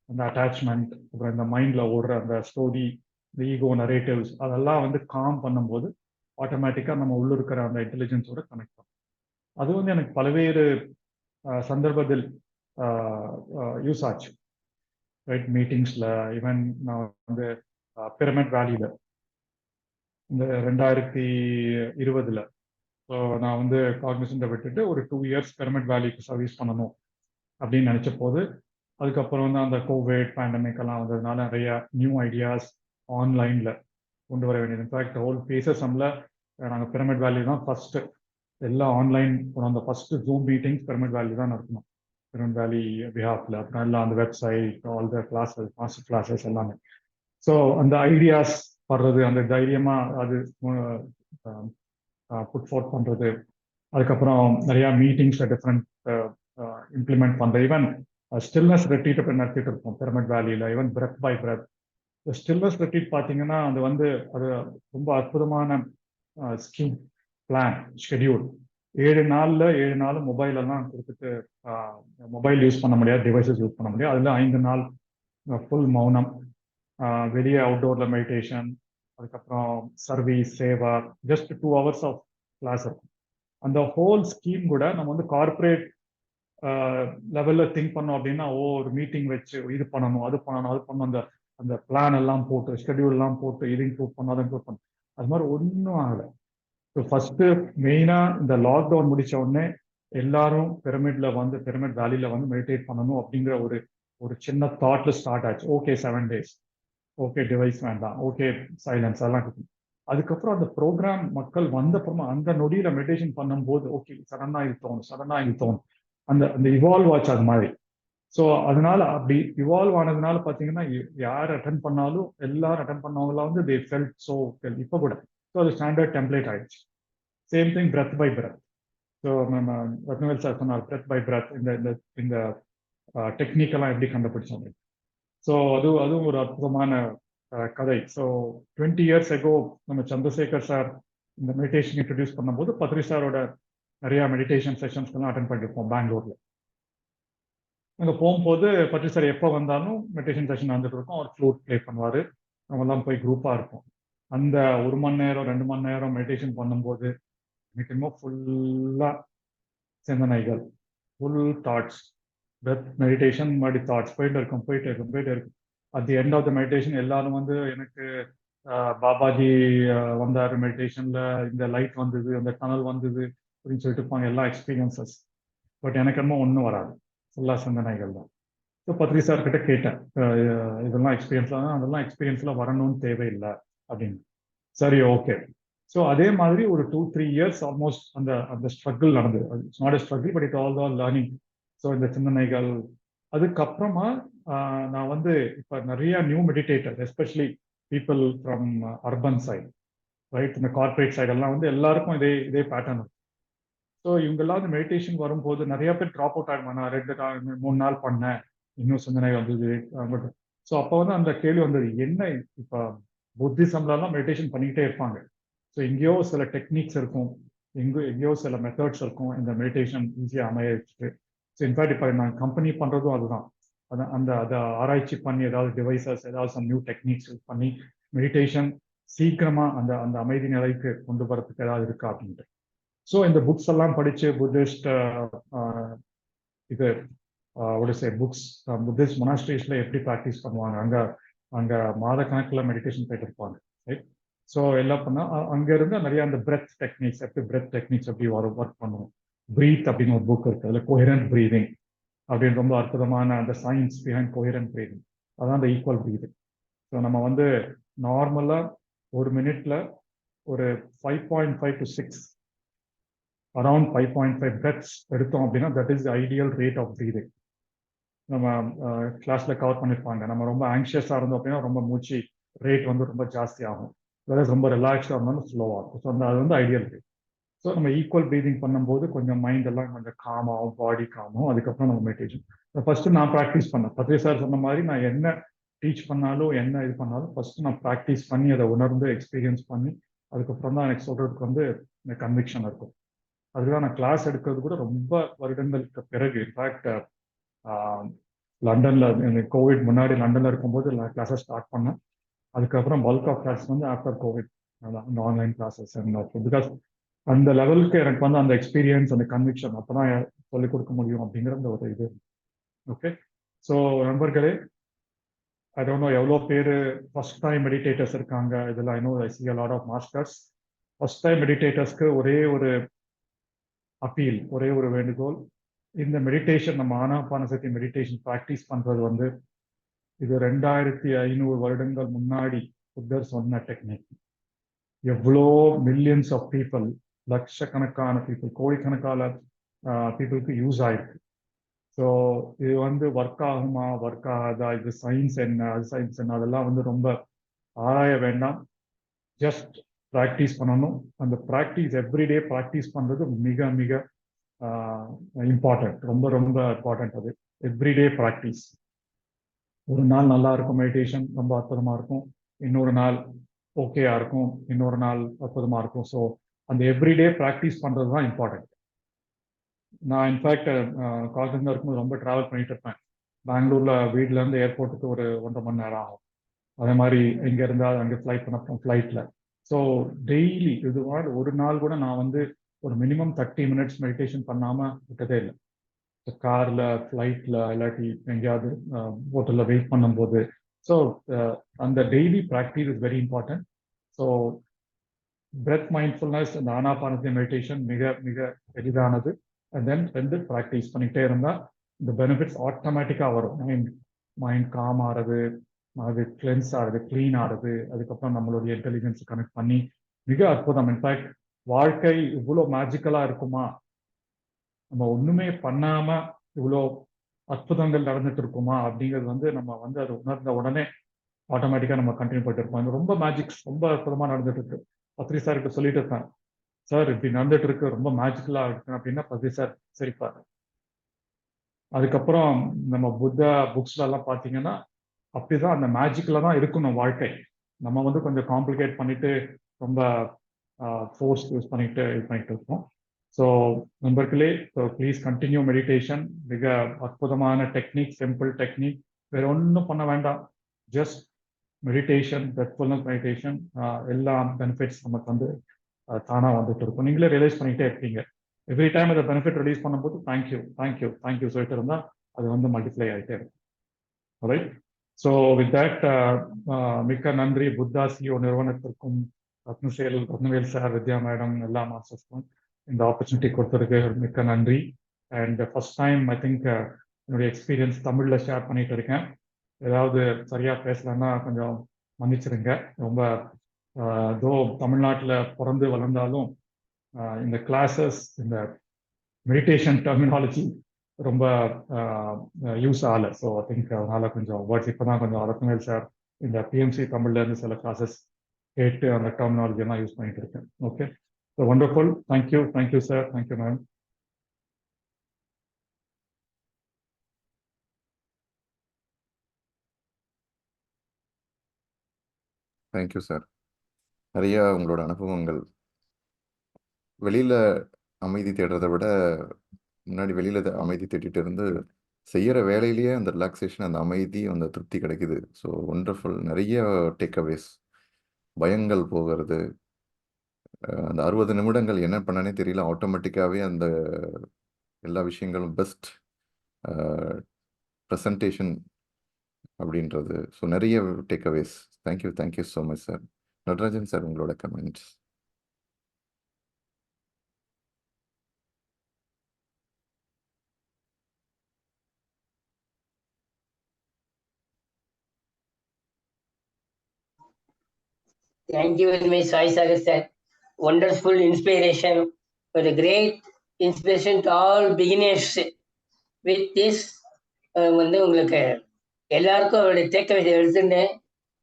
அந்த அட்டாச்மெண்ட், அப்புறம் இந்த மைண்ட்ல ஓடுற அந்த ஸ்டோரி, இந்த ஈகோ நரேட்டிவ்ஸ், அதெல்லாம் வந்து காம் பண்ணும்போது ஆட்டோமேட்டிக்கா நம்ம உள்ள இருக்கிற அந்த இன்டெலிஜென்ஸோட கனெக்ட் பண்ணும். அது வந்து எனக்கு பல்வேறு சந்தர்ப்பத்தில் யூஸ் ஆச்சு, ரைட்? மீட்டிங்ஸ்ல, ஈவன் நான் வந்து பிரமிட் வேலியில இந்த 2020 ஸோ நான் வந்து காக்னிசன்ட்டை விட்டுட்டு ஒரு 2 இயர்ஸ் பிரமிட் வேலிக்கு சர்வீஸ் பண்ணணும் அப்படின்னு நினைச்ச போது, அதுக்கப்புறம் வந்து அந்த கோவிட் பேண்டமிக் எல்லாம் வந்ததுனால நிறைய நியூ ஐடியாஸ் ஆன்லைன்ல கொண்டு வர வேண்டியது. இன்ஃபேக்ட் ஹோல் பேசஸ்ல நாங்கள் பிரமிட் வேலி தான் ஃபர்ஸ்ட் எல்லாம் ஆன்லைன் அந்த ஃபர்ஸ்ட் ஜூம் மீட்டிங்ஸ் பிரமிட் வேலி தான் நடத்தணும், பிரமிட் வேலி பிஹாப்ல. அப்புறம் எல்லாம் அந்த website, all the classes, master classes எல்லாமே. ஸோ அந்த ஐடியாஸ் வர்றது, அந்த தைரியமா அது புட் ஃபோர்த் பண்றது, அதுக்கப்புறம் நிறைய மீட்டிங்ஸ்ல டிஃப்ரெண்ட் இம்ப்ளிமெண்ட் பண்றது. ஈவன் ஸ்டில்னஸ் ரெட்ரீட் நடத்திட்டு இருப்போம் பிரமிட் வேலியில, even breath by breath. Stillness retreat பார்த்தீங்கன்னா அது ரொம்ப அற்புதமான ஸ்கீம், பிளான், ஷெடியூல். 7 நாள் மொபைல் எல்லாம் கொடுத்துட்டு, மொபைல் யூஸ் பண்ண முடியாது, டிவைசஸ் யூஸ் பண்ண முடியாது. அதுல 5 நாள் ஃபுல் மௌனம், வெளியே அவுட்டோர்ல மெடிடேஷன், அதுக்கப்புறம் சர்வீஸ், சேவா, ஜஸ்ட் 2 ஹவர்ஸ் ஆஃப் கிளாஸ் இருக்கும். அந்த ஹோல் ஸ்கீம் கூட நம்ம வந்து கார்பரேட் லெவல்ல திங்க் பண்ணோம் அப்படின்னா, ஒரு மீட்டிங் வச்சு இது பண்ணணும், அது பண்ணணும், அந்த பிளான் எல்லாம் போட்டு, ஷெடியூல் எல்லாம் போட்டு, இது இன்க்ளூட் பண்ணணும், அதை இன்க்ளூட் பண்ணணும், அது மாதிரி ஒன்றும் ஆகலை. ஸோ ஃபர்ஸ்ட் மெயினா இந்த லாக்டவுன் முடிச்ச உடனே எல்லாரும் பிரமிட் வேலியில வந்து மெடிடேட் பண்ணணும் அப்படிங்கிற ஒரு சின்ன தாட்ல ஸ்டார்ட் ஆச்சு. ஓகே 7 days, ஓகே டிவைஸ் வேண்டாம், ஓகே சைலன்ஸ், அதெல்லாம். அதுக்கப்புறம் அந்த ப்ரோக்ராம் மக்கள் வந்தப்புறமா அந்த நொடியில மெடிடேஷன் பண்ணும்போது ஓகே சடனா இது தோணும், அந்த இவால்வ் ஆச்சு அது மாதிரி. ஸோ அதனால அப்படி இவால்வ் ஆனதுனால பார்த்தீங்கன்னா, யார் அட்டன் பண்ணாலும் எல்லாரும் அட்டன் பண்ணவங்களாம் வந்து தே ஃபெல்ட் ஸோ வெல் இப்போ கூட. ஸோ அது ஸ்டாண்டர்ட் டெம்ப்ளேட் ஆயிடுச்சு. Same thing breath by breath. So நம்ம ரத்னவேல் சார் சொன்னார் பிரெத் பை பிரெத், இந்த டெக்னிக்கெல்லாம் எப்படி கண்டுபிடிச்சோம். ஸோ அதுவும் ஒரு அற்புதமான கதை. ஸோ 20 years ago நம்ம சந்திரசேகர் சார் இந்த மெடிடேஷன் இன்ட்ரடியூஸ் பண்ணும்போது பத்ரி சாரோட நிறைய மெடிடேஷன் செஷன்ஸ்லாம் அட்டன் பண்ணியிருப்போம் பெங்களூர்ல. அங்கே போகும்போது பத்ரி சார் எப்போ வந்தாலும் மெடிடேஷன் செஷன் வந்துட்டு இருக்கோம். அவர் ஃப்ளூட் ப்ளே பண்ணுவார். நம்மலாம் போய் குரூப்பாக இருப்போம். அந்த 1 மணி நேரம் 2 மணி நேரம் மெடிடேஷன் பண்ணும்போது எனக்கு இன்னும் ஃபுல்லாக சிந்தனைகள், ஃபுல் தாட்ஸ், பிரெத் மெடிடேஷன் மாதிரி தாட்ஸ் போயிட்டு இருக்கும். At the end of the meditation எல்லாரும் வந்து எனக்கு பாபாஜி வந்தார் மெடிடேஷன்ல, இந்த லைட் வந்தது, அந்த டனல் வந்தது அப்படின்னு சொல்லிட்டு இருப்பாங்க, எல்லா எக்ஸ்பீரியன்சஸ். பட் எனக்கு என்னமோ ஒன்றும் வராது, ஃபுல்லா சிந்தனைகள் தான். ஸோ பத்ரி சார் கிட்ட கேட்டேன், இதெல்லாம் அதெல்லாம் எக்ஸ்பீரியன்ஸ்ல வரணும்னு தேவையில்லை அப்படின்னு. சரி, ஓகே. ஸோ அதே மாதிரி ஒரு 2-3 years ஆல்மோஸ்ட் அந்த ஸ்ட்ரகிள் நடந்தது. It's not a struggle, but it all learning. So இந்த சிந்தனைகள் அதுக்கப்புறமா நான் வந்து இப்போ நிறைய new meditator, especially people from urban side, right, இந்த கார்பரேட் சைடெல்லாம் வந்து எல்லாருக்கும் இதே பேட்டர்ன். ஸோ இவங்கெல்லாம் வந்து மெடிடேஷன் வரும்போது நிறைய பேர் ட்ராப் அவுட் ஆகிடுமா, நான் 3 நாள் பண்ணேன், இன்னும் சிந்தனை வந்தது. ஸோ அப்போ வந்து அந்த கேள்வி வந்தது, என்ன இப்போ புத்திசம்லாம் மெடிடேஷன் பண்ணிக்கிட்டே இருப்பாங்க. ஸோ எங்கேயோ சில டெக்னிக்ஸ் இருக்கும், எங்கேயோ சில மெத்தட்ஸ் இருக்கும் இந்த மெடிடேஷன் ஈஸியாக அமைய வச்சுட்டு. ஸோ இன்ஃபேக்ட் இப்போ நான் கம்பெனி பண்ணுறதும் அதுதான். அதை ஆராய்ச்சி பண்ணி ஏதாவது டிவைசஸ், ஏதாவது சம் நியூ டெக்னிக்ஸ் பண்ணி மெடிடேஷன் சீக்கிரமா அந்த அமைதி நிலைக்கு கொண்டு வரதுக்கு ஏதாவது இருக்கா அப்படின்ட்டு. ஸோ இந்த புக்ஸ் எல்லாம் படிச்சு புத்திஸ்ட் இது புக்ஸ் புத்திஸ்ட் மொனாஸ்ட்ரீஸ்ல எப்படி ப்ராக்டிஸ் பண்ணுவாங்க, அங்க மாத கணக்கில் மெடிடேஷன் போயிட்டு இருப்பாங்க, ரைட். ஸோ எல்லாம் பண்ணா அங்க இருந்து நிறைய அந்த பிரெத் டெக்னிக்ஸ் எப்படி ஒர்க் பண்ணுவோம். பிரீத் அப்படின்னு ஒரு புக் இருக்கு, அதுல கோஹரண்ட் பிரீதிங் அப்படின்னு ரொம்ப அற்புதமான அந்த சயின்ஸ் பிஹைண்ட் கோஹரண்ட் பிரீதிங், அதான் அந்த ஈக்குவல் பிரீதிங். ஸோ நம்ம வந்து நார்மலா ஒரு மினிட்ல ஒரு 5.5 to 6 அரௌண்ட் 5.5 பிரெத்ஸ் எடுத்தோம் அப்படின்னா that is ideal rate of breathing. நம்ம கிளாஸ்ல கவர் பண்ணியிருப்பாங்க, நம்ம ரொம்ப ஆங்ஷியஸா இருந்தோம் அப்படின்னா ரொம்ப மூச்சு ரேட் வந்து ரொம்ப ஜாஸ்தி ஆகும், வேறு ரொம்ப ரிலாக்ஸ்டாக இருந்தாலும் ஸ்லோவாக இருக்கும். ஸோ அது வந்து ஐடியல் ரேட். ஸோ நம்ம ஈக்குவல் ப்ரீதிங் பண்ணும்போது கொஞ்சம் மைண்ட் எல்லாம் கொஞ்சம் காமாகும், பாடி காமாகும். அதுக்கப்புறம் நம்ம மெடிடேஷன் ஃபர்ஸ்ட் நான் ப்ராக்டிஸ் பண்ணேன். பத்ரி சார் சொன்ன மாதிரி நான் என்ன டீச் பண்ணாலும் என்ன இது பண்ணாலும் ஃபர்ஸ்ட் நான் ப்ராக்டிஸ் பண்ணி அதை உணர்ந்து எக்ஸ்பீரியன்ஸ் பண்ணி அதுக்கப்புறம் தான் எனக்கு சொல்றதுக்கு வந்து இந்த கன்விக்ஷன் இருக்கும். அதுதான் நான் கிளாஸ் எடுக்கிறது கூட ரொம்ப வருடங்களுக்கு பிறகு. இன்ஃபேக்ட் லண்டன்ல கோவிட் முன்னாடி லண்டன்ல இருக்கும்போது கிளாஸஸ் ஸ்டார்ட் பண்ணேன். அதுக்கப்புறம் பல்க் ஆஃப் கிளாஸ் வந்து ஆஃப்டர் கோவிட் அந்த ஆன்லைன் கிளாஸஸ். பிகாஸ் அந்த லெவலுக்கு எனக்கு வந்து அந்த எக்ஸ்பீரியன்ஸ், அந்த கன்விக்ஷன் அப்பதான் சொல்லிக் கொடுக்க முடியும் அப்படிங்கிற அந்த ஒரு இது. ஓகே. ஸோ நண்பர்களே, ஐ டோன்ட் நோ எவ்வளோ பேர் ஃபர்ஸ்ட் டைம் மெடிடேட்டர்ஸ் இருக்காங்க இதெல்லாம். I know I see a lot of masters. First time மெடிடேட்டர்ஸ்க்கு ஒரே ஒரு அப்பீல், ஒரே ஒரு வேண்டுகோள். இந்த மெடிடேஷன், நம்ம ஆனாபானசக்தி மெடிடேஷன் ப்ராக்டிஸ் பண்றது வந்து இது 2500 வருடங்கள் முன்னாடி புத்தர் சொன்ன டெக்னிக். எவ்வளோ மில்லியன்ஸ் ஆஃப் பீப்புள், லட்சக்கணக்கான பீப்புள், கோடிக்கணக்கான பீப்புளுக்கு யூஸ் ஆயிருக்கு. ஸோ இது வந்து ஒர்க் ஆகுமா, ஒர்க் ஆகாதா, இது சயின்ஸ் என்ன, அது சயின்ஸ் என்ன, அதெல்லாம் வந்து ரொம்ப ஆராய வேண்டாம். ஜஸ்ட் ப்ராக்டிஸ் பண்ணணும். அந்த ப்ராக்டிஸ் எவ்ரிடே ப்ராக்டிஸ் பண்ணுறது மிக மிக இம்பார்ட்டன்ட், ரொம்ப ரொம்ப இம்பார்ட்டன்ட். அது எவ்ரிடே ப்ராக்டிஸ். ஒரு நாள் நல்லா இருக்கும் மெடிடேஷன், ரொம்ப அற்புதமா இருக்கும். இன்னொரு நாள் ஓகேயா இருக்கும், இன்னொரு நாள் அற்புதமா இருக்கும். ஸோ அந்த எவ்ரிடே ப்ராக்டிஸ் பண்றது தான் இம்பார்ட்டன்ட். நான் இன்ஃபேக்ட் காலேஜ்ல இருக்கும்போது ரொம்ப டிராவல் பண்ணிட்டு இருப்பேன். பெங்களூர்ல வீட்ல இருந்து ஏர்போர்ட்டுக்கு ஒரு 1.5 மணி நேரம் ஆகும். அதே மாதிரி இங்க இருந்தால் அங்கே ஃப்ளைட் பண்ண ஃப்ளைட்ல. ஸோ டெய்லி இது ஒரு நாள் கூட நான் வந்து ஒரு மினிமம் 30 minutes மெடிடேஷன் பண்ணாம விட்டதே இல்லை. கார்ல, ஃப்ளைட்ல, இல்லாட்டி எங்கேயாவது ஹோட்டல்ல வெயிட் பண்ணும்போது. ஸோ அந்த daily practice is very important. So breath mindfulness, இந்த ஆனாபானசக்தி மெடிடேஷன் மிக மிக எளிதானது. அண்ட் தென் 2 ப்ராக்டிஸ் பண்ணிக்கிட்டே இருந்தால் இந்த பெனிஃபிட்ஸ் ஆட்டோமேட்டிக்காக வரும். மைண்ட் காம் ஆகிறது, அது கிளென்ஸ் ஆகுது, கிளீன் ஆகுது. அதுக்கப்புறம் நம்மளுடைய இன்டெலிஜென்ஸ் கனெக்ட் பண்ணி மிக அற்புதம். இன்ஃபேக்ட் வாழ்க்கை இவ்வளோ மேஜிக்கலா இருக்குமா, நம்ம ஒண்ணுமே பண்ணாம இவ்வளோ அற்புதங்கள் நடந்துட்டு இருக்குமா அப்படிங்கிறது வந்து நம்ம வந்து அதை உணர்ந்த உடனே ஆட்டோமேட்டிக்கா நம்ம கண்டினியூ பண்ணிட்டு இருப்போம். ரொம்ப மேஜிக்ஸ், ரொம்ப அற்புதமா நடந்துட்டு இருக்கு. பத்ரி சார்கிட்ட சொல்லிட்டு இருக்கேன், சார் இப்படி நடந்துட்டு இருக்கு, ரொம்ப மேஜிக்கலா இருக்கு அப்படின்னா பத்ரி சார் சரிப்பாரு. அதுக்கப்புறம் நம்ம புத்தா புக்ஸ்ல எல்லாம் பாத்தீங்கன்னா அப்படிதான் அந்த மேஜிக்கில் தான் இருக்கணும் வாழ்க்கை. நம்ம வந்து கொஞ்சம் காம்ப்ளிகேட் பண்ணிட்டு ரொம்ப ஃபோர்ஸ் யூஸ் பண்ணிட்டு இது பண்ணிட்டு இருக்கோம். ஸோ நண்பர்களே, ஸோ ப்ளீஸ் கண்டினியூ மெடிடேஷன். மிக அற்புதமான டெக்னிக், சிம்பிள் டெக்னிக், வேற ஒன்றும் பண்ண வேண்டாம். ஜஸ்ட் மெடிடேஷன், ரெஸ்ட்ஃபுல்னஸ் மெடிடேஷன், எல்லா பெனிஃபிட்ஸ் நமக்கு வந்து தானாக வந்துட்டு இருக்கும். நீங்களே ரியலைஸ் பண்ணிகிட்டே இருப்பீங்க. எவ்ரி டைம் அந்த பெனிஃபிட் ரிலீஸ் பண்ணும்போது தேங்க்யூ தேங்க்யூ தேங்க்யூ சொல்லிட்டு இருந்தால் அது வந்து மல்டிப்ளை ஆகிட்டே இருக்கும். ரைட்? ஸோ வித் தட், மிக்க நன்றி புத்தா சிஓ நிறுவனத்திற்கும், ரத்னவேல் சார், வித்யா மேடம், எல்லா மாஸ்டர்ஸ்க்கும் இந்த ஆப்பர்ச்சுனிட்டி கொடுத்ததுக்கு மிக்க நன்றி. And first time I think என்னுடைய எக்ஸ்பீரியன்ஸ் தமிழில் ஷேர் பண்ணிட்டு இருக்கேன். ஏதாவது சரியாக பேசலன்னா கொஞ்சம் மன்னிச்சிருங்க. ரொம்ப தோ தமிழ்நாட்டில் பிறந்து வளர்ந்தாலும் இந்த கிளாஸஸ், இந்த மெடிடேஷன் டெர்மினாலஜி ரொம்ப யூஸ் ஆகலை. ஸோ ஐ திங்க் அதனால கொஞ்சம் வேர்ட்ஸ் இப்போ தான் கொஞ்சம் ரத்னவேல் சார் இந்த பிஎம்சி தமிழ்லேருந்து சில கிளாஸஸ் கேட்டு அந்த டெர்மினாலஜி எல்லாம் யூஸ் பண்ணிட்டு இருக்கேன். Okay, so wonderful. Thank you sir, thank you ma'am. Thank you sir. நிறைய உங்களோட அனுபவங்கள், வெளியில் அமைதி தேடுறதை விட முன்னாடி வெளியில் அமைதி தேடிட்டு இருந்து செய்கிற வேலையிலேயே அந்த ரிலாக்ஸேஷன், அந்த அமைதி, அந்த திருப்தி கிடைக்குது. So wonderful. நிறைய டேக்அவேஸ், பயங்கள் போகிறது. அந்த 60 நிமிடங்கள் என்ன பண்ணனே தெரியல, ஆட்டோமேட்டிக்காகவே அந்த எல்லா விஷயங்களும் பெஸ்ட் ப்ரெசன்டேஷன் அப்படின்றது. ஸோ நிறைய takeaways. Thank you so much sir. Natarajan sir, உங்களோட comments. Thank you very much, Sai Sagar sir. Wonderful inspiration, but a great inspiration to all beginners. With this, வந்து உங்களுக்கு எல்லாருக்கும் அவருடைய டேக்அவே எடுத்துட்டு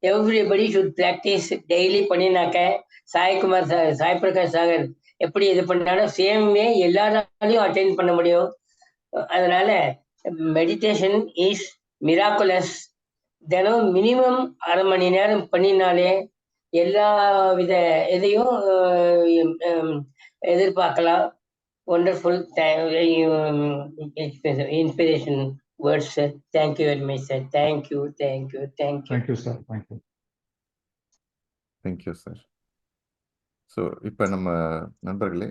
எவ்ரிபடி ஷுட் ப்ராக்டிஸ் டெய்லி பண்ணினாக்க Saikumar sir, Sai Prakash Sagar எப்படி இது பண்ணாலும் சேமே எல்லாராலையும் அட்டைன் பண்ண முடியும். அதனால மெடிடேஷன் இஸ் மிராக்குலஸ். தினம் மினிமம் 1/2 மணி நேரம் பண்ணினாலே எல்லா வித இதையும் எதிர்பார்க்கலாம். Wonderful inspiration words sir. Thank you very much sir. Thank you sir. Thank you sir. So இப்போ நம்ம நண்பர்களே,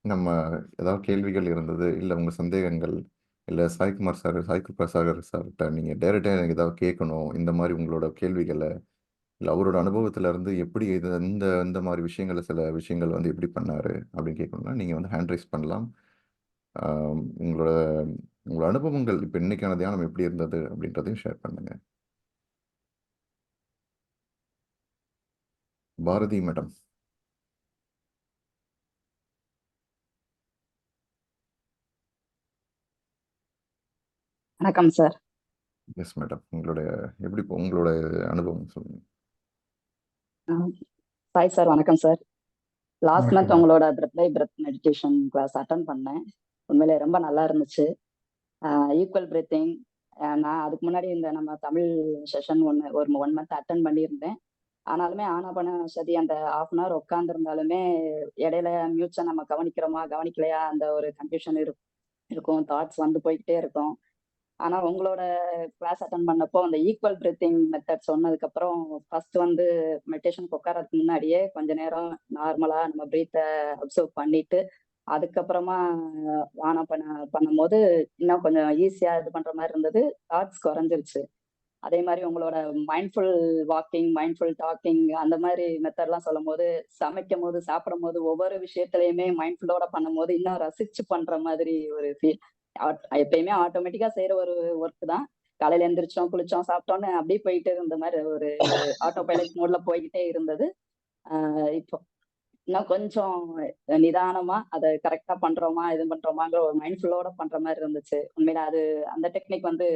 நம்ம ஏதாவது கேள்விகள் இருந்தது, இல்லை உங்கள் சந்தேகங்கள், இல்லை சாய்குமார் சார், சாய்குமார் சாகர் சார்கிட்ட நீங்கள் டைரெக்டாக எனக்கு ஏதாவது கேட்கணும், இந்த மாதிரி உங்களோட கேள்விகளை, இல்லை அவரோட அனுபவத்தில் இருந்து எப்படி இது இந்த மாதிரி விஷயங்களை, சில விஷயங்கள் வந்து எப்படி பண்ணார் அப்படின்னு கேட்கணும்னா நீங்கள் வந்து ஹேண்ட் ரைஸ் பண்ணலாம். உங்களோட அனுபவங்கள் இப்போ இன்னைக்கான தியானம் எப்படி இருந்தது அப்படின்றதையும் ஷேர் பண்ணுங்க. பாரதி மேடம். வணக்கம் சார். எஸ் மேடம், உங்களோட அனுபவம் சொல்லுங்க. சாய் சார், வணக்கம் சார். லாஸ்ட் மந்த் உங்களோட breath by breath meditation class attend பண்ணேன். உண்மையிலே ரொம்ப நல்லா இருந்துச்சு. Equal breathing. நான் அதுக்கு முன்னாடி இந்த நம்ம தமிழ் செஷன் ஒரு 1 மந்த் அட்டன் பண்ணியிருந்தேன். ஆனாலுமே ஆனாபான சதி அந்த 1/2 அன் ஹவர் உட்காந்துருந்தாலுமே இடையில மியூட்ஸை நம்ம கவனிக்கிறோமா கவனிக்கலையா அந்த ஒரு கன்ஃபியூஷன் இருக்கும். தாட்ஸ் வந்து போய்கிட்டே இருக்கும். ஆனா உங்களோட கிளாஸ் அட்டன் பண்ணப்போ அந்த ஈக்குவல் பிரீத்திங் மெத்தட் சொன்னதுக்கு அப்புறம் ஃபர்ஸ்ட் வந்து மெடிடேஷனுக்கு உட்காரதுக்கு முன்னாடியே கொஞ்ச நேரம் நார்மலா நம்ம பிரீத்தை அப்சர்வ் பண்ணிட்டு அதுக்கப்புறமா வானம் பண்ணும்போது இன்னும் கொஞ்சம் ஈஸியா இது பண்ற மாதிரி இருந்தது. தாட்ஸ் குறைஞ்சிருச்சு. அதே மாதிரி உங்களோட மைண்ட்ஃபுல் வாக்கிங், மைண்ட்ஃபுல் டாக்கிங் அந்த மாதிரி மெத்தட்லாம் சொல்லும் போது, சமைக்கும் போது, சாப்பிடும் போது, ஒவ்வொரு விஷயத்துலயுமே மைண்ட்ஃபுல்லோட பண்ணும்போது இன்னும் ரசிச்சு பண்ற மாதிரி ஒரு ஃபீல். எப்பயுமே ஆட்டோமேட்டிக்கா செய்யற ஒரு ஒர்க் தான். காலையில எந்திரிச்சோம், குளிச்சோம், சாப்பிட்டோன்னு அப்படியே போயிட்டு இருந்த மாதிரி ஒரு ஆட்டோ பைலட் மோட்ல போய்கிட்டே இருந்தது. இப்போ இன்னும் கொஞ்சம் நிதானமா அதை கரெக்டா பண்றோமா, இது பண்றோமாங்கிற ஒரு மைண்ட்ஃபுல்லோட பண்ற மாதிரி இருந்துச்சு. உண்மையில அது அந்த டெக்னிக் வந்து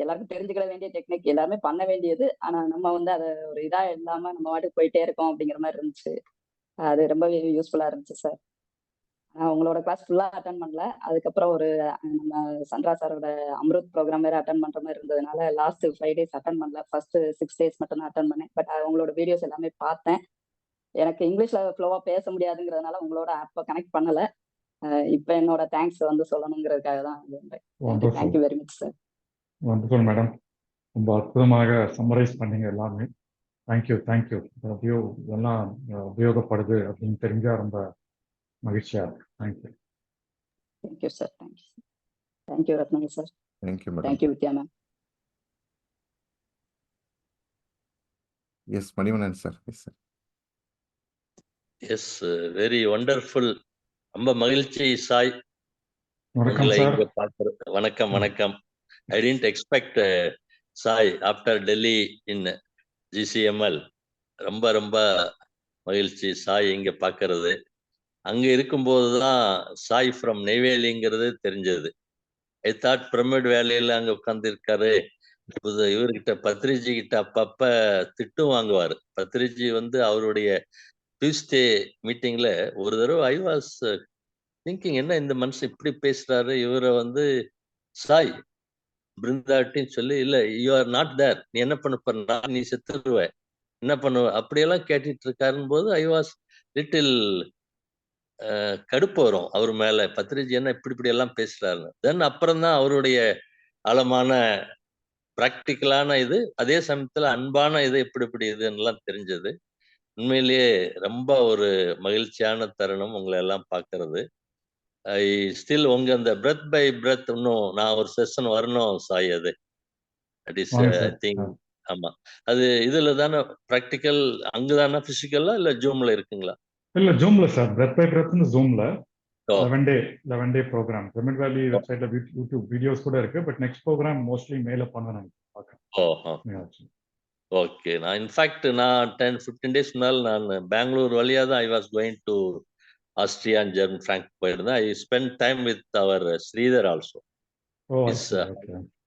எல்லாருக்கும் தெரிஞ்சுக்கிட வேண்டிய டெக்னிக், எல்லாருமே பண்ண வேண்டியது. ஆனா நம்ம வந்து அதை ஒரு இதா இல்லாம நம்ம வாட்டுக்கு போயிட்டே இருக்கோம் அப்படிங்கிற மாதிரி இருந்துச்சு. அது ரொம்பவே யூஸ்ஃபுல்லா இருந்துச்சு சார். நான் உங்களோட கிளாஸ் ஃபுல்லா அட்டன் பண்ணல. அதுக்கப்புறம் ஒரு நம்ம சந்திரா சாரோட அம்ருத் ப்ரோக்ராம் வேற அட்டன் பண்ற மாதிரி இருந்ததுனால லாஸ்ட் 5 days அட்டன் பண்ணல. ஃபர்ஸ்ட் 6 days மட்டும் தான் அட்டன் பண்ணேன். பட் உங்களோட வீடியோஸ் எல்லாமே பார்த்தேன். எனக்கு இங்கிலீஷ்ல ஃப்ளோவா பேச முடியாதுங்கிறதுனால உங்களோட ஆப்பை கனெக்ட் பண்ணல. இப்போ என்னோட தேங்க்ஸ் வந்து சொல்லணுங்கிறதுக்காக தான் Wonderful. Thank you very much sir. Wonderful, madam. ரொம்ப அற்புதமாக சம்மரைஸ் பண்ணீங்க எல்லாமே. தேங்க்யூ வியூ இதெல்லாம் உபயோகப்படுது அப்படின்னு தெரிஞ்சா ரொம்ப மகிழ்ச்சியா இருக்கு. Thank you. Thank you sir. Thank you Rathnavel sir. Thank you madam. Thank you Vidya ma'am. Yes Manivannan sir. Yes sir. Yes, very wonderful. ரொம்ப மகிழ்ச்சி சாய் வணக்கம் உங்களை சார். இங்க பார்க்கறது. வணக்கம். I tend expect Sai after Delhi in GCML. ரொம்ப மகிழ்ச்சி சாய் இங்க பார்க்கறது. அங்க இருக்கும்போது தான் சாய் ஃப்ரம் நெய்வேலிங்கிறது தெரிஞ்சது. ஐ தாட் பிரமிட் வேலையில அங்க உட்கார்ந்து இருக்காரு. இவர்கிட்ட பத்ரிஜி கிட்ட அப்பப்ப திட்டும் வாங்குவாரு. பத்ரிஜி வந்து அவருடைய டியூஸ்டே மீட்டிங்ல ஒரு தடவை ஐ வாஸ் திங்கிங், என்ன இந்த மனுஷன் இப்படி பேசுறாரு, இவரை வந்து சாய் பிருந்தாட்டின்னு சொல்லி, இல்ல யூ ஆர் நாட் தேர், நீ என்ன பண்ண நீ செத்துருவ, என்ன பண்ணுவ, அப்படியெல்லாம் கேட்டுட்டு இருக்காருன்னு போது ஐ வாஸ் லிட்டில் கடுப்பு வரும் அவர் மேல. பத்ரிஜி என்ன இப்படி எல்லாம் பேசுறாருன்னு. தென் அப்புறம் தான் அவருடைய ஆழமான பிராக்டிக்கலான இது, அதே சமயத்துல அன்பான இது இப்படி இதுன்னெல்லாம் தெரிஞ்சது. உண்மையிலேயே ரொம்ப ஒரு மகிழ்ச்சியான தருணம் உங்களை எல்லாம் பார்க்கறது. ஐ ஸ்டில் உங்க அந்த பிரெத் பை பிரெத் இன்னும் நான் ஒரு செஷன் வரணும் சாய். அது தட் இஸ் ஐ திங்க். ஆமா, அது இதுல தானே ப்ராக்டிக்கல், அங்கதானே பிசிக்கலா இல்ல ஜூம்ல இருக்குங்களா? இல்ல ஜூம்ல சார், பிரெத் பை பிரெத்னு ஜூம்ல 11 டே ப்ரோக்ராம். பிரமிட் வேலி வெப்சைட்ல யூடியூப் வீடியோஸ் கூட இருக்கு. பட் நெக்ஸ்ட் ப்ரோக்ராம் மோஸ்ட்லி மேல பண்ணணும். ஓகே. நான் இன்ஃபேக்ட் நான் 10-15 days முன்னால் நான் பெங்களூர் வழியா தான் I was going to Austria and German Frank போயிருந்தேன். ஐ ஸ்பெண்ட் டைம் வித் அவர் Sridhar also.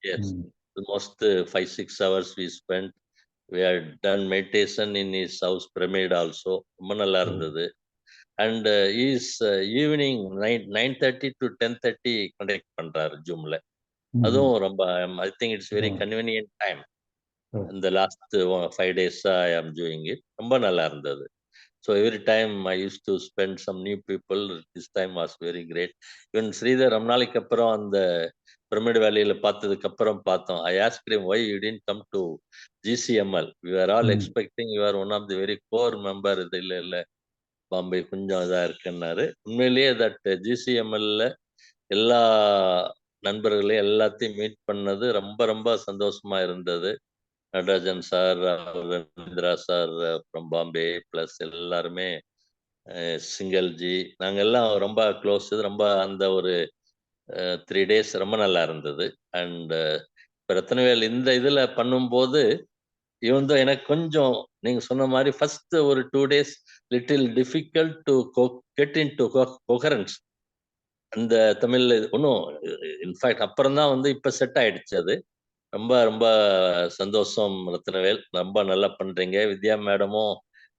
Yes, almost 5-6 hours we spent. We had done meditation in his house pyramid also. ரொம்ப நல்லா இருந்தது. And is evening 9:30 to 10:30 conduct பண்றாரு ஜூம்ல. அதுவும் ரொம்ப I think it's very convenient time. இந்த last 5 days I am doing it. ரொம்ப நல்லா இருந்தது. So every time I used to spend some new people. This time was very great. Even Sridhar ரொம்ப நாளைக்கு அப்புறம் அந்த பிரமிட் வேலையில பார்த்ததுக்கு அப்புறம் பார்த்தோம். I asked him why you didn't come to GCML. We were all expecting you are one of the very core member. இது இல்ல பாம்பே கொஞ்சம் இதா இருக்குன்னாரு. உண்மையிலேயே தட் GCML எல்லா நண்பர்களையும் எல்லாத்தையும் மீட் பண்ணது ரொம்ப சந்தோஷமா இருந்தது. Natarajan sir, Ravindra sir from Bombay, plus எல்லாருமே சிங்கல்ஜி, நாங்க எல்லாம் ரொம்ப க்ளோஸ். ரொம்ப அந்த ஒரு 3 days ரொம்ப நல்லா இருந்தது. அண்ட் ரத்னவேல் இந்த இதுல பண்ணும்போது இவன் தான் எனக்கு கொஞ்சம் நீங்க சொன்ன மாதிரி ஃபர்ஸ்ட் ஒரு 2 days little difficult to get into coherence. அந்த தமிழ்ல ஒன்றும் இன்ஃபேக்ட் அப்புறம் தான் வந்து இப்ப செட் ஆயிடுச்சு. அது ரொம்ப சந்தோஷம் ரத்னவேல், ரொம்ப நல்லா பண்றீங்க. வித்யா மேடமும்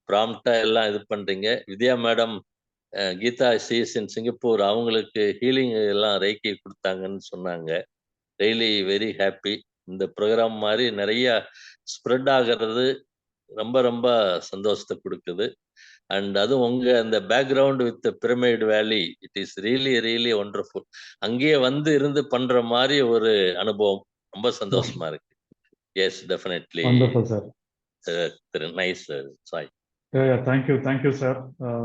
ப்ராம்ப்டா எல்லாம் இது பண்றீங்க. Vidya madam Geetha sees in Singapore, அவங்களுக்கு ஹீலிங் எல்லாம் ரைக்கி கொடுத்தாங்கன்னு சொன்னாங்க. Daily very happy. இந்த ப்ரோக்ராம் மாதிரி நிறைய ஸ்ப்ரெட் ஆகிறது ரொம்ப சந்தோஷத்தை கொடுக்குது. அண்ட் அதுவும் உங்க அந்த பேக்ரவுண்ட் வித் பிரமிட் வேலி, இட் இஸ் ரியலி ஒண்டர்ஃபுல். அங்கேயே வந்து இருந்து பண்ற மாதிரி ஒரு அனுபவம் ரொம்ப சந்தோஷமா இருக்கு. Yes, definitely nice Sai. Thank you sir.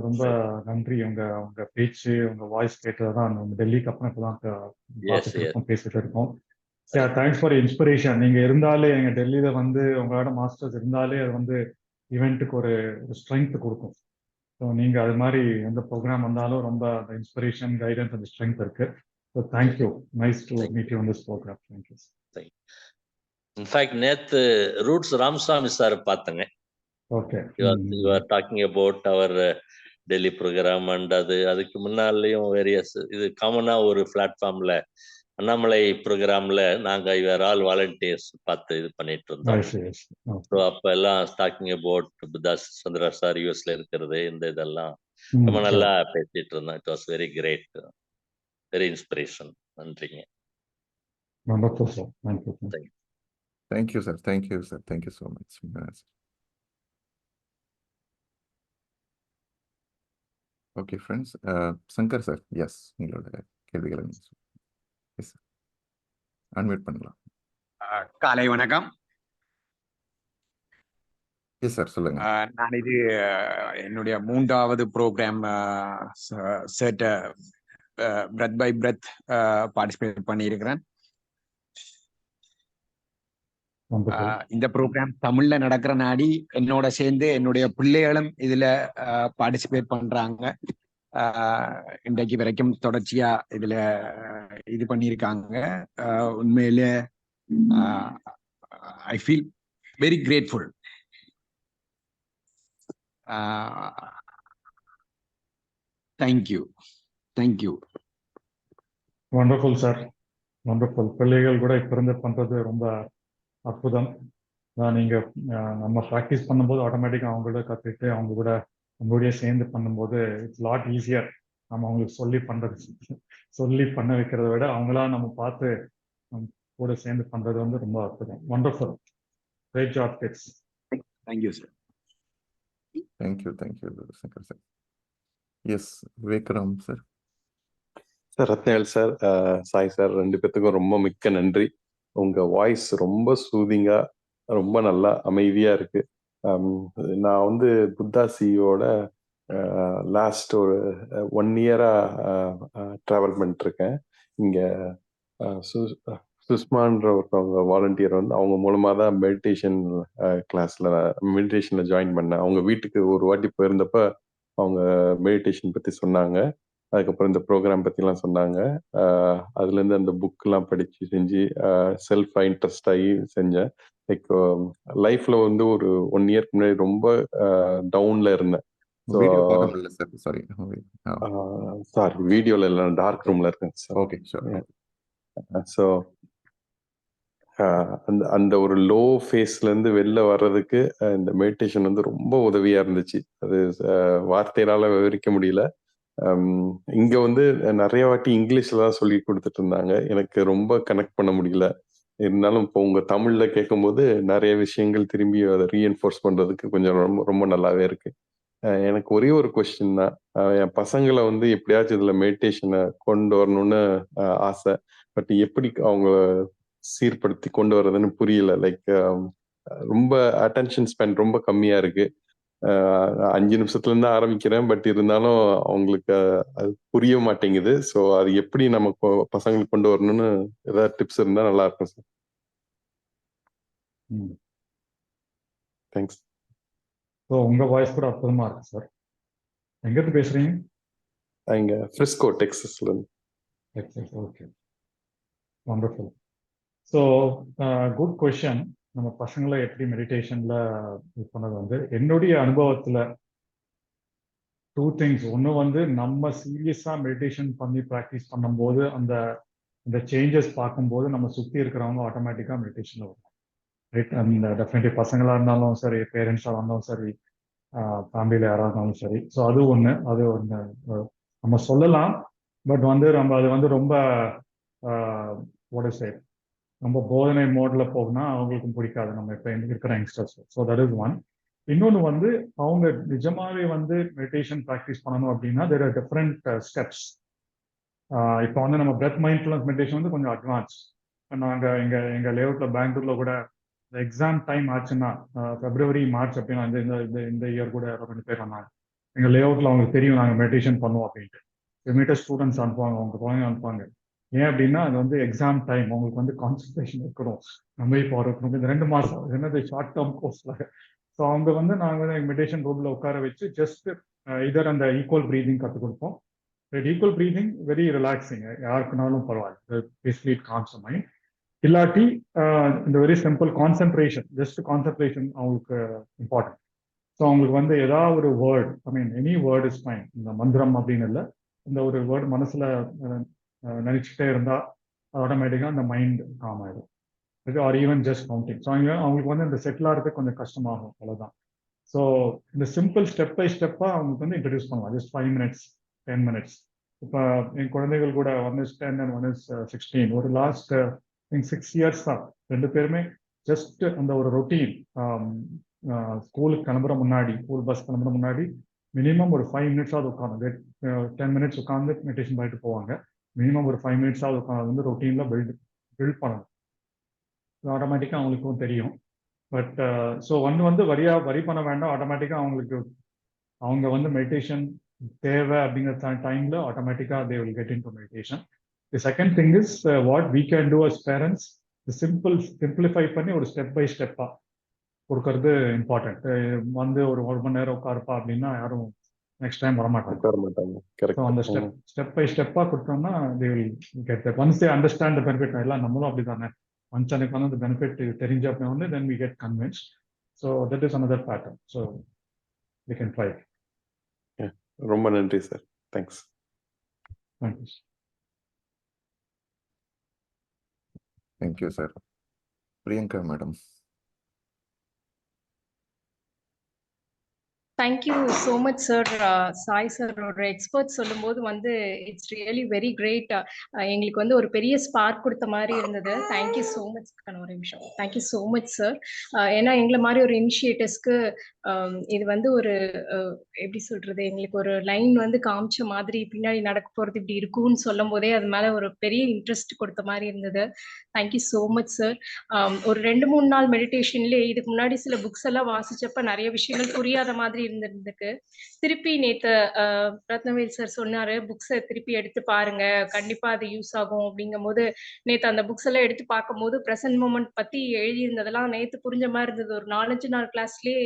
ரொம்ப நன்றி. உங்க பேச்சு, உங்க வாய்ஸ் கேட்டதான் டெல்லிக்கு அப்புறம் இப்பதான் பேசிட்டு இருக்கோம். Thanks for inspiration. நீங்க இருந்தாலே எங்க டெல்லியில வந்து உங்களோட மாஸ்டர்ஸ் இருந்தாலே அது வந்து ஈவெண்ட்டுக்கு ஒரு ஸ்ட்ரென்த் கொடுக்கும். ஸோ நீங்க அது மாதிரி எந்த ப்ரோக்ராம் வந்தாலும் ரொம்ப அந்த இன்ஸ்பிரேஷன், கைடன்ஸ், அந்த ஸ்ட்ரென்த் இருக்கு. So thank you. Nice to meet you on this program. Thank you. In fact நேத்து ரூட்ஸ் ராமசாமி சார் பார்த்தங்க. Okay. You are talking about our Delhi program and அதுக்கு முன்னாலேயும் வேரியஸ் இது காமனா ஒரு பிளாட்ஃபார்ம்ல அண்ணாமலை ப்ரோக்ராம்ல நாங்க யூஆர் ஆல் வாலண்டியர்ஸ் பார்த்து இது பண்ணிட்டு இருந்தோம். ஸோ அப்ப எல்லாம் talking about Das Chandra sir யூஎஸ்ல இருக்கிறது, இந்த இதெல்லாம் ரொம்ப நல்லா பேசிட்டு இருந்தோம். It was very great, very inspiration. நன்றிங்க. Wonderful, sir. Thank you. Thank you, sir. Thank you, sir. Thank you so much. Okay, friends. Shankar, sir. Yes. உங்களோட கேள்விகளை எஸ் அன்மியூட் பண்ணலாம். காலை வணக்கம். எஸ் சார், சொல்லுங்க. நான் இது என்னுடைய 3வது program breath by breath participate பண்ணியிருக்கிறேன். இந்த ப்ரோக்ராம் தமிழ்ல நடக்கிற நாடி என்னோட சேர்ந்து என்னுடைய பிள்ளைகளும் இதுல பார்ட்டிசிபேட் பண்றாங்க. இன்றைக்கு வரைக்கும் தொடர்ச்சியா இதுல இது பண்ணியிருக்காங்க. உண்மையிலே I feel very grateful. Thank you. Wonderful sir, wonderful. பிள்ளைகள் கூட இப்ப இருந்து பண்றது ரொம்ப அற்புதம். நீங்க நம்ம ப்ராக்டிஸ் பண்ணும்போது ஆட்டோமேட்டிக்காக அவங்க கூட கற்றுட்டு அவங்க கூட உங்களுடைய சேர்ந்து பண்ணும்போது இட்ஸ் லாட் ஈஸியர். நம்ம அவங்களுக்கு சொல்லி பண்ண வைக்கிறத விட அவங்களா நம்ம பார்த்து கூட சேர்ந்து பண்றது வந்து ரொம்ப அற்புதம். Wonderful. Great job kids. Thank you sir. Thank you Shankar sir. Yes Vivekram sir. Sir, Rathnavel sir, Sai sir, 2 பேத்துக்கும் ரொம்ப மிக்க நன்றி. உங்க வாய்ஸ் ரொம்ப சூதிங்கா, ரொம்ப நல்லா அமைதியா இருக்கு. நான் வந்து புத்தா சியோட லாஸ்ட் ஒரு 1 இயரா டிராவல் பண்ணிட்டு இருக்கேன். இங்க சுஷ்மான்ற ஒருத்தவங்க வாலண்டியர் வந்து அவங்க மூலமா தான் மெடிடேஷன்ல ஜாயின் பண்ணேன். அவங்க வீட்டுக்கு ஒரு வாட்டி போயிருந்தப்ப அவங்க மெடிடேஷன் பத்தி சொன்னாங்க. அதுக்கப்புறம் இந்த ப்ரோக்ராம் பற்றிலாம் சொன்னாங்க. அதுலேருந்து அந்த புக்கெலாம் படித்து செஞ்சு செல்ஃபாக இன்ட்ரெஸ்ட் ஆகி செஞ்சேன். லைக் லைஃப்பில் வந்து ஒரு 1 இயர்க்கு முன்னாடி ரொம்ப டவுனில் இருந்தேன். சாரி, வீடியோவில் இல்லை, டார்க் ரூமில் இருக்கேன் சார். Okay sir. ஸோ அந்த ஒரு லோ ஃபேஸ்லேருந்து வெளில வர்றதுக்கு இந்த மெடிடேஷன் வந்து ரொம்ப உதவியாக இருந்துச்சு. அது வார்த்தையினால் விவரிக்க முடியல. இங்க வந்து நிறைய வாட்டி இங்கிலீஷ்ல தான் சொல்லி கொடுத்துட்டு இருந்தாங்க. எனக்கு ரொம்ப கனெக்ட் பண்ண முடியல. இருந்தாலும் இப்போ உங்க தமிழ்ல கேட்கும்போது நிறைய விஷயங்கள் திரும்பி அதை ரீஎன்ஃபோர்ஸ் பண்றதுக்கு கொஞ்சம் ரொம்ப ரொம்ப நல்லாவே இருக்கு. எனக்கு ஒரே ஒரு கொஸ்டின் தான். என் பசங்களை வந்து எப்படியாச்சும் இதுல மெடிடேஷனை கொண்டு வரணும்னு ஆசை. பட் எப்படி அவங்க சீர்படுத்தி கொண்டு வர்றதுன்னு புரியல. லைக் ரொம்ப அட்டென்ஷன் ஸ்பென் ரொம்ப கம்மியா இருக்கு. 5 நிமிஷத்துல இருந்து ஆரம்பிக்கிறேன். பட் இருந்தாலும் அவங்களுக்கு அது புரிய மாட்டேங்குது. ஸோ அது எப்படி நம்ம பசங்களுக்கு கொண்டு வரணும்னு ஏதாவது டிப்ஸ் இருந்தா நல்லா இருக்கும் சார். தேங்க்ஸ். ஸோ உங்க வாய்ஸ் கூட அற்புதமா இருக்கு சார். எங்கிருந்து பேசுறீங்க? இங்க ஃப்ரிஸ்கோ, டெக்ஸஸ்ல இருந்து. Okay, wonderful. So good question. நம்ம பசங்களை எப்படி மெடிடேஷன்ல இது பண்ணது வந்து என்னுடைய அனுபவத்துல 2 things. ஒன்று வந்து நம்ம சீரியஸா மெடிடேஷன் பண்ணி ப்ராக்டிஸ் பண்ணும்போது அந்த சேஞ்சஸ் பார்க்கும்போது நம்ம சுற்றி இருக்கிறவங்க ஆட்டோமேட்டிக்கா மெடிடேஷன்ல வரும். ரைட்? அந்த டெஃபினெட்லி பசங்களா இருந்தாலும் சரி, பேரண்ட்ஸாக இருந்தாலும் சரி, ஃபேமிலியில யாராக இருந்தாலும் சரி. ஸோ அது ஒன்று நம்ம சொல்லலாம். பட் வந்து நம்ம அது வந்து ரொம்ப ரொம்ப போதனை மோட்ல போகுனா அவங்களுக்கும் பிடிக்காது, நம்ம இப்போ இருக்கிற youngsters. So that is one. இன்னொன்று வந்து அவங்க நிஜமாவே வந்து மெடிடேஷன் ப்ராக்டிஸ் பண்ணணும் அப்படின்னா தேர் ஆர் டிஃப்ரெண்ட் ஸ்டெப்ஸ். இப்போ வந்து நம்ம பிரெத் மைண்ட்ஃபுல்னஸ் மெடிடேஷன் வந்து கொஞ்சம் அட்வான்ஸ். நாங்கள் எங்கள் லேஅவுட்டில் பெங்களூர்ல கூட எக்ஸாம் டைம் ஆச்சுன்னா February March அப்படின்னா இந்த இயர் கூட 2 பேர் வந்தாங்க. எங்கள் லேஅவுட்டில் அவங்களுக்கு தெரியும் நாங்கள் மெடிடேஷன் பண்ணுவோம் அப்படின்ட்டு. இமீடியட் ஸ்டூடெண்ட்ஸ் அனுப்புவாங்க, அவங்க குழந்தைங்க அனுப்புவாங்க. ஏன் அப்படின்னா அது வந்து எக்ஸாம் டைம், அவங்களுக்கு வந்து கான்சன்ட்ரேஷன் இருக்கணும். நம்ம இப்போ இந்த 2 மாதம் என்னது ஷார்ட் டேர்ம் கோர்ஸ்ல. ஸோ அவங்க வந்து நாங்கள் வந்து மெடிடேஷன் ரூம்ல உட்கார வச்சு ஜஸ்ட் இதர் அந்த ஈக்குவல் ப்ரீதிங் கற்றுக் கொடுப்போம். ஈக்குவல் ப்ரீதிங் வெரி ரிலாக்ஸிங், யாருக்குனாலும் பரவாயில்ல. Basically it comes the mind. இல்லாட்டி இந்த very simple concentration, just concentration அவங்களுக்கு இம்பார்ட்டன்ட். ஸோ அவங்களுக்கு வந்து ஏதாவது ஒரு word, any word is fine. இந்த மந்திரம் அப்படின்னு இல்லை, இந்த ஒரு வேர்ட் மனசுல நினைச்சுட்டே இருந்தா ஆட்டோமேட்டிக்கா அந்த மைண்ட் காம் ஆயிடும். R even just counting. So அவங்களுக்கு வந்து இந்த செட்டில் ஆகிறதுக்கு கொஞ்சம் கஷ்டமாகும், அவ்வளோதான். ஸோ இந்த சிம்பிள் ஸ்டெப் பை ஸ்டெப்பாக அவங்களுக்கு வந்து இன்ட்ரடியூஸ் பண்ணலாம். Just 5 minutes 10 minutes. இப்போ என் குழந்தைகள் கூட 1 is 10 and 1 is 16. ஒரு லாஸ்ட் 6 years தான் 2 பேருமே ஜஸ்ட் அந்த ஒரு ரொட்டீன் ஸ்கூலுக்கு கிளம்புற முன்னாடி, ஸ்கூல் பஸ் கிளம்புற முன்னாடி மினிமம் ஒரு 5 minutes உட்காந்து 10 minutes உட்காந்து மெடிடேஷன் பண்ணிட்டு போவாங்க. மினிமம் ஒரு 5 minutes உட்காந்து வந்து ரொட்டீனில் பில்ட் பண்ணணும். ஆட்டோமேட்டிக்காக அவங்களுக்கும் தெரியும். பட் ஸோ வந்து வரி பண்ண வேண்டாம். ஆட்டோமேட்டிக்காக அவங்க வந்து மெடிடேஷன் தேவை அப்படிங்கிற டைம்ல ஆட்டோமேட்டிக்காக they will get into meditation. The second thing is what we can do as parents, simplify பண்ணி ஒரு ஸ்டெப் பை ஸ்டெப்பாக கொடுக்கறது இம்பார்ட்டன்ட். வந்து ஒரு 1 மணி நேரம் உட்காருப்பா அப்படின்னா யாரும் நெக்ஸ்ட் டைம் வரமாட்டாங்க. ஸோ அந்த ஸ்டெப் பை ஸ்டெப்பாக கொடுத்தோம்னா தே will get that. Once they understand the benefit, எல்லாம் நம்மளும் அப்படி தானே. Once எனக்கு வந்து அந்த பெனிஃபிட் தெரிஞ்ச அப்படின்னா வந்து then we get convinced. So that is another pattern. So we can try. ரொம்ப நன்றி sir. Thanks. Thank you sir. Priyanka madam. Thank you so much sir. Sai sir ஒரு எக்ஸ்பர்ட் சொல்லும்போது வந்து இட்ஸ் ரியலி வெரி கிரேட். எங்களுக்கு வந்து ஒரு பெரிய ஸ்பார்க் கொடுத்த மாதிரி இருந்தது. Thank you so much. ஒரு நிமிஷம். Thank you so much sir. ஏன்னா எங்களை மாதிரி ஒரு இனிஷியேட்டிவ்ஸ்க்கு இது வந்து ஒரு எப்படி சொல்றது, எங்களுக்கு ஒரு லைன் வந்து காமிச்ச மாதிரி பின்னாடி நடக்க போறது இப்படி இருக்கும்னு சொல்லும் போதே அது மேல ஒரு பெரிய இன்ட்ரெஸ்ட் கொடுத்த மாதிரி இருந்தது. Thank you so much sir. ஒரு 2-3 நாள் மெடிடேஷன்லேயே இதுக்கு முன்னாடி சில புக்ஸ் எல்லாம் வாசிச்சப்ப நிறைய விஷயங்கள் புரியாத மாதிரி இருந்திருக்கு. திருப்பி நேத்து ரத்னவேல் சார் சொன்னாரு புக்ஸை திருப்பி எடுத்து பாருங்க, கண்டிப்பா அது யூஸ் ஆகும் அப்படிங்கும் போது நேத்து அந்த புக்ஸ் எல்லாம் எடுத்து பார்க்கும் போது பிரசன்ட் மூமெண்ட் பத்தி எழுதியிருந்ததெல்லாம் நேத்து புரிஞ்ச மாதிரி இருந்தது. ஒரு 4-5 நாள் கிளாஸ்லயே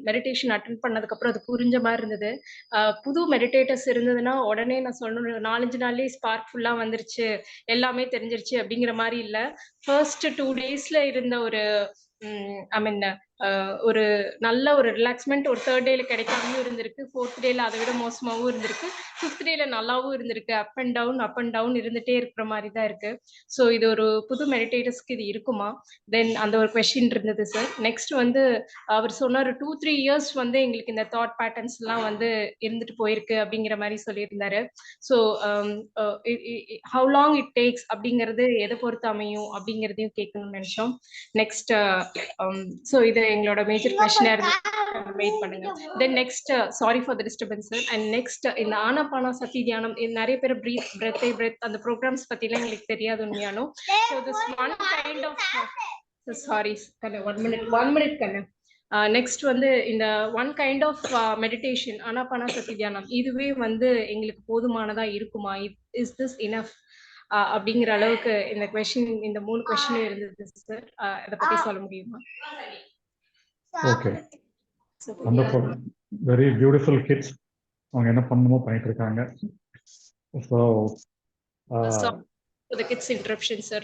மெடிடேஷன் அட்டென்ட் பண்ணதுக்கு அப்புறம் அது புரிஞ்ச மாதிரி இருந்தது. புது மெடிடேட்டர்ஸ் இருந்ததுன்னா உடனே நான் சொல்லணும் 4-5 நாள்லயே ஸ்பார்க் ஃபுல்லா வந்துருச்சு, எல்லாமே தெரிஞ்சிருச்சு அப்படிங்கிற மாதிரி இல்ல. ஃபர்ஸ்ட் 2 daysல இருந்த ஒரு ஐ மீன் ஒரு நல்ல ஒரு ரிலாக்ஸ்மெண்ட் ஒரு 3rd டேல கிடைக்காமவும் இருந்திருக்கு, 4th டேல அதை விட மோசமாகவும் இருந்திருக்கு, 5th டேல நல்லாவும் இருந்திருக்கு. அப் அண்ட் டவுன் இருந்துட்டே இருக்கிற மாதிரி தான் இருக்கு. ஸோ இது ஒரு புது மெடிடேட்டர்ஸ்க்கு இது இருக்குமா? தென் அந்த ஒரு கொஸ்டின் இருந்தது சார். நெக்ஸ்ட் வந்து அவர் சொன்னார் 2-3 years வந்து எங்களுக்கு இந்த தாட் பேட்டர்ன்ஸ் எல்லாம் வந்து இருந்துட்டு போயிருக்கு அப்படிங்கிற மாதிரி சொல்லியிருந்தாரு. So how long it takes அப்படிங்கிறது எதை பொறுத்து அமையும் அப்படிங்கிறதையும் கேட்கணும்னு நினைச்சோம். நெக்ஸ்ட் ஸோ இது எங்களோட மேஜர் கொஸ்டினா இருந்து வெயிட் பண்ணுங்க. Then next sorry for the disturbance sir. And next இந்த ஆனாபானா சக்தி தியானம், நிறைய பேர் பிரெத் அந்த ப்ரோக்ராம்ஸ் பத்திலாம் எங்களுக்கு தெரியாது உண்மையானோ. So this one kind of sorry கண்ணு 1 minute கண்ணு. நெக்ஸ்ட் வந்து இந்த one kind of meditation Anapana சக்தி தியானம் இதுவே வந்து எங்களுக்கு போதுமானதா இருக்குமா? இஸ் திஸ் இனஃப் அப்படிங்கிற அளவுக்கு இந்த கொஸ்டின், இந்த 3 கொஸ்டின் இருந்தது சார். இதை பத்தி சொல்ல முடியுமா? Okay, wonderful, very beautiful kids. அவங்க என்ன பண்ணணுமோ பண்ணிட்டு இருக்காங்க. So the kids interruption sir.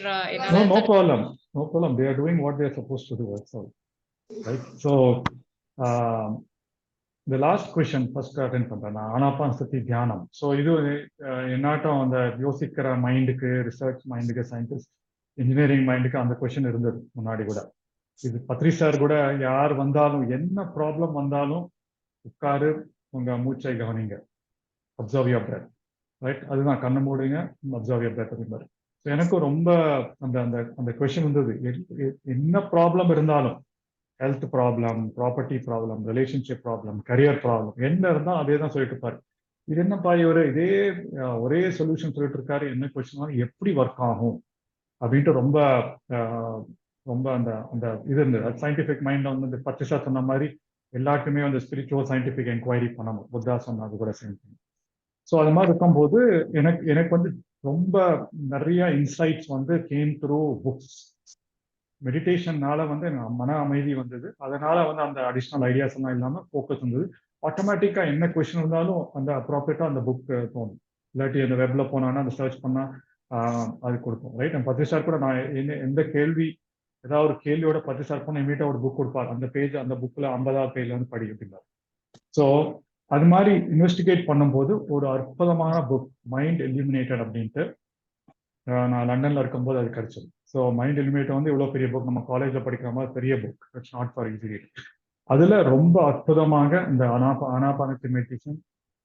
No problem. They are doing what they are supposed to do. That's all. Right. So the last question first attend பண்றேன். ஆனாபான சக்தி தியானம். ஸோ இது என்னாட்டம் அந்த யோசிக்கிற மைண்டுக்கு, ரிசர்ச் மைண்டுக்கு, சயின்டிஸ்ட் இன்ஜினியரிங் மைண்டுக்கு அந்த கொஸ்டின் இருந்தது முன்னாடி கூட. இது பத்ரி சார் கூட யார் வந்தாலும் என்ன ப்ராப்ளம் வந்தாலும் உட்காரு, உங்க மூச்சை கவனிங்க, அப்சர்வ் யுவர் பிரெத். ரைட், அதுதான் கண்ணை மூடுங்க, அப்சர்வ் யுவர் பிரெத் அப்படின்பாரு. ஸோ எனக்கும் ரொம்ப அந்த அந்த அந்த கொஸ்டின் இருந்தது. என்ன ப்ராப்ளம் இருந்தாலும், health problem, property problem, relationship problem, career problem, என்ன இருந்தாலும் அதே தான் சொல்லிட்டு இருப்பாரு. இது என்னப்பா இவரு இதே ஒரே சொல்யூஷன் சொல்லிட்டு இருக்காரு, என்ன கொஸ்டின் எப்படி ஒர்க் ஆகும் அப்படின்ட்டு ரொம்ப ரொம்ப அந்த அந்த இது இருந்தது. சயின்டிஃபிக் மைண்ட்ல வந்து இந்த பத்திரிஷா சொன்ன மாதிரி எல்லாருக்குமே வந்து ஸ்பிரிச்சுவல் சயின்டிஃபிக் என்கொயரி பண்ணணும், புத்தா சொன்னது கூட சேம் திங். ஸோ அது மாதிரி இருக்கும்போது எனக்கு வந்து ரொம்ப நிறைய இன்சைட்ஸ் வந்து கேம் த்ரூ புக்ஸ். மெடிடேஷன்னால வந்து மன அமைதி வந்தது, அதனால வந்து அந்த அடிஷ்னல் ஐடியாஸ் எல்லாம் இல்லாமல் ஃபோக்கஸ் வந்தது. ஆட்டோமேட்டிக்கா என்ன கொஸ்டின் இருந்தாலும் அந்த அப்ராப்ரியேட்டா அந்த புக் தோணும். இல்லாட்டி அந்த வெப்ல போனான்னா அந்த சர்ச் பண்ணா அது கொடுப்போம். ரைட், நம்ம பத்திரிஷா கூட நான் எந்த கேள்வி ஏதாவது ஒரு கேள்வியோட பத்திரிஷா போனால் இமீடியட்டா ஒரு புக் கொடுப்பாரு. அந்த பேஜ், அந்த புக்ல 50வது பேஜ்ல வந்து படி அப்படின்னாரு. ஸோ அது மாதிரி இன்வெஸ்டிகேட் பண்ணும்போது ஒரு அற்புதமான புக் மைண்ட் எலிமினேட்டட் அப்படின்ட்டு நான் லண்டன்ல இருக்கும்போது அது கிடைச்சது. ஸோ மைண்ட் எலிமினேட்டட் வந்து இவ்வளோ பெரிய புக், நம்ம காலேஜில் படிக்கிற மாதிரி பெரிய book. It's not for easy read. அதுல ரொம்ப அற்புதமாக இந்த ஆனாபானசதி மெடிடேஷன்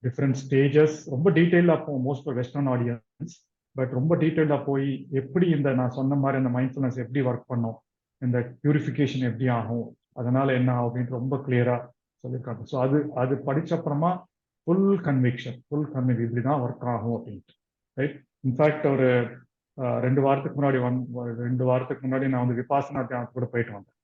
டிஃப்ரெண்ட் ஸ்டேஜஸ் ரொம்ப டீட்டெயிலாக போகும் மோஸ்ட் வெஸ்டர்ன் ஆடியன்ஸ். பட் ரொம்ப டீட்டெயிலாக போய் எப்படி இந்த நான் சொன்ன மாதிரி அந்த மைண்ட்ஃபுல்னஸ் எப்படி ஒர்க் பண்ணும், இந்த பியூரிஃபிகேஷன் எப்படி ஆகும், அதனால என்ன ஆகும் அப்படின்ட்டு ரொம்ப கிளியரா சொல்லியிருக்காங்க. ஸோ அது படிச்ச அப்புறமா ஃபுல் கன்விக்ஷன் இப்படிதான் ஒர்க் ஆகும் அப்படின்ட்டு. ரைட். இன்ஃபேக்ட் ஒரு 2 வாரத்துக்கு முன்னாடி நான் வந்து விபாசனா தியானத்துக்கு கூட போயிட்டு வந்தேன்.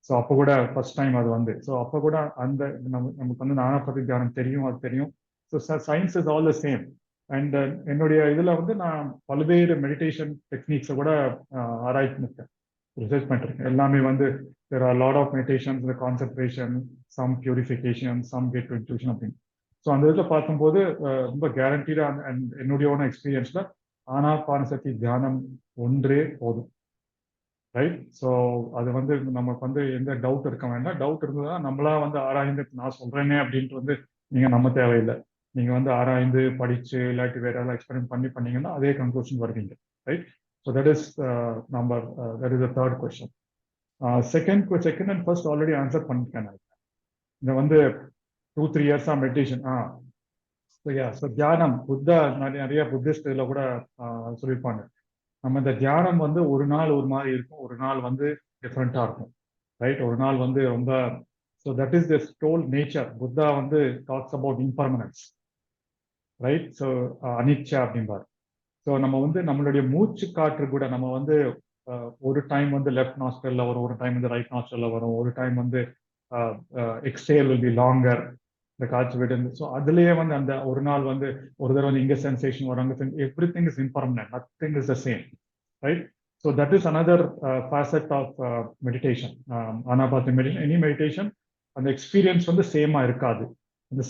ஸோ அப்போ கூட ஃபர்ஸ்ட் டைம் அது வந்து, ஸோ அப்போ கூட அந்த நமக்கு வந்து ஆனாபானசதி தியானம் தெரியும், அது தெரியும். So science is all the same. And என்னுடைய இதுல வந்து நான் பல்வேறு மெடிடேஷன் டெக்னிக்ஸை கூட ஆராய்ச்சி ரிசர்ச் பண்ணிருக்கேன். எல்லாமே வந்து there are a lot of meditations, the concentration, some purification, some get to intuition அப்படின்னு. ஸோ அந்த இதில் பார்க்கும்போது ரொம்ப கேரண்டீடா என்னுடைய ஓன எக்ஸ்பீரியன்ஸ்ல ஆனாபானசதி தியானம் ஒன்றே போதும். ரைட். ஸோ அது வந்து நமக்கு வந்து எந்த டவுட் இருக்க வேண்டாம். டவுட் இருந்ததுன்னா நம்மளா வந்து ஆராய்ந்து நான் சொல்றேனே அப்படின்ட்டு வந்து நீங்க நம்ம தேவையில்லை. நீங்க வந்து ஆராய்ந்து படிச்சு இல்லாட்டி வேற ஏதாவது எக்ஸ்பெரிமெண்ட் பண்ணீங்கன்னா அதே கன்க்ளூஷன் வருவீங்க. Right. So that is number that is the third question. Second and first already answer பண்ணிட்டேன். இந்த வந்து 2-3 இயர்ஸா மெடிடேஷன். ஸோ தியானம் புத்தா நிறைய புத்திஸ்ட் இதில் கூட சொல்லியிருப்பாங்க. நம்ம இந்த தியானம் வந்து ஒரு நாள் ஒரு மாதிரி இருக்கும், ஒரு நாள் வந்து டிஃப்ரெண்டா இருக்கும். ரைட். ஒரு நாள் வந்து ரொம்ப, so that is the whole nature. Buddha வந்து talks about impermanence. Right. So அனிச்சா அப்படின்பார். ஸோ நம்ம வந்து நம்மளுடைய மூச்சு காற்று கூட நம்ம வந்து ஒரு டைம் வந்து லெஃப்ட் நாஸ்ட்ரல்ல வரும், ஒரு டைம் வந்து ரைட் நாஸ்ட்ரல்ல வரும், ஒரு டைம் வந்து எக்ஸ்டேல் வில் பி லாங்கர், இந்த காற்று விடு. ஸோ அதுலயே வந்து அந்த ஒரு நாள் வந்து ஒரு தடவை வந்து இங்க சென்சேஷன் வரும், அங்கே everything is impermanent, nothing is the same. Right. So that is another facet of meditation. Anapanasati meditation, any meditation அந்த எக்ஸ்பீரியன்ஸ் வந்து சேமா இருக்காது. அந்த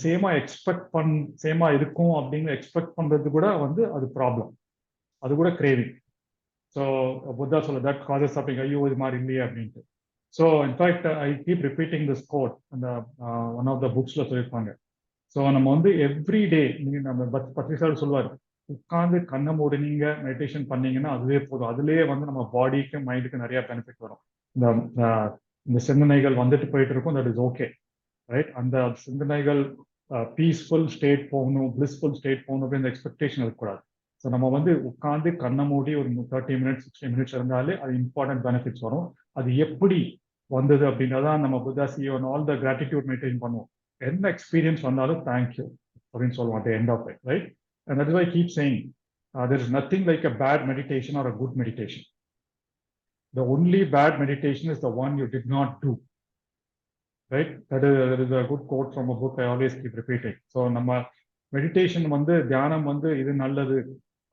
சேமா இருக்கும் அப்படின்னு எக்ஸ்பெக்ட் பண்றது கூட வந்து அது ப்ராப்ளம், அது கூட கிரேவிங். ஸோ புத்தா சொல்ல தட் காசஸ் சஃபரிங், ஐயோ இது மாதிரி இல்லையே அப்படின்ட்டு. So in fact I keep repeating this quote, அந்த ஒன் ஆஃப் த புக்ஸ்ல சொல்லியிருப்பாங்க. ஸோ நம்ம வந்து எவ்ரி டே நம்ம பத்ரிசார் சொல்லுவார், உட்காந்து கண்ணை மூடினீங்க மெடிடேஷன் பண்ணீங்கன்னா அதுவே போதும். அதுலேயே வந்து நம்ம பாடிக்கு மைண்டுக்கு நிறைய பெனிஃபிட் வரும். இந்த சிந்தனைகள் வந்துட்டு போயிட்டு இருக்கும், தட் இஸ் ஓகே. ரைட். அந்த சிந்தனைகள் பீஸ்ஃபுல் ஸ்டேட் போகணும், பிளிஸ்ஃபுல் ஸ்டேட் போகணும் அப்படின்னு எக்ஸ்பெக்டேஷன் இருக்கக்கூடாது. ஸோ நம்ம வந்து உட்காந்து கண்ணை மூடி ஒரு 30 மினிட்ஸ் 60 மினிட்ஸ் இருந்தாலே அது இம்பார்ட்டன்ட் பெனிஃபிட்ஸ் வரும். அது எப்படி வந்தது அப்படின்றதான் நம்ம Buddha Zion all the gratitude maintain பண்ணுவோம். என்ன எக்ஸ்பீரியன்ஸ் வந்தாலும் தேங்க்யூ அப்படின்னு சொல்லுவோம் at the end of it, right? And that is why I keep saying there is nothing like a bad meditation or a good meditation. The only bad meditation is the one you did not do. Right? That is a good quote from a book I always keep repeating. So நம்ம meditation வந்து தியானம் வந்து இது நல்லது,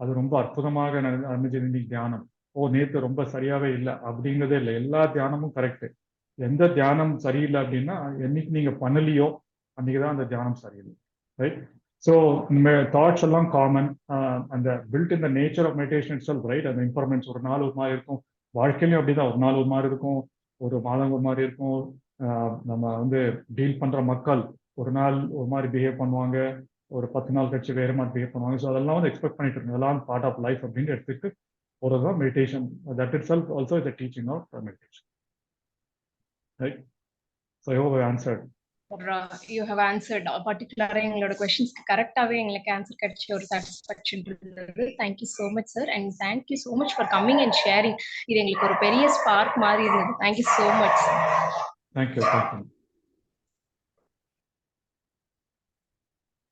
அது ரொம்ப அற்புதமாக அமைஞ்சது தியானம், நேத்து ரொம்ப சரியாவே இல்லை அப்படிங்கிறதே இல்லை. எல்லா தியானமும் கரெக்ட். எந்த தியானம் சரியில்லை அப்படின்னா என்னைக்கு நீங்க பண்ணலையோ அன்னைக்குதான் அந்த தியானம் சரியில்லை. ரைட். ஸோ தாட்ஸ் எல்லாம் காமன், அந்த built in the nature of meditation itself. Right. அந்த இம்ப்ரூவ்மெண்ட்ஸ் ஒரு நாள் ஒரு மாதிரி இருக்கும், வாழ்க்கையிலும் அப்படிதான். ஒரு நாள் ஒரு மாதிரி இருக்கும், ஒரு மாதம் ஒரு மாதிரி இருக்கும். நம்ம வந்து டீல் பண்ற மக்கள் ஒரு நாள் ஒரு மாதிரி பிஹேவ் பண்ணுவாங்க, ஒரு 10 நாள் கழிச்சு வேற மாதிரி பிஹேவ் பண்ணுவாங்க. ஸோ அதெல்லாம் வந்து எக்ஸ்பெக்ட் பண்ணிட்டு இருக்கோம், அதெல்லாம் பார்ட் ஆஃப் லைஃப் அப்படின்னு எடுத்துட்டு போறதுதான் meditation. That itself also is the teaching of meditation. Right. So I hope I answered. You have answered particularly எங்களோட கொஸ்டின்ஸ்க்கு கரெக்டாவே எங்களுக்கு ஆன்சர் கிடைச்ச ஒரு சாட்டிஸ்ஃபேக்ஷன் இருந்தது. Thank you so much sir, and thank you so much for coming and sharing. இது எங்களுக்கு ஒரு பெரிய spark மாதிரி இருந்தது. Thank you so much sir. Thank you.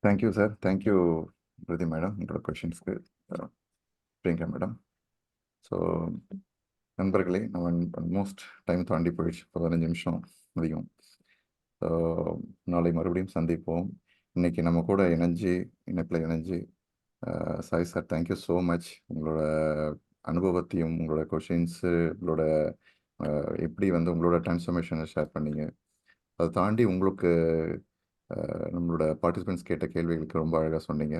Thank you sir. Thank you பிரதி மேடம் உங்களோட கொஷின்ஸ்க்கு. பிரியங்கா மேடம். ஸோ நண்பர்களே, நம்ம ஆல்மோஸ்ட் டைம் தாண்டி போயிடுச்சு, 15 நிமிஷம் அதிகம். ஸோ நாளை மறுபடியும் சந்திப்போம். இன்னைக்கு நம்ம கூட இணைப்பில் இணைஞ்சு Sai sir thank you so much. உங்களோட அனுபவத்தையும் உங்களோட கொஷின்ஸு உங்களோட எப்படி வந்து உங்களோட டிரான்ஸ்ஃபர்மேஷனை ஷேர் பண்ணீங்க. அதை தாண்டி உங்களுக்கு நம்மளோட பார்ட்டிசிபென்ட்ஸ் கேட்ட கேள்விகளுக்கு ரொம்ப அழகாக சொன்னீங்க.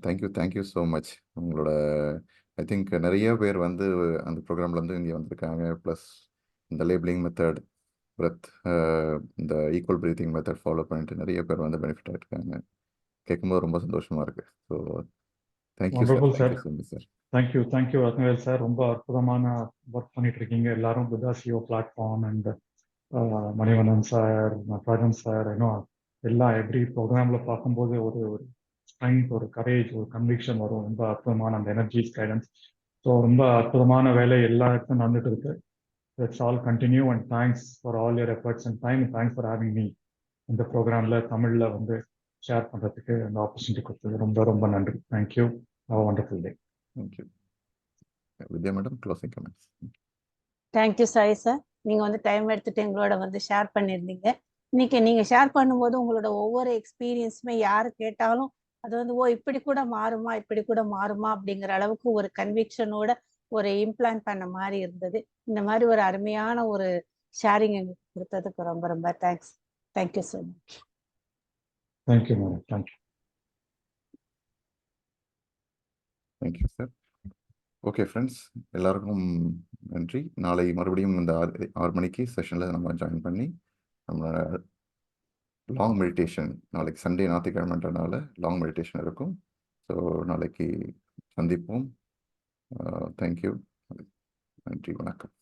Thank you so much. உங்களோட ஐ திங்க் நிறைய பேர் வந்து அந்த ப்ரோக்ராம்லேருந்து இங்கே வந்திருக்காங்க. ப்ளஸ் இந்த லேபிளிங் மெத்தட், பிரெத், இந்த ஈக்குவல் ப்ரீத்திங் மெத்தட் ஃபாலோ பண்ணிட்டு நிறைய பேர் வந்து பெனிஃபிட் ஆகிருக்காங்க. கேட்கும்போது ரொம்ப சந்தோஷமாக இருக்குது. So thank you sir. Thank you Rathnavel sir. ரொம்ப அற்புதமான ஒர்க் பண்ணிட்டு இருக்கீங்க எல்லாரும். புத்தா சியோ platform and Manivannan sir, Natarajan sir, இன்னும் எல்லாம் எவ்ரி ப்ரோக்ராமில் பார்க்கும்போது ஒரு ஒரு ஸ்ட்ரென்த், ஒரு கரேஜ், ஒரு கன்விக்ஷன் வரும். ரொம்ப அற்புதமான அந்த எனர்ஜிஸ், கைடன்ஸ். ஸோ ரொம்ப அற்புதமான வேலை எல்லா இடத்துலையும் நடந்துட்டு இருக்கு. Let's all continue and thanks for all your efforts and time. Thanks for having me இந்த ப்ரோக்ராம்ல தமிழ்ல வந்து ஷேர் பண்றதுக்கு அந்த ஆப்பர்ச்சுனிட்டி கொடுத்தது ரொம்ப ரொம்ப நன்றி. Thank you. Have a wonderful day. Thank you. Vidya madam, closing comments. Thank you Sai sir. நீங்க வந்து டைம் எடுத்துட்டு எங்களோட வந்து ஷேர் பண்ணியிருந்தீங்க. இன்னைக்கு நீங்க ஷேர் பண்ணும்போது உங்களோட ஒவ்வொரு எக்ஸ்பீரியன்ஸுமே யாரு கேட்டாலும் அது வந்து ஓ இப்படி கூட மாறுமா, இப்படி கூட மாறுமா அப்படிங்கிற அளவுக்கு ஒரு கன்விக்ஷனோட ஒரு இம்ப்ளான்ட் பண்ண மாதிரி இருந்தது. இந்த மாதிரி ஒரு அருமையான ஒரு ஷேரிங் எங்களுக்கு கொடுத்ததுக்கு ரொம்ப ரொம்ப thanks. Thank you so much. Thank you madam. Thank you. Thank you sir. Okay friends, எல்லாருக்கும் நன்றி. நாளை மறுபடியும் இந்த 6 மணிக்கு செஷனில் நம்ம ஜாயின் பண்ணி நம்ம லாங் மெடிடேஷன், நாளைக்கு சண்டே ஞாயிற்றுக்கிழமைன்றனால லாங் மெடிடேஷன் இருக்கும். ஸோ நாளைக்கு சந்திப்போம். தேங்க்யூ. நன்றி, வணக்கம்.